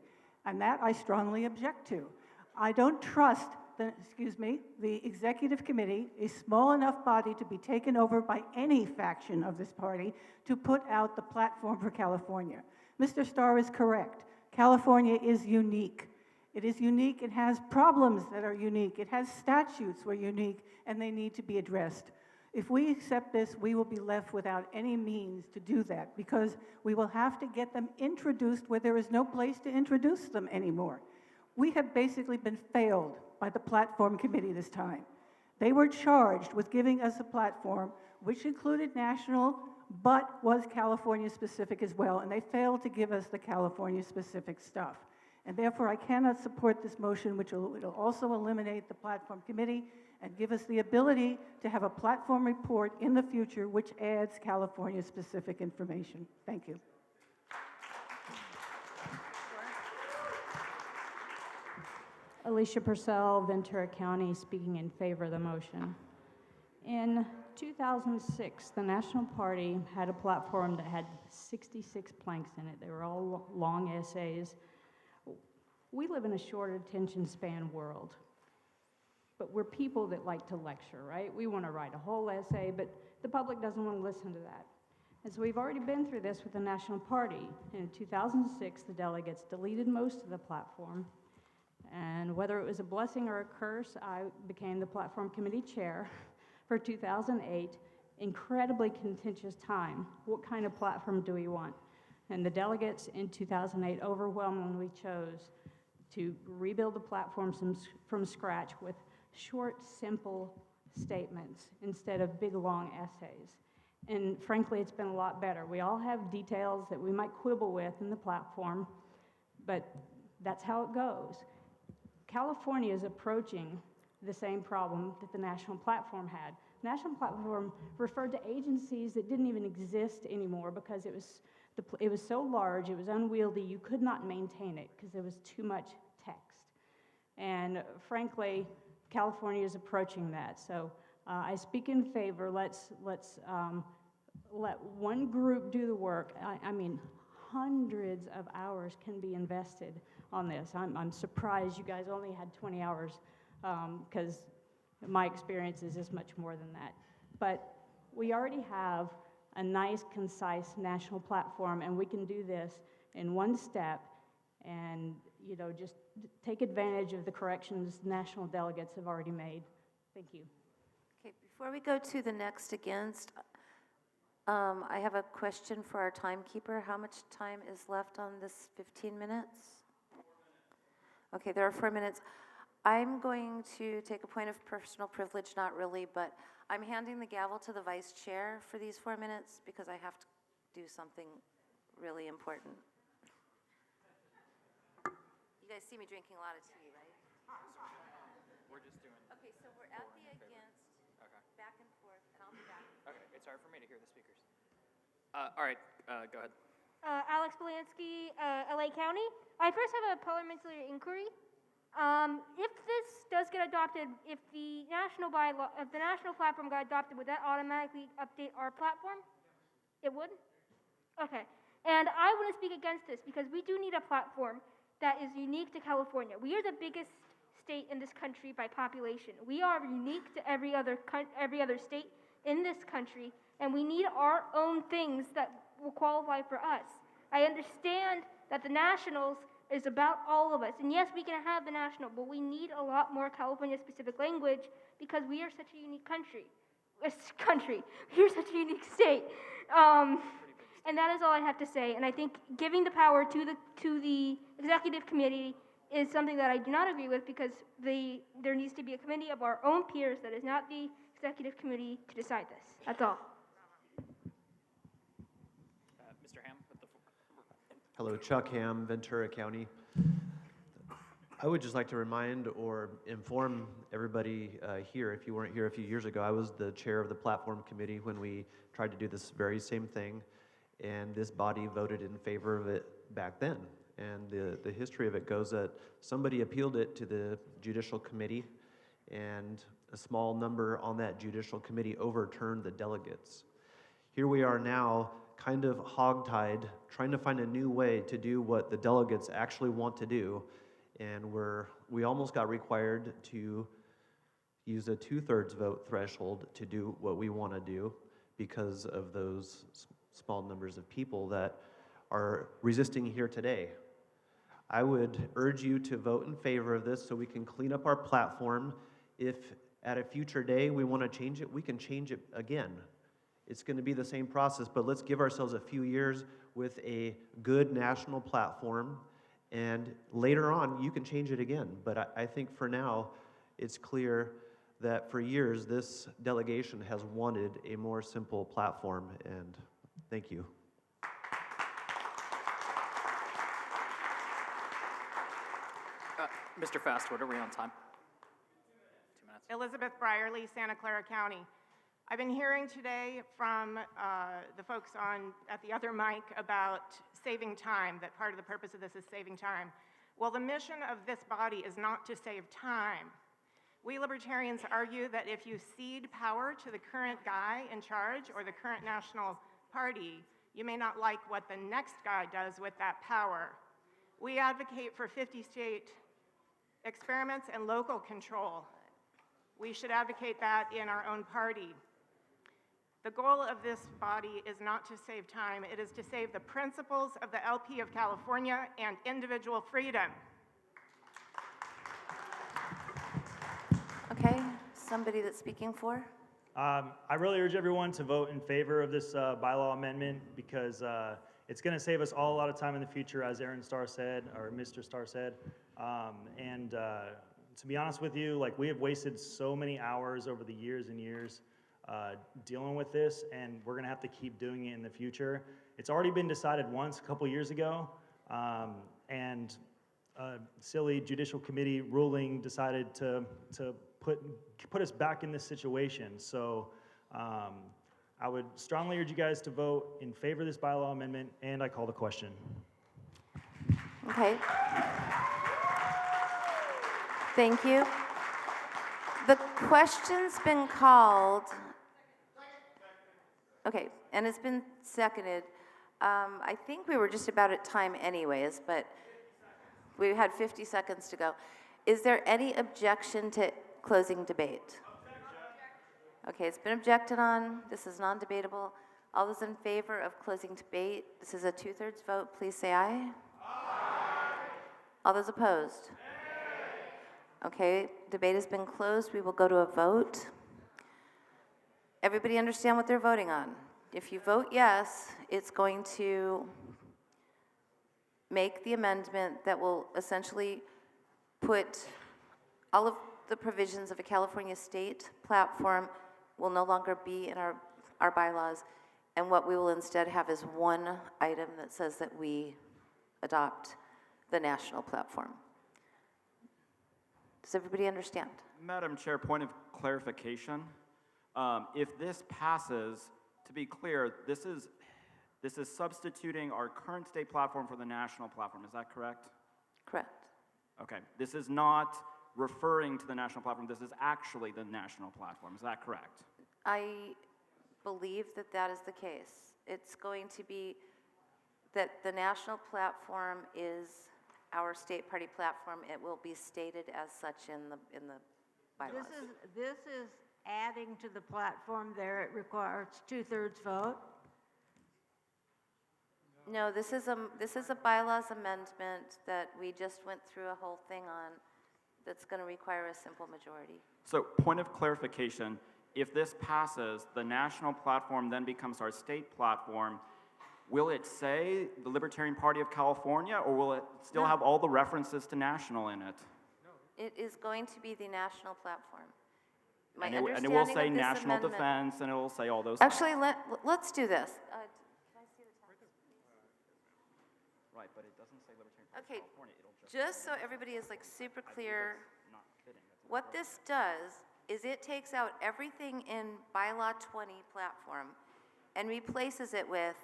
and that I strongly object to. I don't trust the executive committee, a small enough body to be taken over by any faction of this party, to put out the platform for California. Mr. Starr is correct. California is unique. It is unique. It has problems that are unique. It has statutes that are unique, and they need to be addressed. If we accept this, we will be left without any means to do that, because we will have to get them introduced where there is no place to introduce them anymore. We have basically been failed by the platform committee this time. They were charged with giving us a platform which included national, but was California specific as well, and they failed to give us the California specific stuff. And therefore, I cannot support this motion, which will also eliminate the platform committee and give us the ability to have a platform report in the future which adds California specific information. Thank you. Alicia Purcell, Ventura County, speaking in favor of the motion. In 2006, the National Party had a platform that had 66 planks in it. They were all long essays. We live in a short attention span world, but we're people that like to lecture, right? We want to write a whole essay, but the public doesn't want to listen to that. And so we've already been through this with the National Party. In 2006, the delegates deleted most of the platform. And whether it was a blessing or a curse, I became the platform committee chair for 2008. Incredibly contentious time. What kind of platform do we want? And the delegates in 2008 overwhelmingly chose to rebuild the platform from scratch with short, simple statements instead of big, long essays. And frankly, it's been a lot better. We all have details that we might quibble with in the platform, but that's how it goes. California is approaching the same problem that the national platform had. The national platform referred to agencies that didn't even exist anymore because it was so large, it was unwieldy, you could not maintain it because there was too much text. And frankly, California is approaching that. So I speak in favor. Let's let one group do the work. I mean, hundreds of hours can be invested on this. I'm surprised you guys only had 20 hours because my experience is much more than that. But we already have a nice, concise national platform, and we can do this in one step and, you know, just take advantage of the corrections national delegates have already made. Thank you. Okay, before we go to the next against, I have a question for our timekeeper. How much time is left on this 15 minutes? Okay, there are 4 minutes. I'm going to take a point of personal privilege, not really, but I'm handing the gavel to the vice chair for these 4 minutes because I have to do something really important. You guys see me drinking a lot of tea, right? We're just doing. Okay, so we're at the against, back and forth, and I'll be back. Okay, it's hard for me to hear the speakers. All right, go ahead. Alex Belansky, LA County. I first have a parliamentary inquiry. If this does get adopted, if the national platform got adopted, would that automatically update our platform? It would? Okay. And I want to speak against this because we do need a platform that is unique to California. We are the biggest state in this country by population. We are unique to every other state in this country, and we need our own things that will qualify for us. I understand that the nationals is about all of us. And yes, we can have the national, but we need a lot more California-specific language because we are such a unique country. We're such a unique state. And that is all I have to say. And I think giving the power to the executive committee is something that I do not agree with because there needs to be a committee of our own peers that is not the executive committee to decide this. That's all. Mr. Ham with the floor. Hello, Chuck Ham, Ventura County. I would just like to remind or inform everybody here, if you weren't here a few years ago, I was the chair of the platform committee when we tried to do this very same thing, and this body voted in favor of it back then. And the history of it goes that somebody appealed it to the judicial committee, and a small number on that judicial committee overturned the delegates. Here we are now, kind of hogtied, trying to find a new way to do what the delegates actually want to do, and we almost got required to use a 2/3 vote threshold to do what we want to do because of those small numbers of people that are resisting here today. I would urge you to vote in favor of this so we can clean up our platform. If at a future day we want to change it, we can change it again. It's going to be the same process, but let's give ourselves a few years with a good national platform, and later on you can change it again. But I think for now it's clear that for years this delegation has wanted a more simple platform, and thank you. Mr. Fastwood, are we on time? 2 minutes. Elizabeth Brierly, Santa Clara County. I've been hearing today from the folks at the other mic about saving time, that part of the purpose of this is saving time. Well, the mission of this body is not to save time. We libertarians argue that if you cede power to the current guy in charge or the current national party, you may not like what the next guy does with that power. We advocate for 50-state experiments and local control. We should advocate that in our own party. The goal of this body is not to save time, it is to save the principles of the LP of California and individual freedom. Okay, somebody that's speaking for? I really urge everyone to vote in favor of this bylaw amendment because it's going to save us all a lot of time in the future, as Aaron Starr said, or Mr. Starr said. To be honest with you, like, we have wasted so many hours over the years and years dealing with this, and we're going to have to keep doing it in the future. It's already been decided once a couple years ago, and a silly judicial committee ruling decided to put us back in this situation. So I would strongly urge you guys to vote in favor of this bylaw amendment, and I call the question. Okay. Thank you. The question's been called. Okay, and it's been seconded. I think we were just about at time anyways, but we had 50 seconds to go. Is there any objection to closing debate? Okay, it's been objected on. This is non-debatable. All those in favor of closing debate, this is a 2/3 vote, please say aye. Aye. All those opposed? Nay. Okay, debate has been closed. We will go to a vote. Everybody understand what they're voting on? If you vote yes, it's going to make the amendment that will essentially put all of the provisions of a California state platform will no longer be in our bylaws, and what we will instead have is one item that says that we adopt the national platform. Does everybody understand? Madam Chair, point of clarification. If this passes, to be clear, this is substituting our current state platform for the national platform. Is that correct? Correct. Okay. This is not referring to the national platform. This is actually the national platform. Is that correct? I believe that that is the case. It's going to be that the national platform is our state party platform. It will be stated as such in the bylaws. This is adding to the platform there. It requires 2/3 vote. No, this is a bylaws amendment that we just went through a whole thing on that's going to require a simple majority. So, point of clarification, if this passes, the national platform then becomes our state platform. Will it say the Libertarian Party of California, or will it still have all the references to national in it? It is going to be the national platform. My And it will understanding say of this national amendment- defense, and it will say all those things. Actually, let's do this. Can I see the text? Right, but it doesn't say Libertarian Party Okay, of California. It'll just so everybody is like super clear, not fitting. That's what this does is it takes out everything in Bylaw 20 platform and replaces it with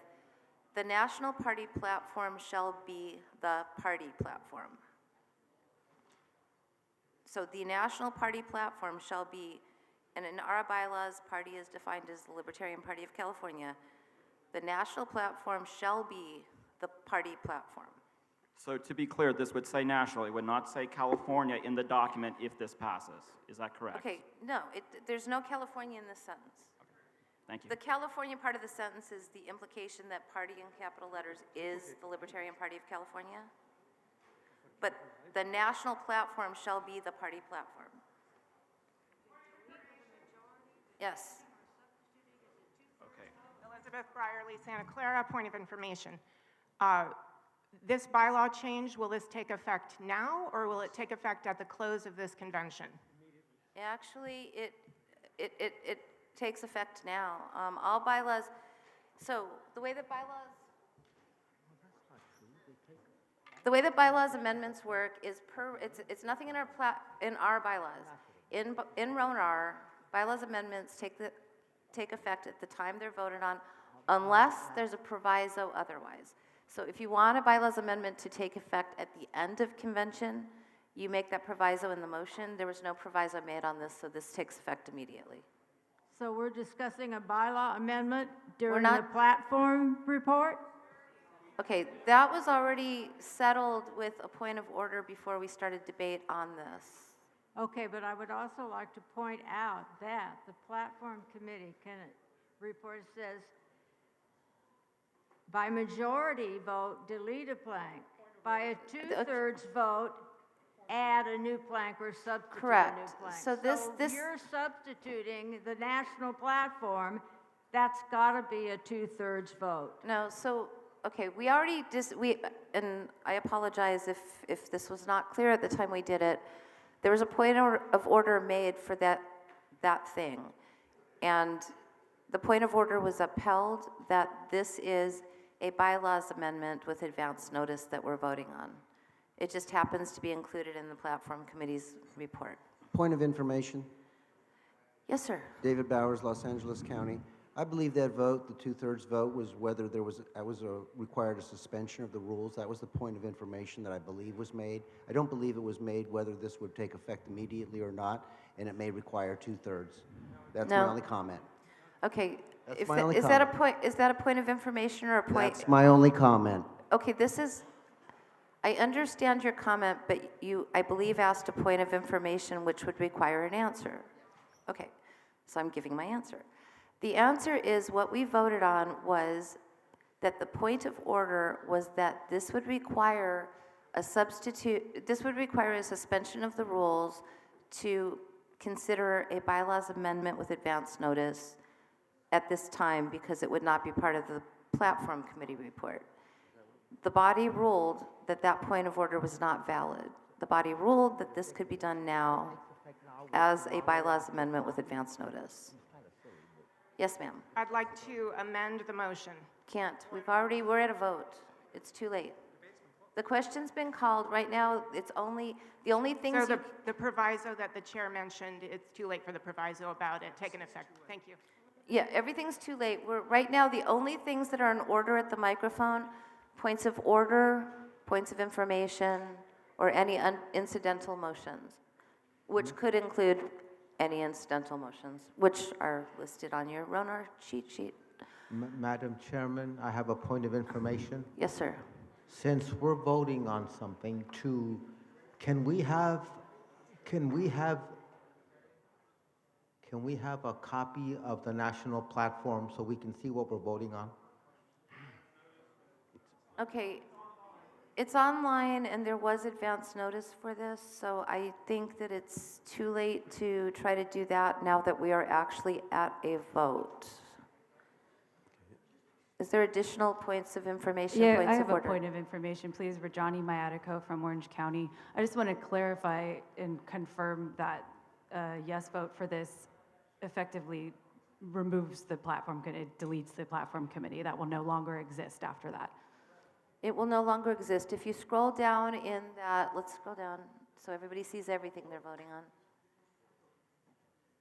the national party platform shall be the party platform. So the national party platform shall be, and in our bylaws, party is defined as the Libertarian Party of California. The national platform shall be the party platform. So to be clear, this would say national. It would not say California in the document if this passes. Is that correct? Okay, no, there's no California in this sentence. Thank you. The California part of the sentence is the implication that party in capital letters is the Libertarian Party of California. But the national platform shall be the party platform. Yes. Okay. Elizabeth Brierly, Santa Clara, point of information. This bylaw change, will this take effect now, or will it take effect at the close of this convention? Actually, it takes effect now. All bylaws, so the way that bylaws amendments work is it's nothing in our bylaws. In RONR, bylaws amendments take effect at the time they're voted on, unless there's a proviso otherwise. So if you want a bylaws amendment to take effect at the end of convention, you make that proviso in the motion. There was no proviso made on this, so this takes effect immediately. So we're discussing a bylaw amendment during not- the platform report? Okay, that was already settled with a point of order before we started debate on this. Okay, but I would also like to point out that the platform committee report says, by majority vote, delete a plank. By a two-thirds vote, add a new plank or substitute a new Correct. plank. So this- you're substituting the national platform, that's gotta be a two-thirds vote. No, so, okay, we already, and I apologize if this was not clear at the time we did it. There was a point of order made for that thing. And the point of order was upheld that this is a bylaws amendment with advance notice that we're voting on. It just happens to be included in the platform committee's report. Point of information. Yes, sir. David Bowers, Los Angeles County. I believe that vote, the two-thirds vote, was whether required a suspension of the rules. That was the point of information that I believe was made. I don't believe it was made whether this would take effect immediately or not, and it may require two-thirds. That's my No. only comment. Okay, That's if my that- only is that a comment. point, is that a point of information or a point? That's my only comment. Okay, I understand your comment, but you, I believe, asked a point of information which would require an answer. Okay, so I'm giving my answer. The answer is what we voted on was that the point of order was that this would require a suspension of the rules to consider a bylaws amendment with advance notice at this time because it would not be part of the platform committee report. The body ruled that that point of order was not valid. The body ruled that this could be done now as a bylaws amendment with advance notice. Yes, ma'am. I'd like to amend the motion. Can't. We're at a vote. It's too late. The question's been called. Right now, the only things So the proviso that the chair mentioned, it's too late for the proviso about it taking effect. Thank you. Yeah, everything's too late. Right now, the only things that are in order at the microphone, points of order, points of information, or any incidental motions, which could include any incidental motions, which are listed on your RONR cheat sheet. Madam Chairman, I have a point of information. Yes, sir. Since we're voting on something can we have a copy of the national platform so we can see what we're voting on? Okay, it's online and there was advance notice for this, so I think that it's too late to try to do that now that we are actually at a vote. Is there additional points of information, Yeah, points I of have a order? point of information, please. Rajani Mayatico from Orange County. I just want to clarify and confirm that a yes vote for this effectively removes the platform, it deletes the platform committee. That will no longer exist after that. It will no longer exist. If you scroll down in that, let's scroll down so everybody sees everything they're voting on.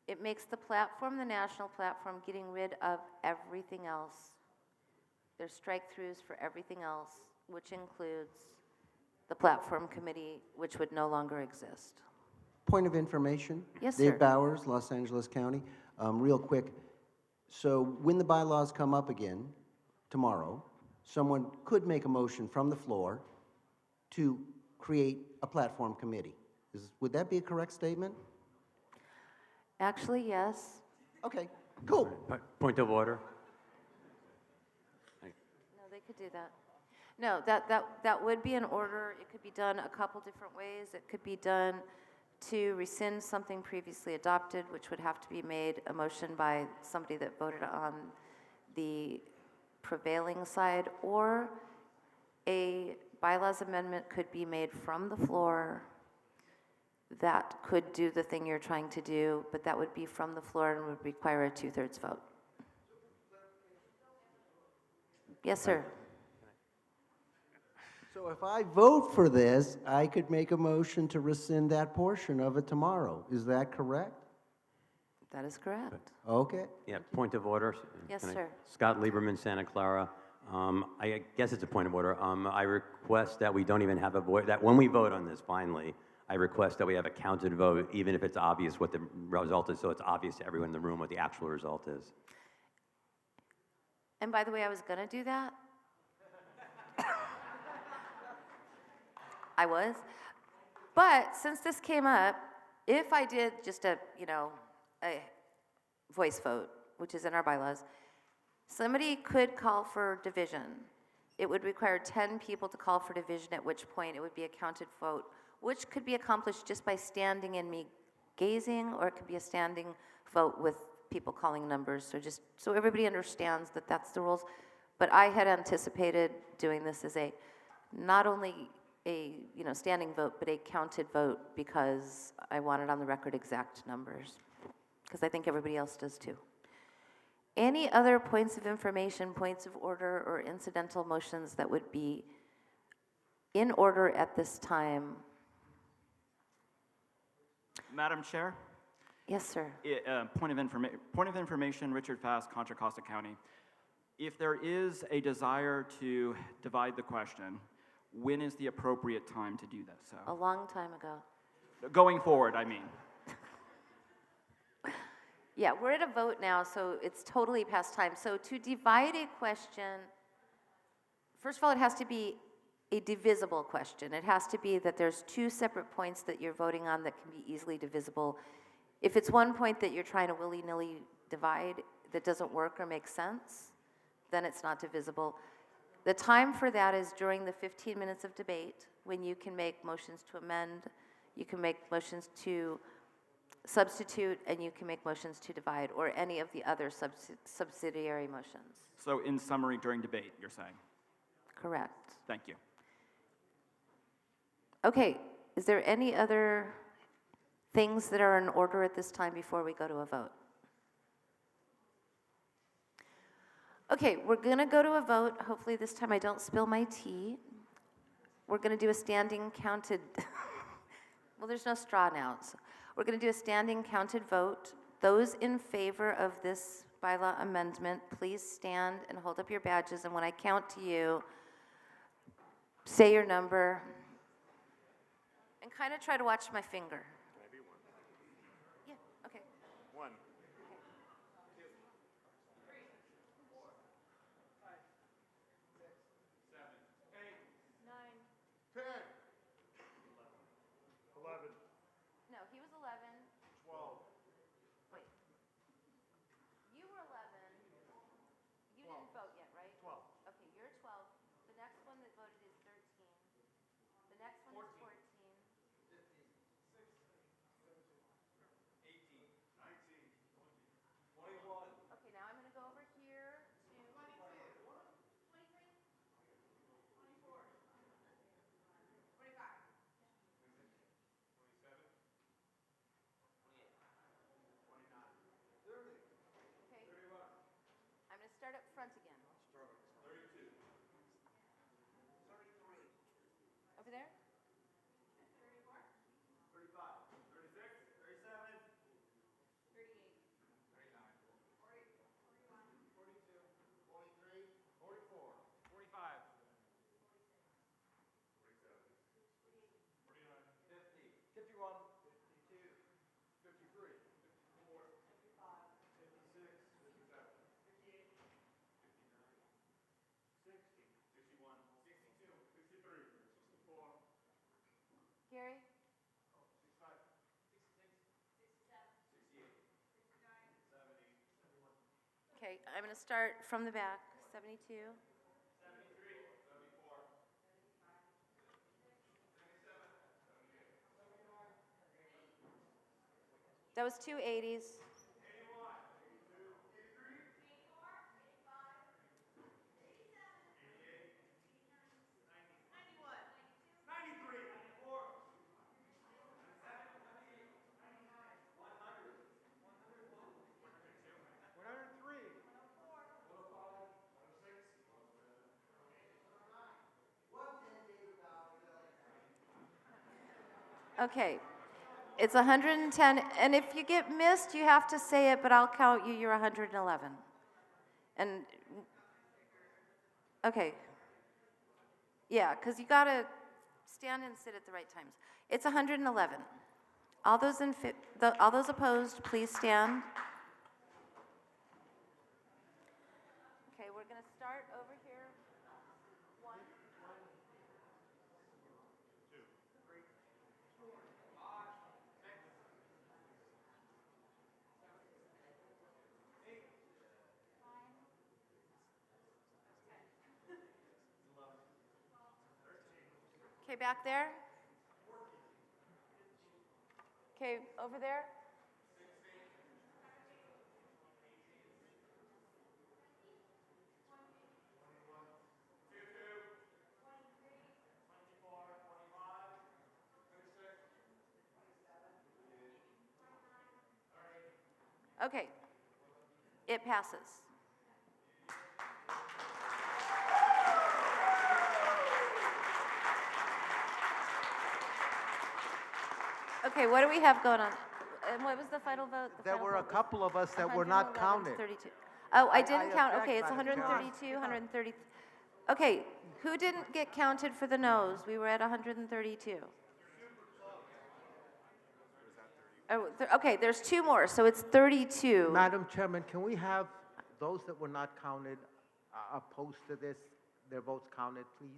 It makes the platform the national platform, getting rid of everything else. There's strike-throughs for everything else, which includes the platform committee, which would no longer exist. Point of information. Yes, Dave sir. Bowers, Los Angeles County. Real quick, so when the bylaws come up again tomorrow, someone could make a motion from the floor to create a platform committee. Would that be a correct statement? Actually, yes. Okay, cool. Point of order. No, they could do that. No, that would be an order. It could be done a couple different ways. It could be done to rescind something previously adopted, which would have to be made a motion by somebody that voted on the prevailing side, or a bylaws amendment could be made from the floor that could do the thing you're trying to do, but that would be from the floor and would require a 2/3 vote. Yes, sir. So if I vote for this, I could make a motion to rescind that portion of it tomorrow. Is that correct? That is correct. Okay. Yeah, point of order. Yes, Can I- sir. Scott Lieberman, Santa Clara. I guess it's a point of order. I request that we don't even have a vote, that when we vote on this finally, I request that we have a counted vote, even if it's obvious what the result is, so it's obvious to everyone in the room what the actual result is. And by the way, I was going to do that. I was. But since this came up, if I did just a voice vote, which is in our bylaws, somebody could call for division. It would require 10 people to call for division, at which point it would be a counted vote, which could be accomplished just by standing and me gazing, or it could be a standing vote with people calling numbers. So just so everybody understands that that's the rules. But I had anticipated doing this as not only a standing vote, but a counted vote, because I wanted on the record exact numbers, because I think everybody else does too. Any other points of information, points of order, or incidental motions that would be in order at this time? Madam Chair? Yes, sir. Point of information, Richard Fass, Contra Costa County. If there is a desire to divide the question, when is the appropriate time to do that? So A long time ago. going forward, I mean. Yeah, we're at a vote now, so it's totally past time. So to divide a question, first of all, it has to be a divisible question. It has to be that there's two separate points that you're voting on that can be easily divisible. If it's one point that you're trying to willy-nilly divide that doesn't work or make sense, then it's not divisible. The time for that is during the 15 minutes of debate, when you can make motions to amend, you can make motions to substitute, and you can make motions to divide, or any of the other subsidiary motions. So in summary, during debate, you're saying? Correct. Thank you. Okay, is there any other things that are in order at this time before we go to a vote? Okay, we're going to go to a vote. Hopefully this time I don't spill my tea. We're going to do a standing counted, well, there's no straw now. So we're going to do a standing counted vote. Those in favor of this bylaw amendment, please stand and hold up your badges. And when I count to you, say your number and kind of try to watch my finger. Can I be one? Yeah, okay. One. No, he was 11. 12. Wait. You were 11. You didn't vote yet, right? 12. Okay, you're 12. The next one that Okay, I'm going to start from the back, 72. That was two 80s. Okay, it's 110, and if you get missed, you have to say it, but I'll count you, you're 111. And, okay. Yeah, because you gotta stand and sit at the right times. It's 111. All those all those opposed, please stand. Okay, we're gonna start over here. 1, 2, 3, 4, 5, 6, 7, 8, 9, 10, 11, 13. Okay, back there. Okay, over there. 16, 21, 22, 23, 24, 25, 26, 27, 28, 30. Okay, it passes. Okay, what do we have going on? And what was the final vote? There were a couple of us that were not 111, counted. 32. Oh, I didn't count. object, Okay, it's Madam Chair. 132, 130. Okay, who didn't get counted for the noes? We were at 132. Oh, okay, there's two more, so it's 32. Madam Chairman, can we have those that were not counted opposed to this, their votes counted, please?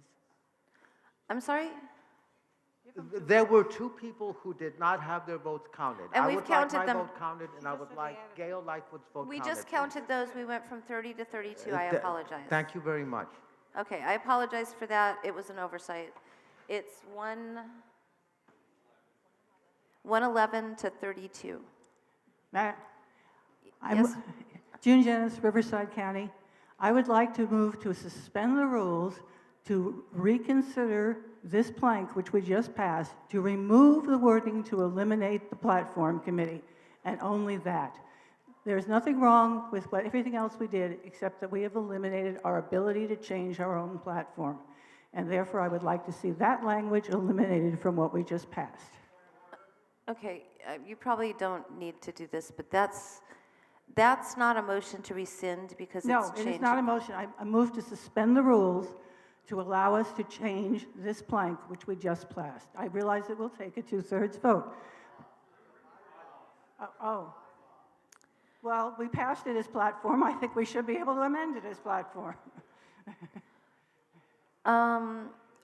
I'm sorry? There were two people who did not have their votes counted. And I we've would counted like my them. vote counted, and I would like Gail Lightfoot's vote counted. We just please. counted those. We went from 30 to 32. I apologize. Thank you very much. Okay, I apologize for that. It was an oversight. It's 111 to 32. Matt, Yes. June Janice, Riverside County. I would like to move to suspend the rules to reconsider this plank, which we just passed, to remove the wording to eliminate the platform committee, and only that. There's nothing wrong with everything else we did, except that we have eliminated our ability to change our own platform. And therefore, I would like to see that language eliminated from what we just passed. Okay, you probably don't need to do this, but that's not a motion to rescind because No, it's it changing. is not a motion. I move to suspend the rules to allow us to change this plank, which we just passed. I realize it will take a 2/3 vote. Oh. Well, we passed it as platform. I think we should be able to amend it as platform.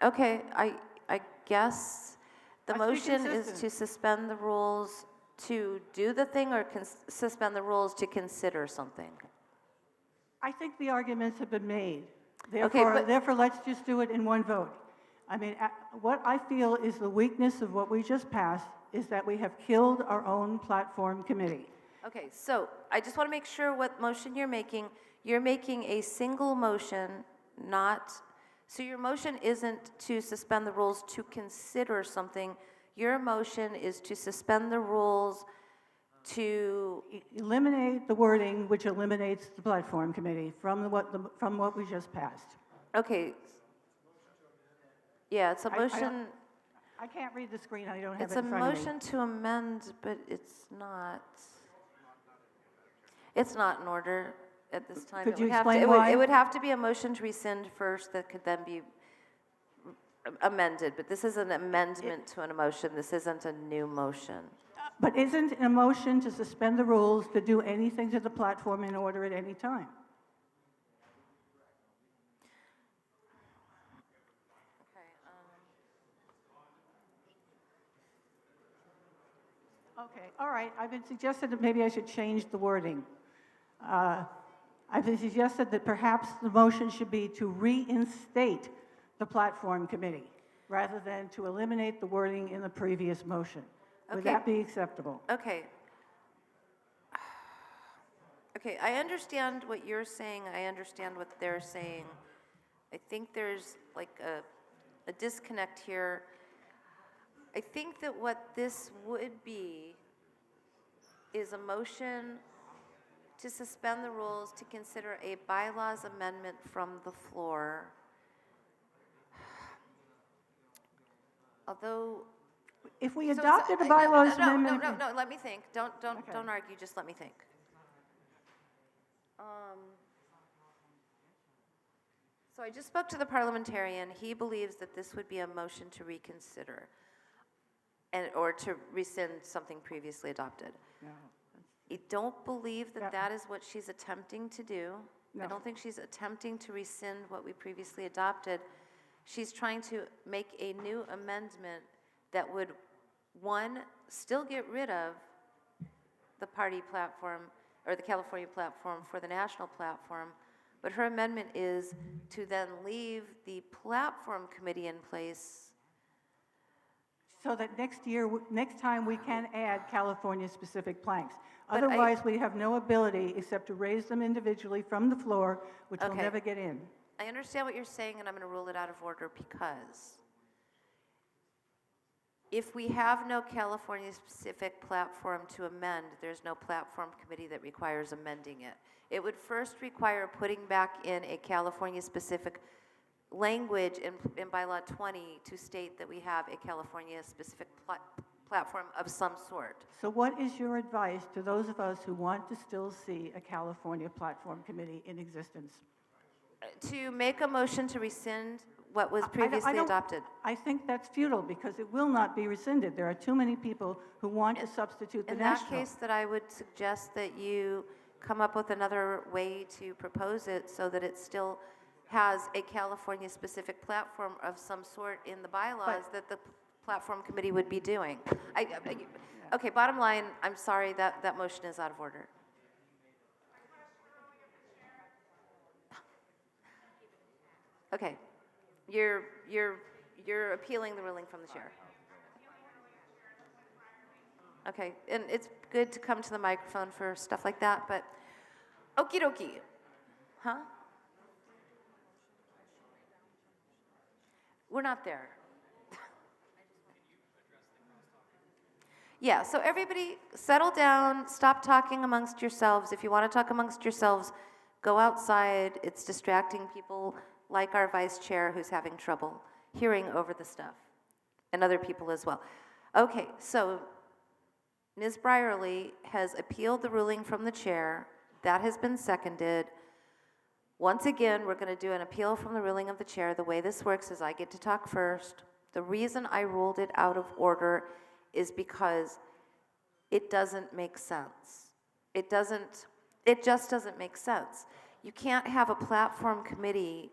Okay, I guess the Let's be motion is consistent. to suspend the rules to do the thing or suspend the rules to consider something? I think the arguments have been made. Okay, Therefore, let's just do it in one vote. I mean, what I feel is the weakness of what we just passed is that we have killed our own platform committee. Okay, so I just want to make sure what motion you're making. You're making a single motion, so your motion isn't to suspend the rules to consider something. Your motion is to suspend the rules to eliminate the wording which eliminates the platform committee from what we just passed. Okay. Yeah, it's a motion. I can't read the screen. I don't have It's it a in front of me. motion to amend, but it's not. It's not in order at this time. Could you It would have to- explain it would- why? It would have to be a motion to rescind first that could then be amended, but this is an amendment to an motion. This isn't a new motion. But isn't a motion to suspend the rules to do anything to the platform in order at any time? Okay, all right. I've been suggested that maybe I should change the wording. I've suggested that perhaps the motion should be to reinstate the platform committee rather than to eliminate the wording in the previous motion. Would Okay. that be acceptable? Okay. Okay, I understand what you're saying. I understand what they're saying. I think there's like a disconnect here. I think that what this would be is a motion to suspend the rules to consider a bylaws amendment from the floor. Although. If we So- adopted the no, bylaws no, amendment. No, let me think. Don't Okay. argue, just let me think. So I just spoke to the parliamentarian. He believes that this would be a motion to reconsider or to rescind something previously adopted. No. I don't believe that Yeah. that is what she's attempting to do. I No. don't think she's attempting to rescind what we previously adopted. She's trying to make a new amendment that would, one, still get rid of the party platform or the California platform for the national platform, but her amendment is to then leave the platform committee in place. So that next time we can add California-specific planks. But Otherwise, we have no ability except to raise them individually from the floor, which will Okay. never get in. I understand what you're saying, and I'm going to rule it out of order because if we have no California-specific platform to amend, there's no platform committee that requires amending it. It would first require putting back in a California-specific language in Bylaw 20 to state that we have a California-specific platform of some sort. So what is your advice to those of us who want to still see a California platform committee in existence? To make a motion to rescind what was I previously don't- adopted. I think that's futile because it will not be rescinded. There are too many people who want to substitute the In that national. case, that I would suggest that you come up with another way to propose it so that it still has a California-specific platform of some sort in the bylaws that the platform committee would be doing. Okay, bottom line, I'm sorry, that motion is out of order. Okay, you're appealing the ruling from the chair. Okay, and it's good to come to the microphone for stuff like that, but okie dokie. Huh? We're not there. Yeah, so everybody settle down, stop talking amongst yourselves. If you want to talk amongst yourselves, go outside. It's distracting people like our vice chair who's having trouble hearing over the stuff, and other people as well. Okay, so Ms. Brierly has appealed the ruling from the chair. That has been seconded. Once again, we're going to do an appeal from the ruling of the chair. The way this works is I get to talk first. The reason I ruled it out of order is because it doesn't make sense. It just doesn't make sense. You can't have a platform committee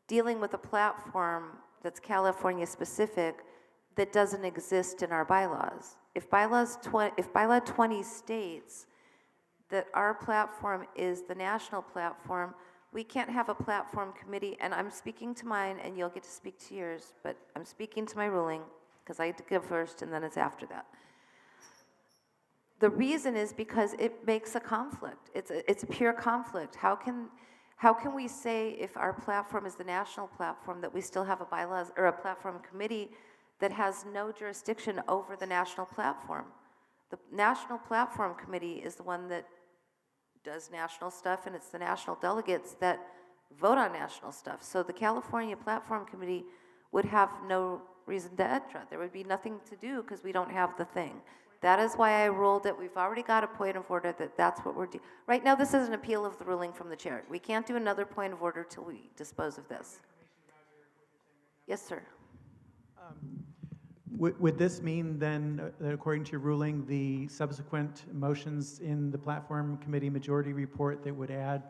dealing with a platform that's California specific that doesn't exist in our bylaws. If Bylaw 20 states that our platform is the national platform, we can't have a platform committee, and I'm speaking to mine, and you'll get to speak to yours, but I'm speaking to my ruling, because I get to go first, and then it's after that. The reason is because it makes a conflict. It's a pure conflict. How can we say if our platform is the national platform that we still have a bylaws or a platform committee that has no jurisdiction over the national platform? The National Platform Committee is the one that does national stuff, and it's the national delegates that vote on national stuff. So the California Platform Committee would have no reason to enter. There would be nothing to do because we don't have the thing. That is why I ruled it. We've already got a point of order that's what we're doing. Right now, this is an appeal of the ruling from the chair. We can't do another point of order till we dispose of this. Yes, sir. Would this mean then, that according to your ruling, the subsequent motions in the platform committee majority report that would add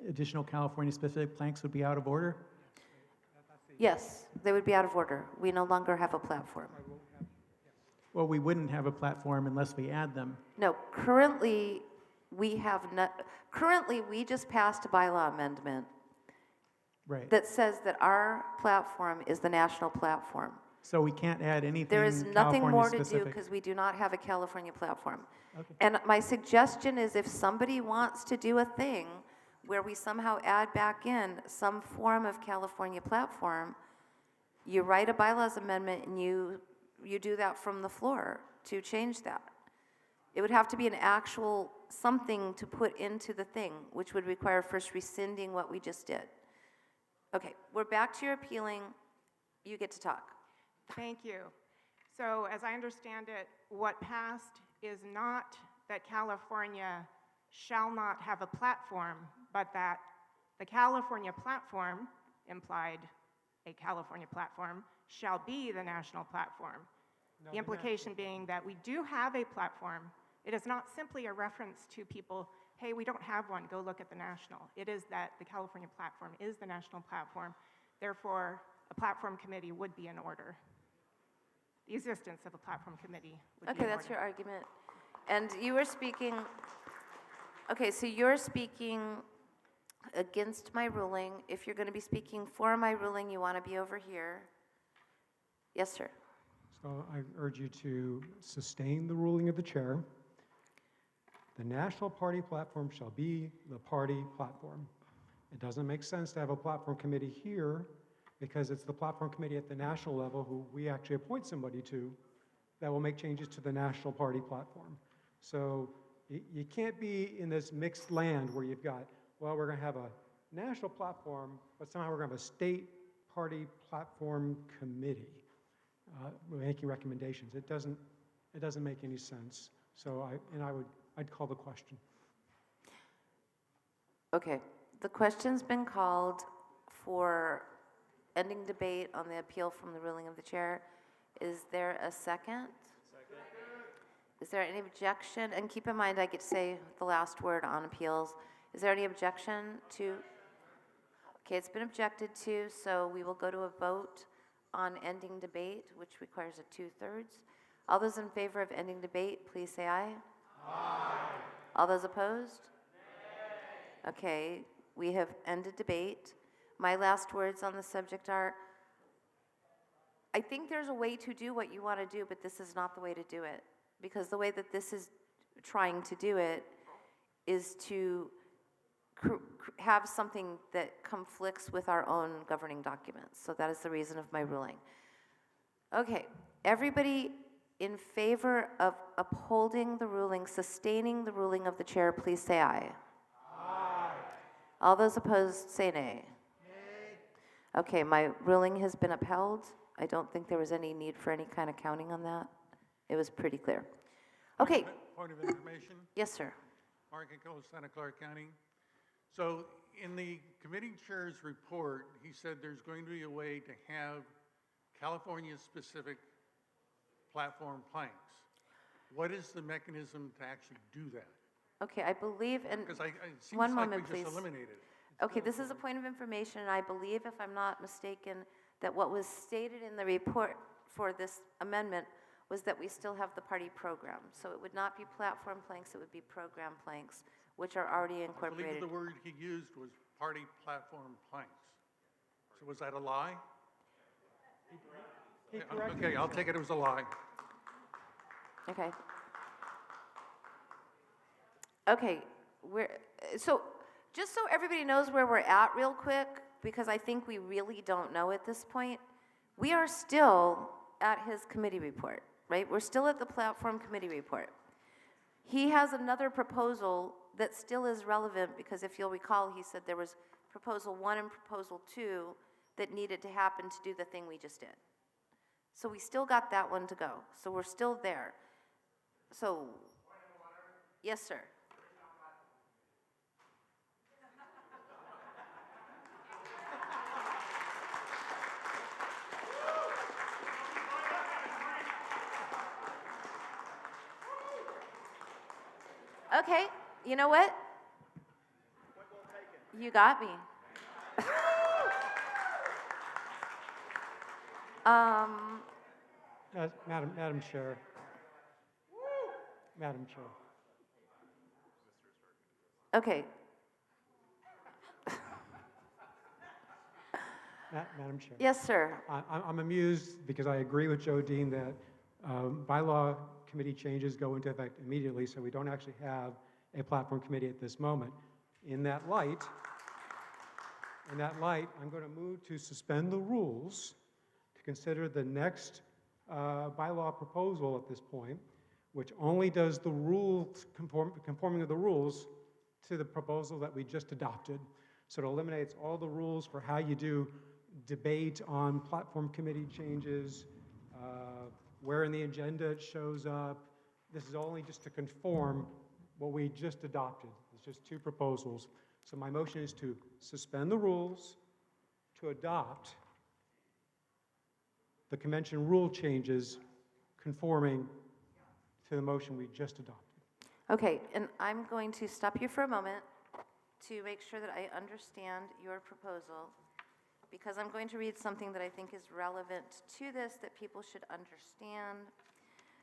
additional California-specific planks would be out of order? Yes, they would be out of order. We no longer have a platform. Well, we wouldn't have a platform unless we add them. No, currently, we have not, currently, we just passed a bylaw amendment Right. that says that our platform is the national platform. So we can't add anything There is nothing more to do California-specific? because we do not have a California platform. Okay. And my suggestion is if somebody wants to do a thing where we somehow add back in some form of California platform, you write a bylaws amendment and you do that from the floor to change that. It would have to be an actual something to put into the thing, which would require first rescinding what we just did. Okay, we're back to your appealing. You get to talk. Thank you. So as I understand it, what passed is not that California shall not have a platform, but that the California platform, implied a California platform, shall be the national platform. The implication being that we do have a platform. It is not simply a reference to people, hey, we don't have one, go look at the national. It is that the California platform is the national platform. Therefore, a platform committee would be in order. The existence of a platform committee would be Okay, in that's order. your argument. And you were speaking, okay, so you're speaking against my ruling. If you're going to be speaking for my ruling, you want to be over here. Yes, sir. So I urge you to sustain the ruling of the chair. The national party platform shall be the party platform. It doesn't make sense to have a platform committee here because it's the platform committee at the national level who we actually appoint somebody to that will make changes to the national party platform. So you can't be in this mixed land where you've got, well, we're going to have a national platform, but somehow we're going to have a state party platform committee making recommendations. It doesn't make any sense. So I'd call the question. Okay, the question's been called for ending debate on the appeal from the ruling of the chair. Is there a second? Second. Is there any objection? And keep in mind, I get to say the last word on appeals. Is there any objection to? Okay, it's been objected to, so we will go to a vote on ending debate, which requires a 2/3. All those in favor of ending debate, please say aye. Aye. All those opposed? Nay. Okay, we have ended debate. My last words on the subject are, I think there's a way to do what you want to do, but this is not the way to do it. Because the way that this is trying to do it is to have something that conflicts with our own governing documents. So that is the reason of my ruling. Okay, everybody in favor of upholding the ruling, sustaining the ruling of the chair, please say aye. Aye. All those opposed, say nay. Nay. Okay, my ruling has been upheld. I don't think there was any need for any kind of counting on that. It was pretty clear. Okay. Point of information. Yes, sir. Mark Hinkle, Santa Clara County. So in the committee chair's report, he said there's going to be a way to have California-specific platform planks. What is the mechanism to actually do that? Okay, I believe, and Because it seems one like moment, we just please. eliminated it. Okay, this is a point of information, and I believe, if I'm not mistaken, that what was stated in the report for this amendment was that we still have the party program. So it would not be platform planks, it would be program planks, which are already I incorporated. believe the word he used was party platform planks. So was that a lie? He Yeah, corrected okay, I'll take it as a lie. Okay. Okay, so just so everybody knows where we're at real quick, because I think we really don't know at this point, we are still at his committee report, right? We're still at the platform committee report. He has another proposal that still is relevant, because if you'll recall, he said there was proposal 1 and proposal 2 that needed to happen to do the thing we just did. So we still got that one to go. So we're still there. So, yes, sir. Okay, you know what? You got me. Madam Chair. Madam Chair. Okay, Madam Chair. yes, sir. I'm amused because I agree with Joe Dean that bylaw committee changes go into effect immediately, so we don't actually have a platform committee at this moment. In that light, I'm going to move to suspend the rules to consider the next bylaw proposal at this point, which only does the rules, conforming of the rules to the proposal that we just adopted. So it eliminates all the rules for how you do debate on platform committee changes, where in the agenda it shows up. This is only just to conform what we just adopted. It's just two proposals. So my motion is to suspend the rules, to adopt the convention rule changes conforming to the motion we just adopted. Okay, and I'm going to stop you for a moment to make sure that I understand your proposal, because I'm going to read something that I think is relevant to this that people should understand.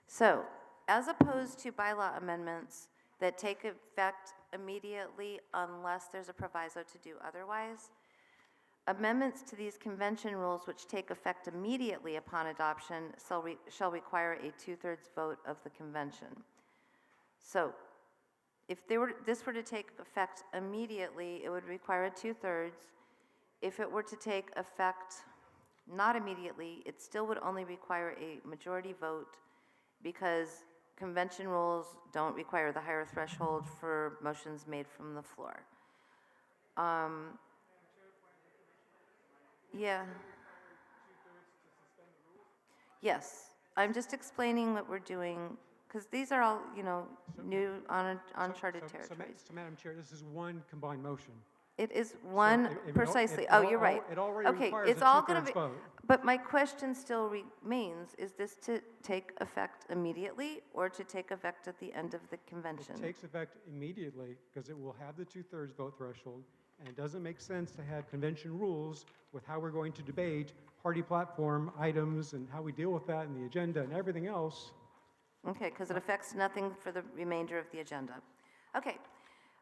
So, as opposed to bylaw amendments that take effect immediately unless there's a proviso to do otherwise, amendments to these convention rules which take effect immediately upon adoption shall require a 2/3 vote of the convention. So, if this were to take effect immediately, it would require a 2/3. If it were to take effect not immediately, it still would only require a majority vote because convention rules don't require the higher threshold for motions made from the floor. Yeah. Yes, I'm just explaining what we're doing, because these are all, new uncharted territories. So, Madam Chair, this is one combined motion. It is one, precisely. it Oh, al- you're right. it already Okay, requires it's a all going to 2/3 be, vote. but my question still remains, is this to take effect immediately or to take effect at the end of the convention? It takes effect immediately because it will have the 2/3 vote threshold, and it doesn't make sense to have convention rules with how we're going to debate party platform items and how we deal with that and the agenda and everything else. Okay, because it affects nothing for the remainder of the agenda. Okay,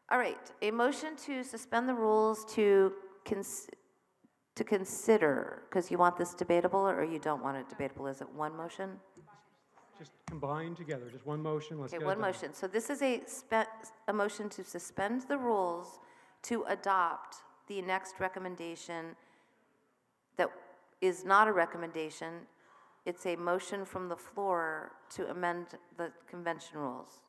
all right, a motion to suspend the rules to consider, because you want this debatable or you don't want it debatable, is it one motion? Just combined together, just one motion, let's Okay, get it one done. motion. So this is a motion to suspend the rules to adopt the next recommendation that is not a recommendation. It's a motion from the floor to amend the convention rules.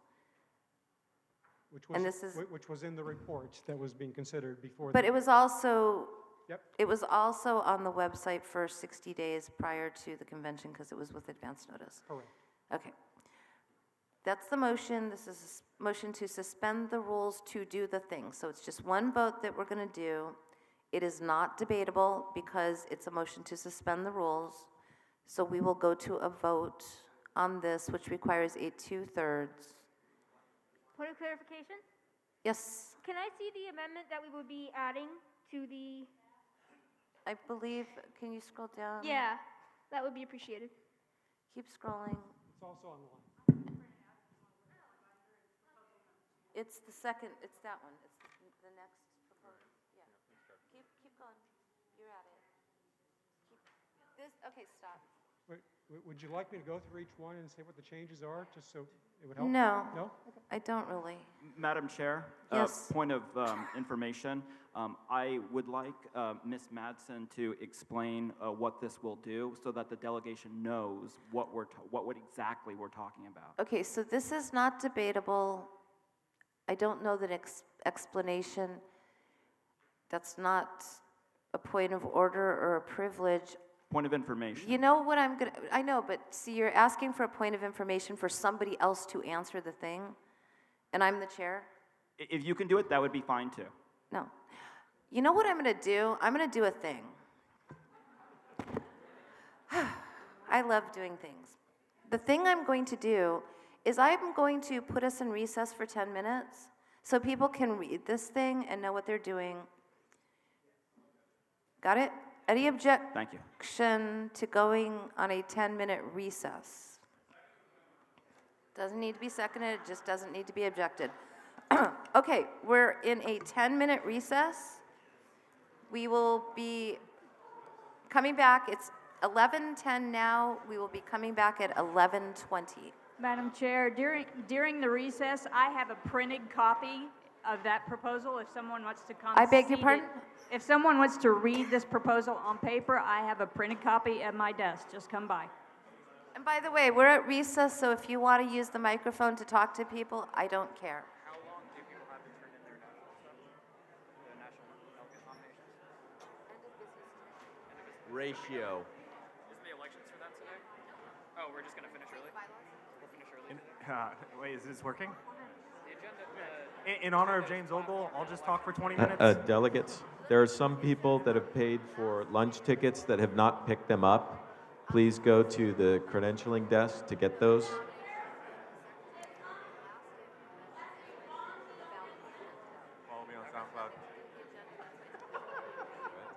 And this is, Which was in the report that was being considered before. but it was also, Yep. it was also on the website for 60 days prior to the convention because it was with advance notice. Correct. Okay. That's the motion. This is a motion to suspend the rules to do the thing. So it's just one vote that we're going to do. It is not debatable because it's a motion to suspend the rules. So we will go to a vote on this, which requires a 2/3. Point of clarification? Yes, Can I see the amendment that we would be adding to the? I believe, can you scroll down? Yeah, that would be appreciated. Keep scrolling. It's also on the line. It's the second, it's that one. It's the next proposal. Yeah. Keep going. You're at it. Okay, stop. Would you like me to go through each one and say what the changes are, just so it would help? No. No? Okay. I don't really. Madam Chair? Yes. Point of information. I would like Ms. Madsen to explain what this will do so that the delegation knows what exactly we're talking about. Okay, so this is not debatable. I don't know that explanation. That's not a point of order or a privilege. Point of information. You know what I know, but see, you're asking for a point of information for somebody else to answer the thing, and I'm the chair? If you can do it, that would be fine too. No. You know what I'm going to do? I'm going to do a thing. I love doing things. The thing I'm going to do is I'm going to put us in recess for 10 minutes so people can read this thing and know what they're doing. Got it? Any Thank you. objection to going on a 10-minute recess? Doesn't need to be seconded, it just doesn't need to be objected. Okay, we're in a 10-minute recess. We will be coming back, it's 11:10 now, we will be coming back at 11:20. Madam Chair, during the recess, I have a printed copy of that proposal. If someone wants to come I beg your see it- pardon? If someone wants to read this proposal on paper, I have a printed copy at my desk. Just come by. And by the way, we're at recess, so if you want to use the microphone to talk to people, I don't care. How long do people have to turn in their national stuff? The national delegate nominations? Ratio. Isn't the elections for that today? Oh, we're just going to finish early? We'll finish early today. Wait, is this working? The agenda, In honor of James Ogle, I'll just talk for 20 minutes. Delegates, there are some people that have paid for lunch tickets that have not picked them up. Please go to the credentialing desk to get those. Follow me on SoundCloud.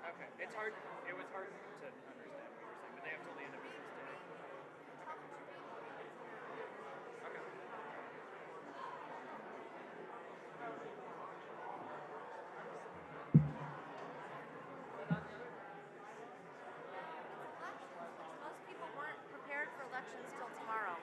okay, it's hard. It was hard to understand what you were saying, but they have till the end of business today. Okay. Most people weren't prepared for elections till tomorrow.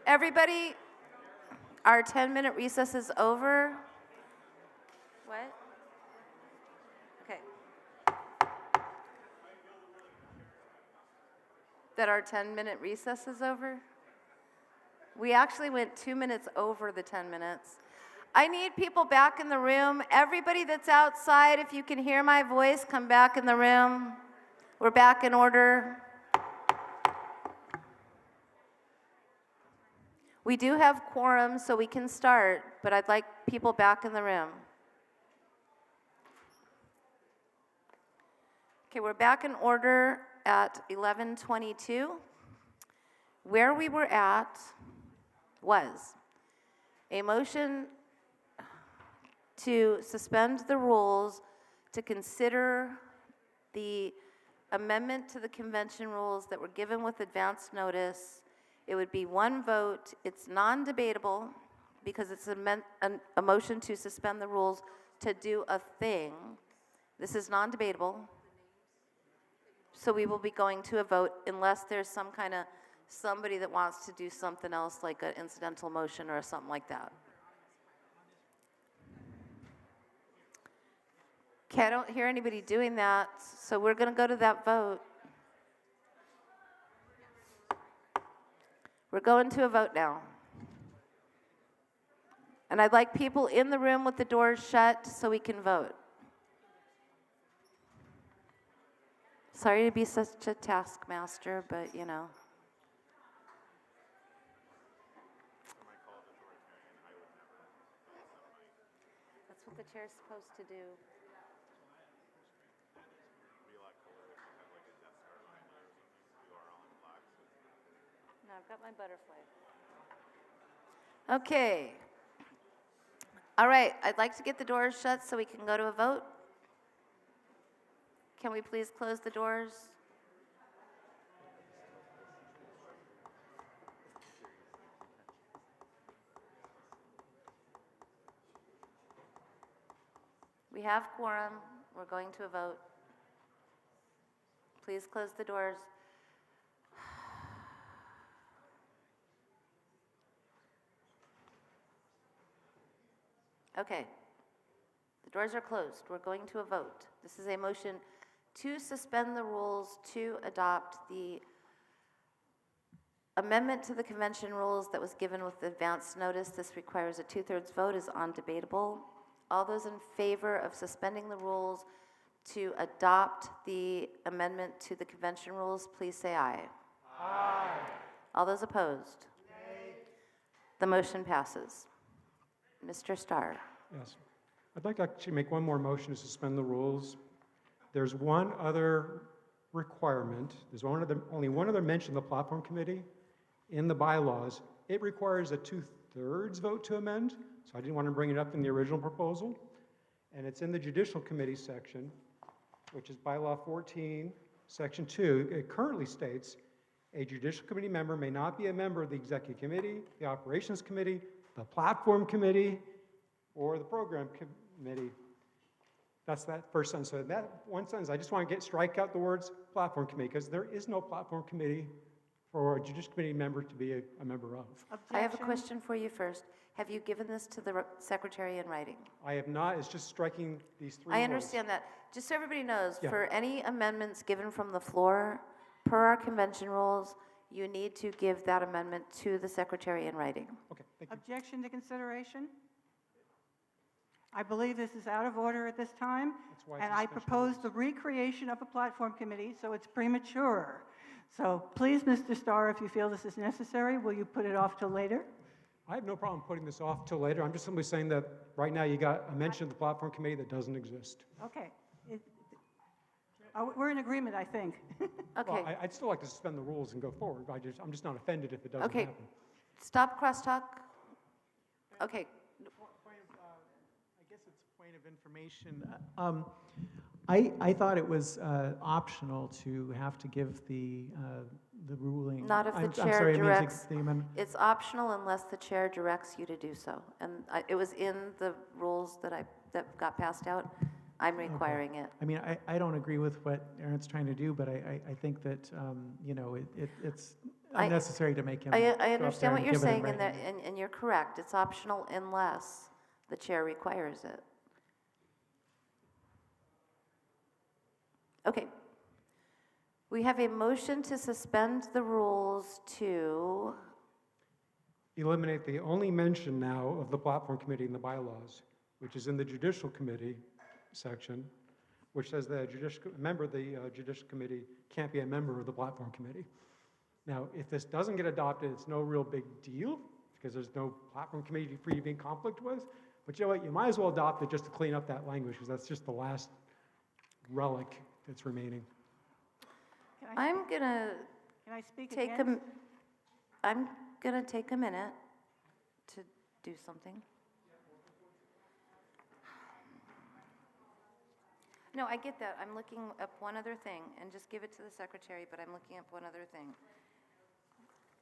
Everybody, our 10-minute recess is over. What? Okay. That our 10-minute recess is over? We actually went 2 minutes over the 10 minutes. I need people back in the room. Everybody that's outside, if you can hear my voice, come back in the room. We're back in order. We do have quorum, so we can start, but I'd like people back in the room. Okay, we're back in order at 11:22. Where we were at was a motion to suspend the rules to consider the amendment to the convention rules that were given with advance notice. It would be one vote. It's non-debatable because it's a motion to suspend the rules to do a thing. This is non-debatable. So we will be going to a vote unless there's some kind of somebody that wants to do something else like an incidental motion or something like that. Okay, I don't hear anybody doing that, so we're going to go to that vote. We're going to a vote now. And I'd like people in the room with the doors shut so we can vote. Sorry to be such a taskmaster, but you know. That's what the chair's supposed to do. No, I've got my butterfly. Okay. All right, I'd like to get the doors shut so we can go to a vote. Can we please close the doors? We have quorum. We're going to a vote. Please close the doors. Okay. The doors are closed. We're going to a vote. This is a motion to suspend the rules to adopt the amendment to the convention rules that was given with advance notice. This requires a 2/3 vote, is undebatable. All those in favor of suspending the rules to adopt the amendment to the convention rules, please say aye. Aye. All those opposed? Nay. The motion passes. Mr. Starr. Yes. I'd like to actually make one more motion to suspend the rules. There's one other requirement. There's only one other mention of the platform committee in the bylaws. It requires a 2/3 vote to amend, so I didn't want to bring it up in the original proposal. And it's in the judicial committee section, which is bylaw 14, section 2. It currently states, a judicial committee member may not be a member of the executive committee, the operations committee, the platform committee, or the program committee. That's that first sentence. So that one sentence, I just want to strike out the words platform committee, because there is no platform committee for a judicial committee member to be a member of. I have a question for you first. Have you given this to the secretary in writing? I have not. It's just striking these three I words. understand that. Just so everybody knows, Yeah. for any amendments given from the floor, per our convention rules, you need to give that amendment to the secretary in writing. Okay, thank you. Objection to consideration? I believe this is out of order at this time, why and I suspension propose the recreation of a platform committee, so it's premature. So please, Mr. Starr, if you feel this is necessary, will you put it off till later? I have no problem putting this off till later. I'm just simply saying that right now you got a mention of the platform committee that doesn't exist. Okay. We're in agreement, I think. Okay. Well, I'd still like to suspend the rules and go forward. I'm just not offended if it doesn't Okay. happen. Stop crosstalk. Okay. I guess it's a point of information. I thought it was optional to have to give the ruling. Not if the I'm chair sorry, I mean to directs. the amendment. It's optional unless the chair directs you to do so. And it was in the rules that got passed out. I'm requiring it. I mean, I don't agree with what Aaron's trying to do, but I think that, you know, it's unnecessary to make him I go up there understand what and you're give it a saying, and, ranking. and you're correct. It's optional unless the chair requires it. Okay. We have a motion to suspend the rules to, Eliminate the only mention now of the platform committee in the bylaws, which is in the judicial committee section, which says that a member of the judicial committee can't be a member of the platform committee. Now, if this doesn't get adopted, it's no real big deal because there's no platform committee for you to be in conflict with. But you know what? You might as well adopt it just to clean up that language because that's just the last relic that's remaining. I'm gonna Can I speak take against? I'm gonna take a minute to do something. No, I get that. I'm looking up one other thing, and just give it to the secretary, but I'm looking up one other thing.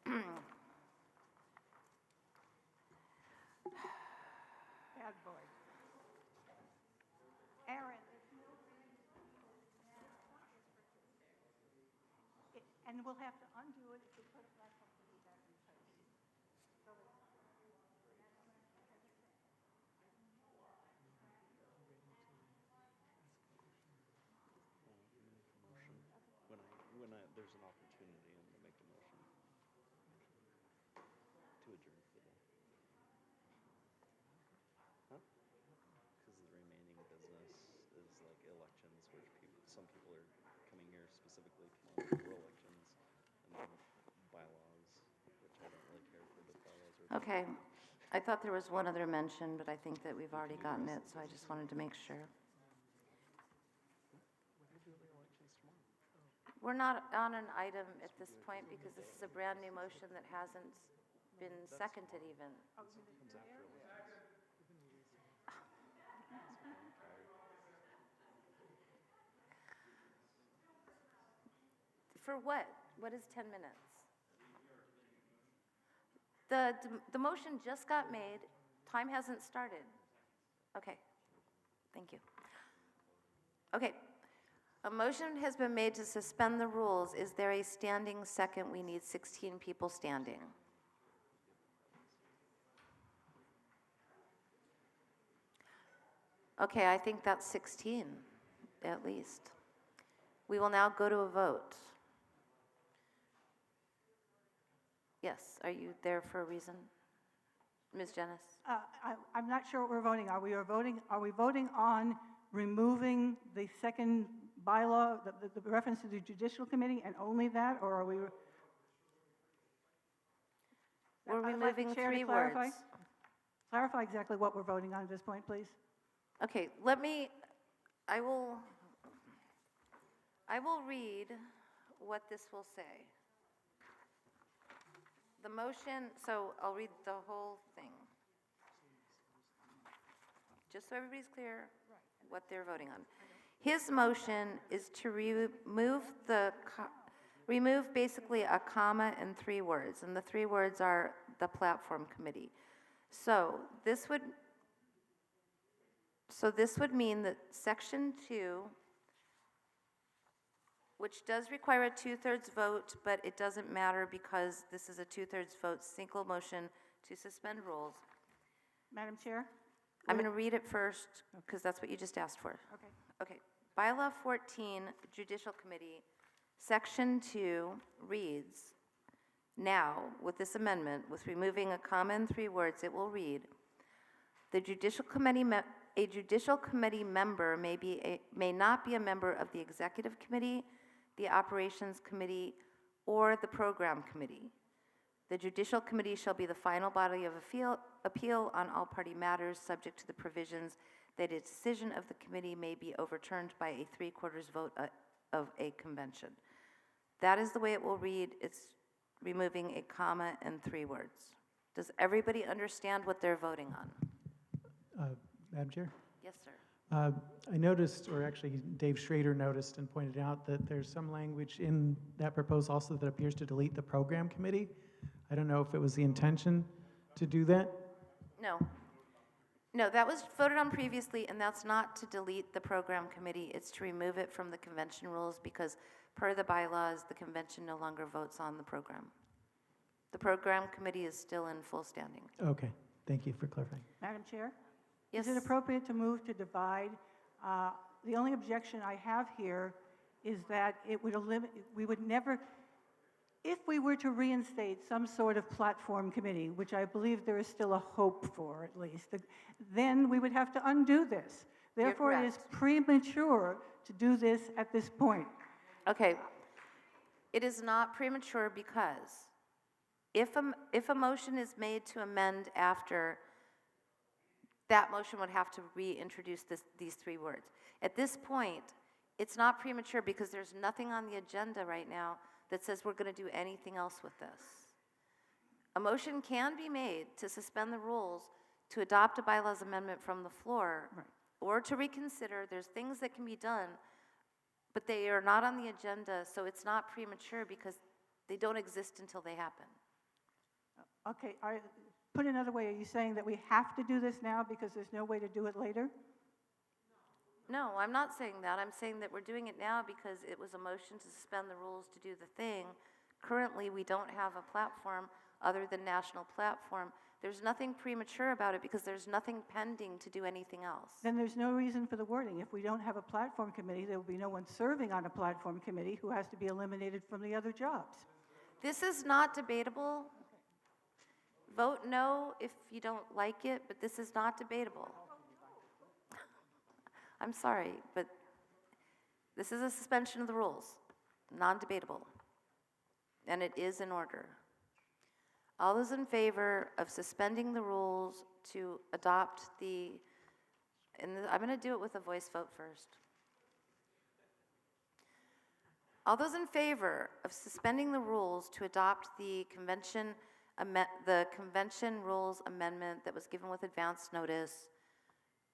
Bad boy. Aaron. And we'll have to undo it if we put platform committee back in place. When there's an opportunity, I'm going to make a motion to adjourn for the day. Huh? Because the remaining business is like elections, which some people are coming here specifically tomorrow for elections, and then bylaws, which I don't really care for the bylaws. Okay. I thought there was one other mention, but I think that we've already gotten it, so I just wanted to make sure. We're not on an item at this point because this is a brand-new motion that hasn't been seconded even. For what? What is 10 minutes? The motion just got made. Time hasn't started. Okay. Thank you. Okay. A motion has been made to suspend the rules. Is there a standing second? We need 16 people standing. Okay, I think that's 16, at least. We will now go to a vote. Yes, are you there for a reason? Ms. Janice? I'm not sure what we're voting. Are we voting on removing the second bylaw, the reference to the judicial committee and only that, or are we? We're I'd like the removing chair to 3 clarify. words. Clarify exactly what we're voting on at this point, please. Okay, I will read what this will say. The motion, so I'll read the whole thing. Just so everybody's clear what they're voting on. His motion is to remove basically a comma and 3 words, and the 3 words are the platform committee. So this would mean that section 2, which does require a 2/3 vote, but it doesn't matter because this is a 2/3 vote, single motion to suspend rules. Madam Chair? I'm going to read it first because that's what you just asked for. Okay. Okay. Bylaw 14, Judicial Committee, Section 2 reads, now, with this amendment, with removing a comma and 3 words, it will read, a judicial committee member may not be a member of the Executive Committee, the Operations Committee, or the Program Committee. The Judicial Committee shall be the final body of appeal on all party matters, subject to the provisions that a decision of the committee may be overturned by a 3/4 vote of a convention. That is the way it will read. It's removing a comma and 3 words. Does everybody understand what they're voting on? Madam Chair? Yes, sir. I noticed, or actually Dave Schrader noticed and pointed out that there's some language in that proposal also that appears to delete the program committee. I don't know if it was the intention to do that. No. No, that was voted on previously, and that's not to delete the program committee. It's to remove it from the convention rules because per the bylaws, the convention no longer votes on the program. The program committee is still in full standing. Okay, thank you for clarifying. Madam Chair? Yes. Is it appropriate to move to divide? The only objection I have here is that it would we would never, if we were to reinstate some sort of platform committee, which I believe there is still a hope for at least, then we would have to undo this. Therefore, it is premature to do this at this point. Okay. It is not premature because if a motion is made to amend after, that motion would have to reintroduce these three words. At this point, it's not premature because there's nothing on the agenda right now that says we're going to do anything else with this. A motion can be made to suspend the rules, to adopt a bylaws amendment from the floor, or to reconsider. There's things that can be done, but they are not on the agenda, so it's not premature because they don't exist until they happen. Okay, put another way, are you saying that we have to do this now because there's no way to do it later? No, I'm not saying that. I'm saying that we're doing it now because it was a motion to suspend the rules to do the thing. Currently, we don't have a platform other than national platform. There's nothing premature about it because there's nothing pending to do anything else. Then there's no reason for the wording. If we don't have a platform committee, there will be no one serving on a platform committee who has to be eliminated from the other jobs. This is not debatable. Vote no if you don't like it, but this is not debatable. I'm sorry, but this is a suspension of the rules, non-debatable, and it is in order. All those in favor of suspending the rules to adopt I'm going to do it with a voice vote first. All those in favor of suspending the rules to adopt the convention rules amendment that was given with advance notice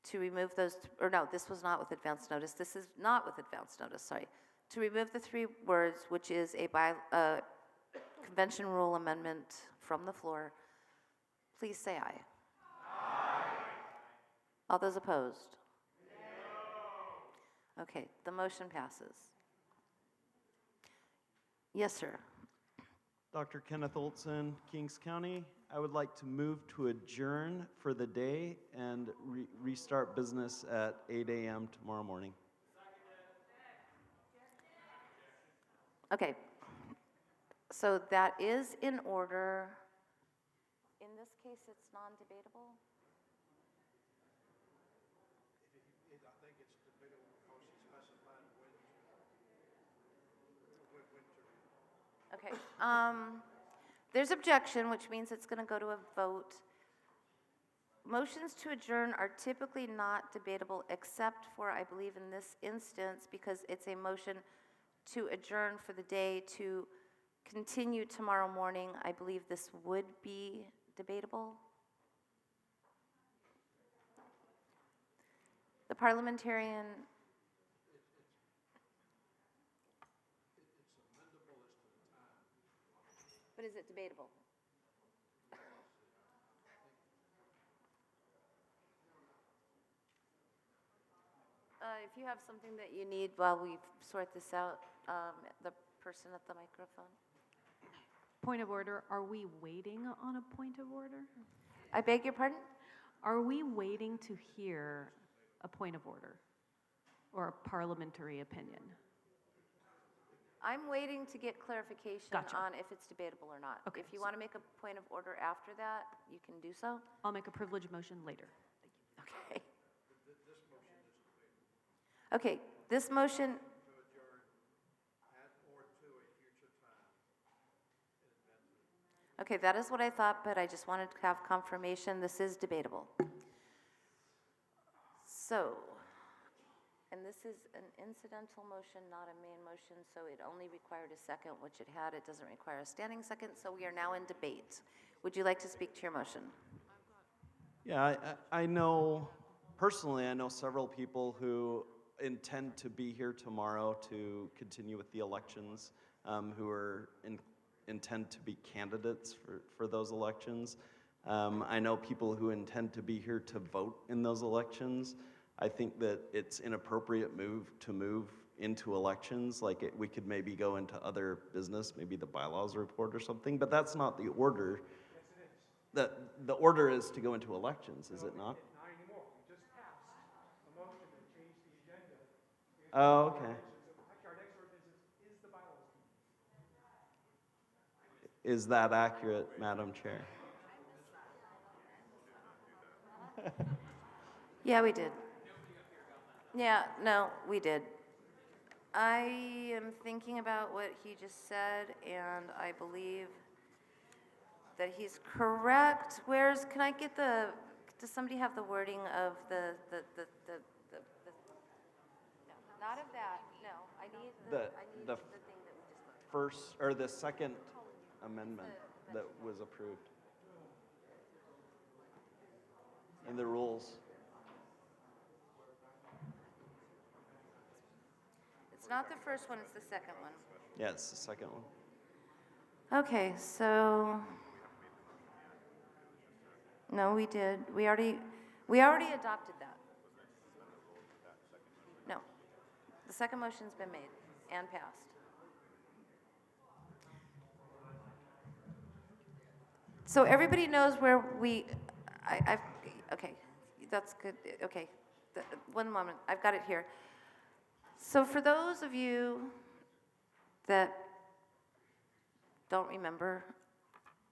to remove those, or no, this was not with advance notice. This is not with advance notice, sorry. To remove the three words, which is a convention rule amendment from the floor, please say aye. Aye. All those opposed? No. Okay, the motion passes. Yes, sir. Dr. Kenneth Olson, Kings County. I would like to move to adjourn for the day and restart business at 8 a.m. tomorrow morning. Okay, so that is in order. In this case, it's non-debatable? Okay, there's objection, which means it's going to go to a vote. Motions to adjourn are typically not debatable except for, I believe in this instance, because it's a motion to adjourn for the day to continue tomorrow morning. I believe this would be debatable. The parliamentarian. But is it debatable? If you have something that you need while we sort this out, the person at the microphone. Point of order, are we waiting on a point of order? I beg your pardon? Are we waiting to hear a point of order or a parliamentary opinion? I'm waiting to get clarification on if it's debatable or not. Okay, if you want to make a point of order after that, you can do so. I'll make a privilege motion later. Okay. Okay, this motion. Okay, that is what I thought, but I just wanted to have confirmation. This is debatable. So, and this is an incidental motion, not a main motion, so it only required a second, which it had. It doesn't require a standing second, so we are now in debate. Would you like to speak to your motion? Yeah, I know, personally, I know several people who intend to be here tomorrow to continue with the elections, who are intend to be candidates for those elections. I know people who intend to be here to vote in those elections. I think that it's inappropriate to move into elections, like we could maybe go into other business, maybe the bylaws report or something, but that's not the order. Yes, it is. The order is to go into elections, is it not? Not anymore. We just passed a motion that changed the agenda. Oh, okay. Actually, our next ordinance is the bylaws committee. Is that accurate, Madam Chair? Yeah, we did. Yeah, no, we did. I am thinking about what he just said, and I believe that he's correct. Can I get does somebody have the wording of no, not of that, no. I need the thing that we just voted. First, or the second amendment that was approved in the rules. It's not the first one, it's the second one. Yeah, it's the second one. Okay, so, no, we did. We already adopted that. No, the second motion's been made and passed. So everybody knows where okay, that's good, okay. One moment, I've got it here. So for those of you that don't remember,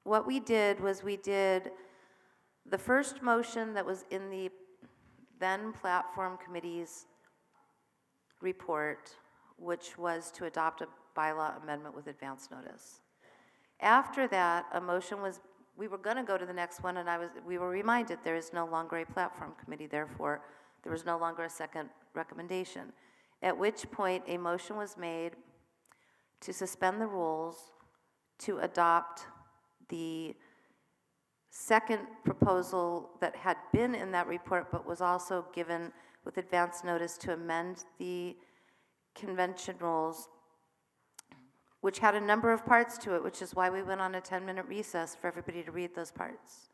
what we did was we did the first motion that was in the then platform committee's report, which was to adopt a bylaw amendment with advance notice. After that, a motion was, we were going to go to the next one, and we were reminded there is no longer a platform committee, therefore there was no longer a second recommendation. At which point a motion was made to suspend the rules to adopt the second proposal that had been in that report but was also given with advance notice to amend the convention rules, which had a number of parts to it, which is why we went on a 10-minute recess for everybody to read those parts.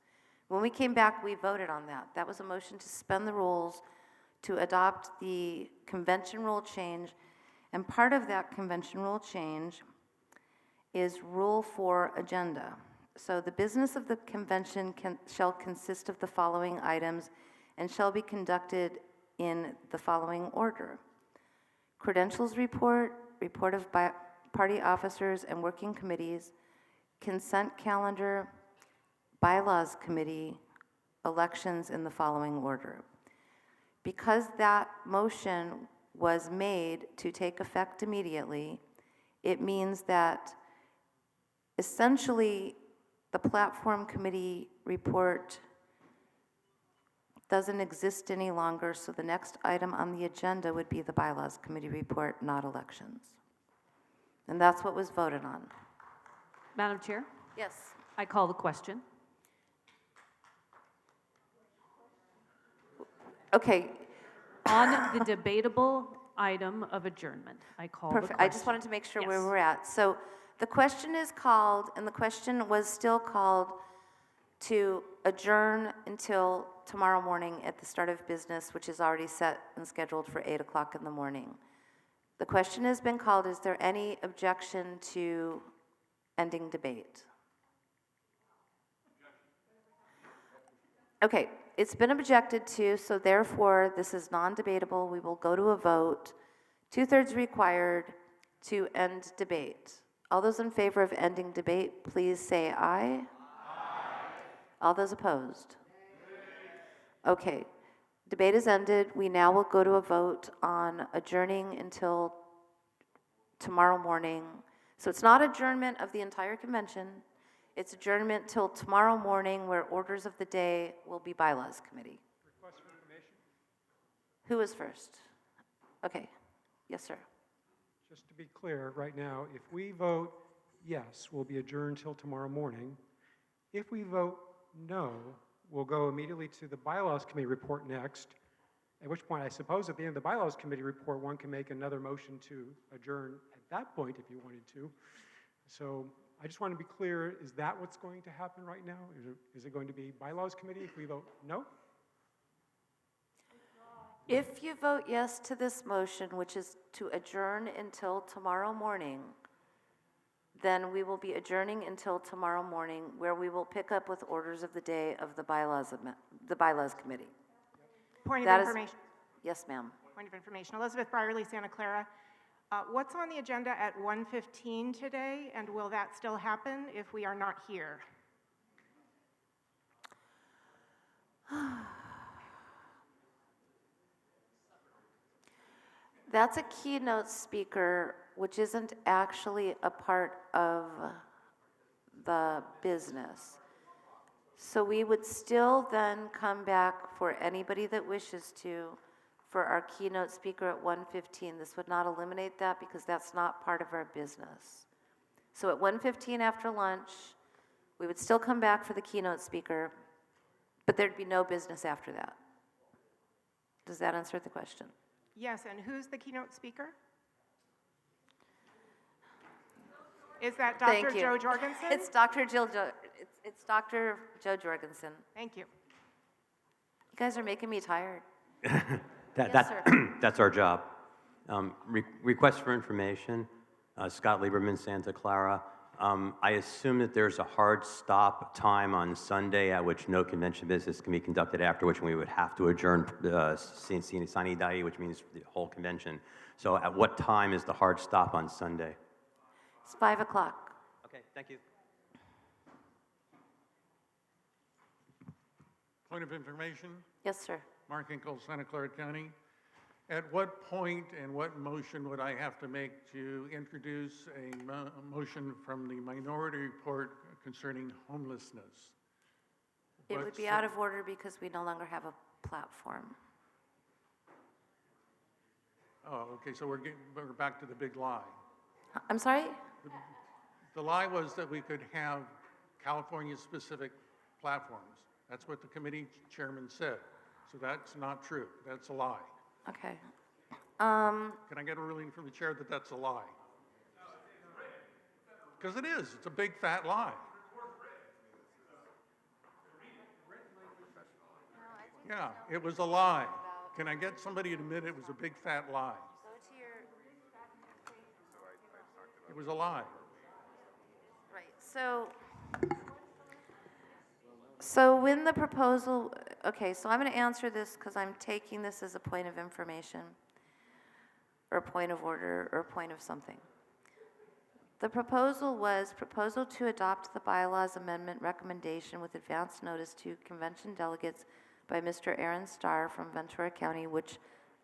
When we came back, we voted on that. That was a motion to suspend the rules to adopt the convention rule change, and part of that convention rule change is Rule 4 agenda. So the business of the convention shall consist of the following items and shall be conducted in the following order: credentials report, report of party officers and working committees, consent calendar, bylaws committee, elections in the following order. Because that motion was made to take effect immediately, it means that essentially the platform committee report doesn't exist any longer, so the next item on the agenda would be the bylaws committee report, not elections. And that's what was voted on. Madam Chair, Yes. I call the question. Okay. On the debatable item of adjournment, I call the Perfect. question. I just wanted to make sure where Yes. we're at. So the question is called, and the question was still called to adjourn until tomorrow morning at the start of business, which is already set and scheduled for 8 o'clock in the morning. The question has been called, is there any objection to ending debate? Okay, it's been objected to, so therefore this is non-debatable. We will go to a vote. 2/3 required to end debate. All those in favor of ending debate, please say aye. All those opposed? Okay, debate is ended. We now will go to a vote on adjourning until tomorrow morning. So it's not adjournment of the entire convention. It's adjournment till tomorrow morning, where orders of the day will be bylaws committee. Request for information? Who is first? Okay, yes, sir. Just to be clear, right now, if we vote yes, we'll be adjourned till tomorrow morning. If we vote no, we'll go immediately to the bylaws committee report next, at which point I suppose at the end of the bylaws committee report, one can make another motion to adjourn at that point if you wanted to. So I just want to be clear, is that what's going to happen right now? Is it going to be bylaws committee if we vote no? If you vote yes to this motion, which is to adjourn until tomorrow morning, then we will be adjourning until tomorrow morning, where we will pick up with orders of the day of the bylaws committee. Point That of is- information. Yes, ma'am. Point of information. Elizabeth Brierly, Santa Clara. What's on the agenda at 1:15 today, and will that still happen if we are not here? That's a keynote speaker, which isn't actually a part of the business. So we would still then come back for anybody that wishes to for our keynote speaker at 1:15. This would not eliminate that because that's not part of our business. So at 1:15 after lunch, we would still come back for the keynote speaker, but there'd be no business after that. Does that answer the question? Yes, and who's the keynote speaker? Is that Dr. Thank you. Joe Jorgensen? It's Dr. It's Dr. Joe Jorgensen. Thank you. You guys are making me tired. That, Yes, that's our job. Request for information, Scott Lieberman, Santa Clara. I assume that there's a hard stop time on Sunday at which no convention business can be conducted, after which we would have to adjourn sine die, which means the whole convention. So at what time is the hard stop on Sunday? It's 5 o'clock. Okay, thank you. Point of information, Yes, sir. Mark Hinkle, Santa Clara County. At what point and what motion would I have to make to introduce a motion from the minority report concerning homelessness? It would be out of order because we no longer have a platform. Oh, okay, so we're back to the big lie. I'm sorry? The lie was that we could have California-specific platforms. That's what the committee chairman said. So that's not true. That's a lie. Okay. Can I get a ruling from the chair that that's a lie? Because it is. It's a big fat lie. Yeah, it was a lie. Can I get somebody to admit it was a big fat lie? It was a lie. Right, so when the proposal, okay, so I'm going to answer this because I'm taking this as a point of information, or a point of order, or a point of something. The proposal was proposal to adopt the bylaws amendment recommendation with advance notice to convention delegates by Mr. Aaron Starr from Ventura County, which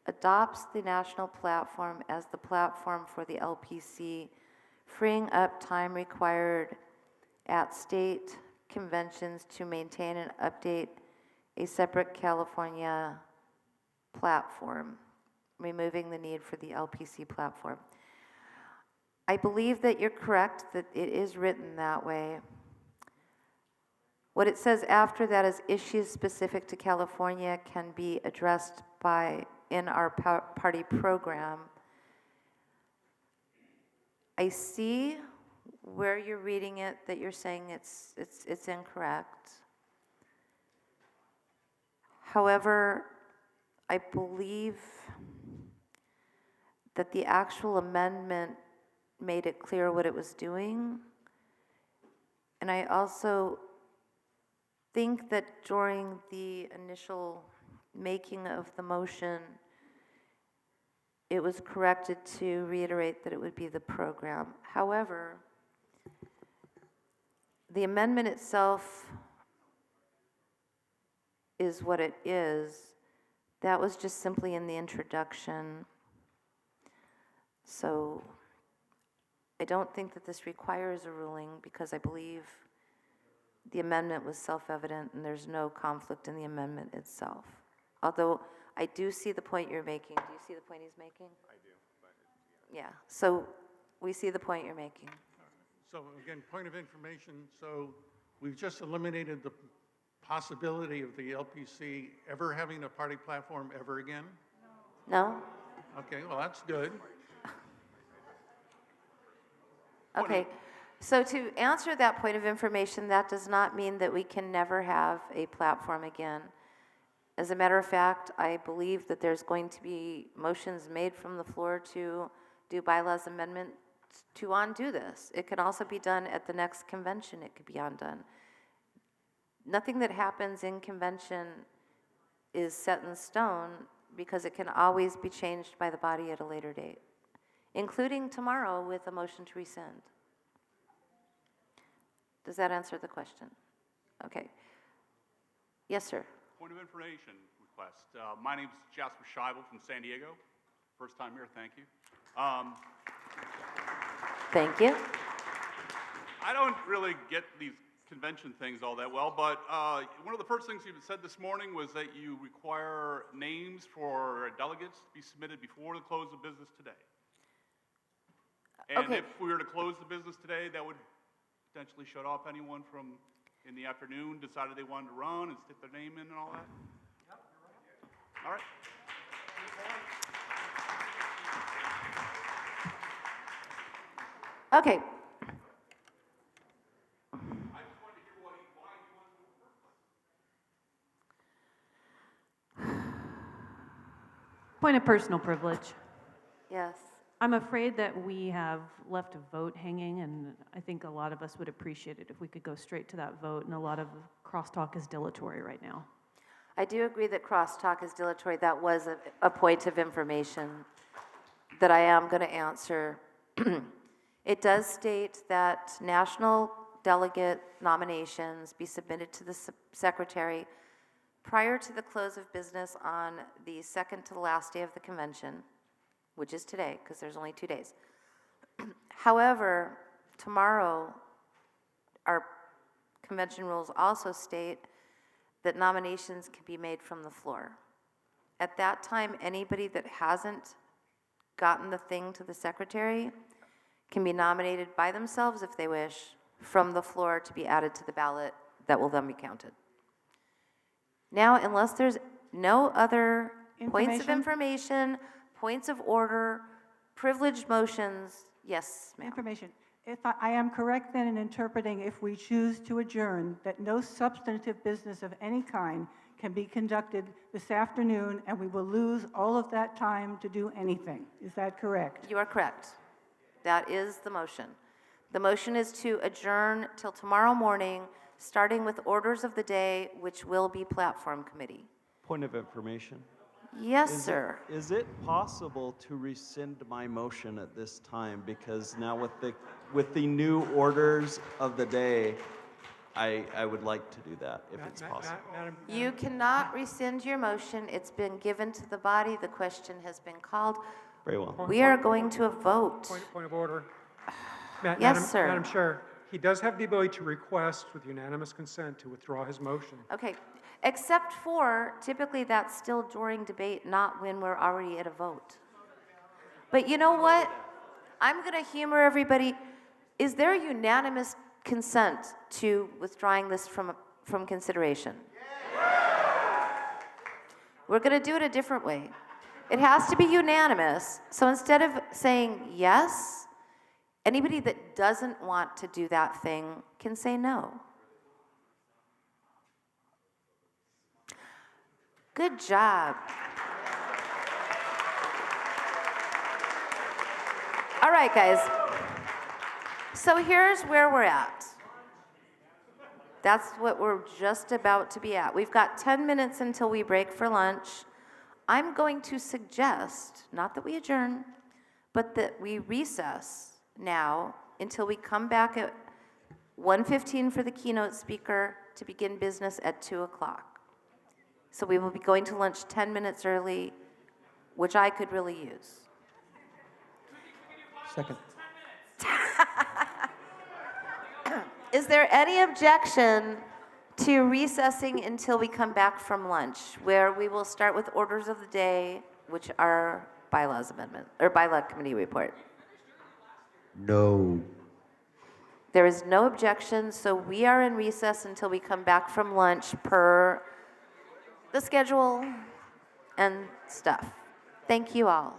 adopts the national platform as the platform for the LPC, freeing up time required at state conventions to maintain and update a separate California platform, removing the need for the LPC platform. I believe that you're correct, that it is written that way. What it says after that is issues specific to California can be addressed in our party program. I see where you're reading it, that you're saying it's incorrect. However, I believe that the actual amendment made it clear what it was doing. And I also think that during the initial making of the motion, it was corrected to reiterate that it would be the program. However, the amendment itself is what it is. That was just simply in the introduction. So I don't think that this requires a ruling because I believe the amendment was self-evident and there's no conflict in the amendment itself. Although I do see the point you're making. Do you see the point he's making? I do, but Yeah, so we see the point you're making. So again, point of information, so we've just eliminated the possibility of the LPC ever having a party platform ever again? No? Okay, well, that's good. Okay, so to answer that point of information, that does not mean that we can never have a platform again. As a matter of fact, I believe that there's going to be motions made from the floor to do bylaws amendments to undo this. It can also be done at the next convention, it could be undone. Nothing that happens in convention is set in stone because it can always be changed by the body at a later date, including tomorrow with a motion to rescind. Does that answer the question? Okay. Yes, sir. Point of information request. My name is Jasper Scheibel from San Diego. First time here, thank you. Thank you. I don't really get these convention things all that well, but one of the first things you said this morning was that you require names for delegates to be submitted before the close of business today. And Okay. if we were to close the business today, that would potentially shut off anyone from in the afternoon decided they wanted to run and stick their name in and all that? Yep, you're right. All right. Okay. Point of personal privilege. Yes. I'm afraid that we have left a vote hanging, and I think a lot of us would appreciate it if we could go straight to that vote, and a lot of crosstalk is dilatory right now. I do agree that crosstalk is dilatory. That was a point of information that I am going to answer. It does state that national delegate nominations be submitted to the secretary prior to the close of business on the second to the last day of the convention, which is today, because there's only 2 days. However, tomorrow, our convention rules also state that nominations can be made from the floor. At that time, anybody that hasn't gotten the thing to the secretary can be nominated by themselves if they wish from the floor to be added to the ballot that will then be counted. Now, unless there's no other points of information, points of order, privileged motions, yes, ma'am. Information. If I am correct then in interpreting, if we choose to adjourn, that no substantive business of any kind can be conducted this afternoon, and we will lose all of that time to do anything. Is that correct? You are correct. That is the motion. The motion is to adjourn till tomorrow morning, starting with orders of the day, which will be platform committee. Point of information. Yes, sir. Is it possible to rescind my motion at this time? Because now with the new orders of the day, I would like to do that if it's possible. You cannot rescind your motion. It's been given to the body. The question has been called. Very well. We are going to a vote. Point of order. Yes, sir. Madam Chair, he does have the ability to request with unanimous consent to withdraw his motion. Okay, except for, typically that's still during debate, not when we're already at a vote. But you know what? I'm going to humor everybody. Is there unanimous consent to withdrawing this from consideration? We're going to do it a different way. It has to be unanimous. So instead of saying yes, anybody that doesn't want to do that thing can say no. Good job. All right, guys. So here's where we're at. That's what we're just about to be at. We've got 10 minutes until we break for lunch. I'm going to suggest, not that we adjourn, but that we recess now until we come back at 1:15 for the keynote speaker to begin business at 2 o'clock. So we will be going to lunch 10 minutes early, which I could really use. Second. Is there any objection to recessing until we come back from lunch, where we will start with orders of the day, which are bylaws amendment, or bylaw committee report? No. There is no objection, so we are in recess until we come back from lunch per the schedule and stuff. Thank you all.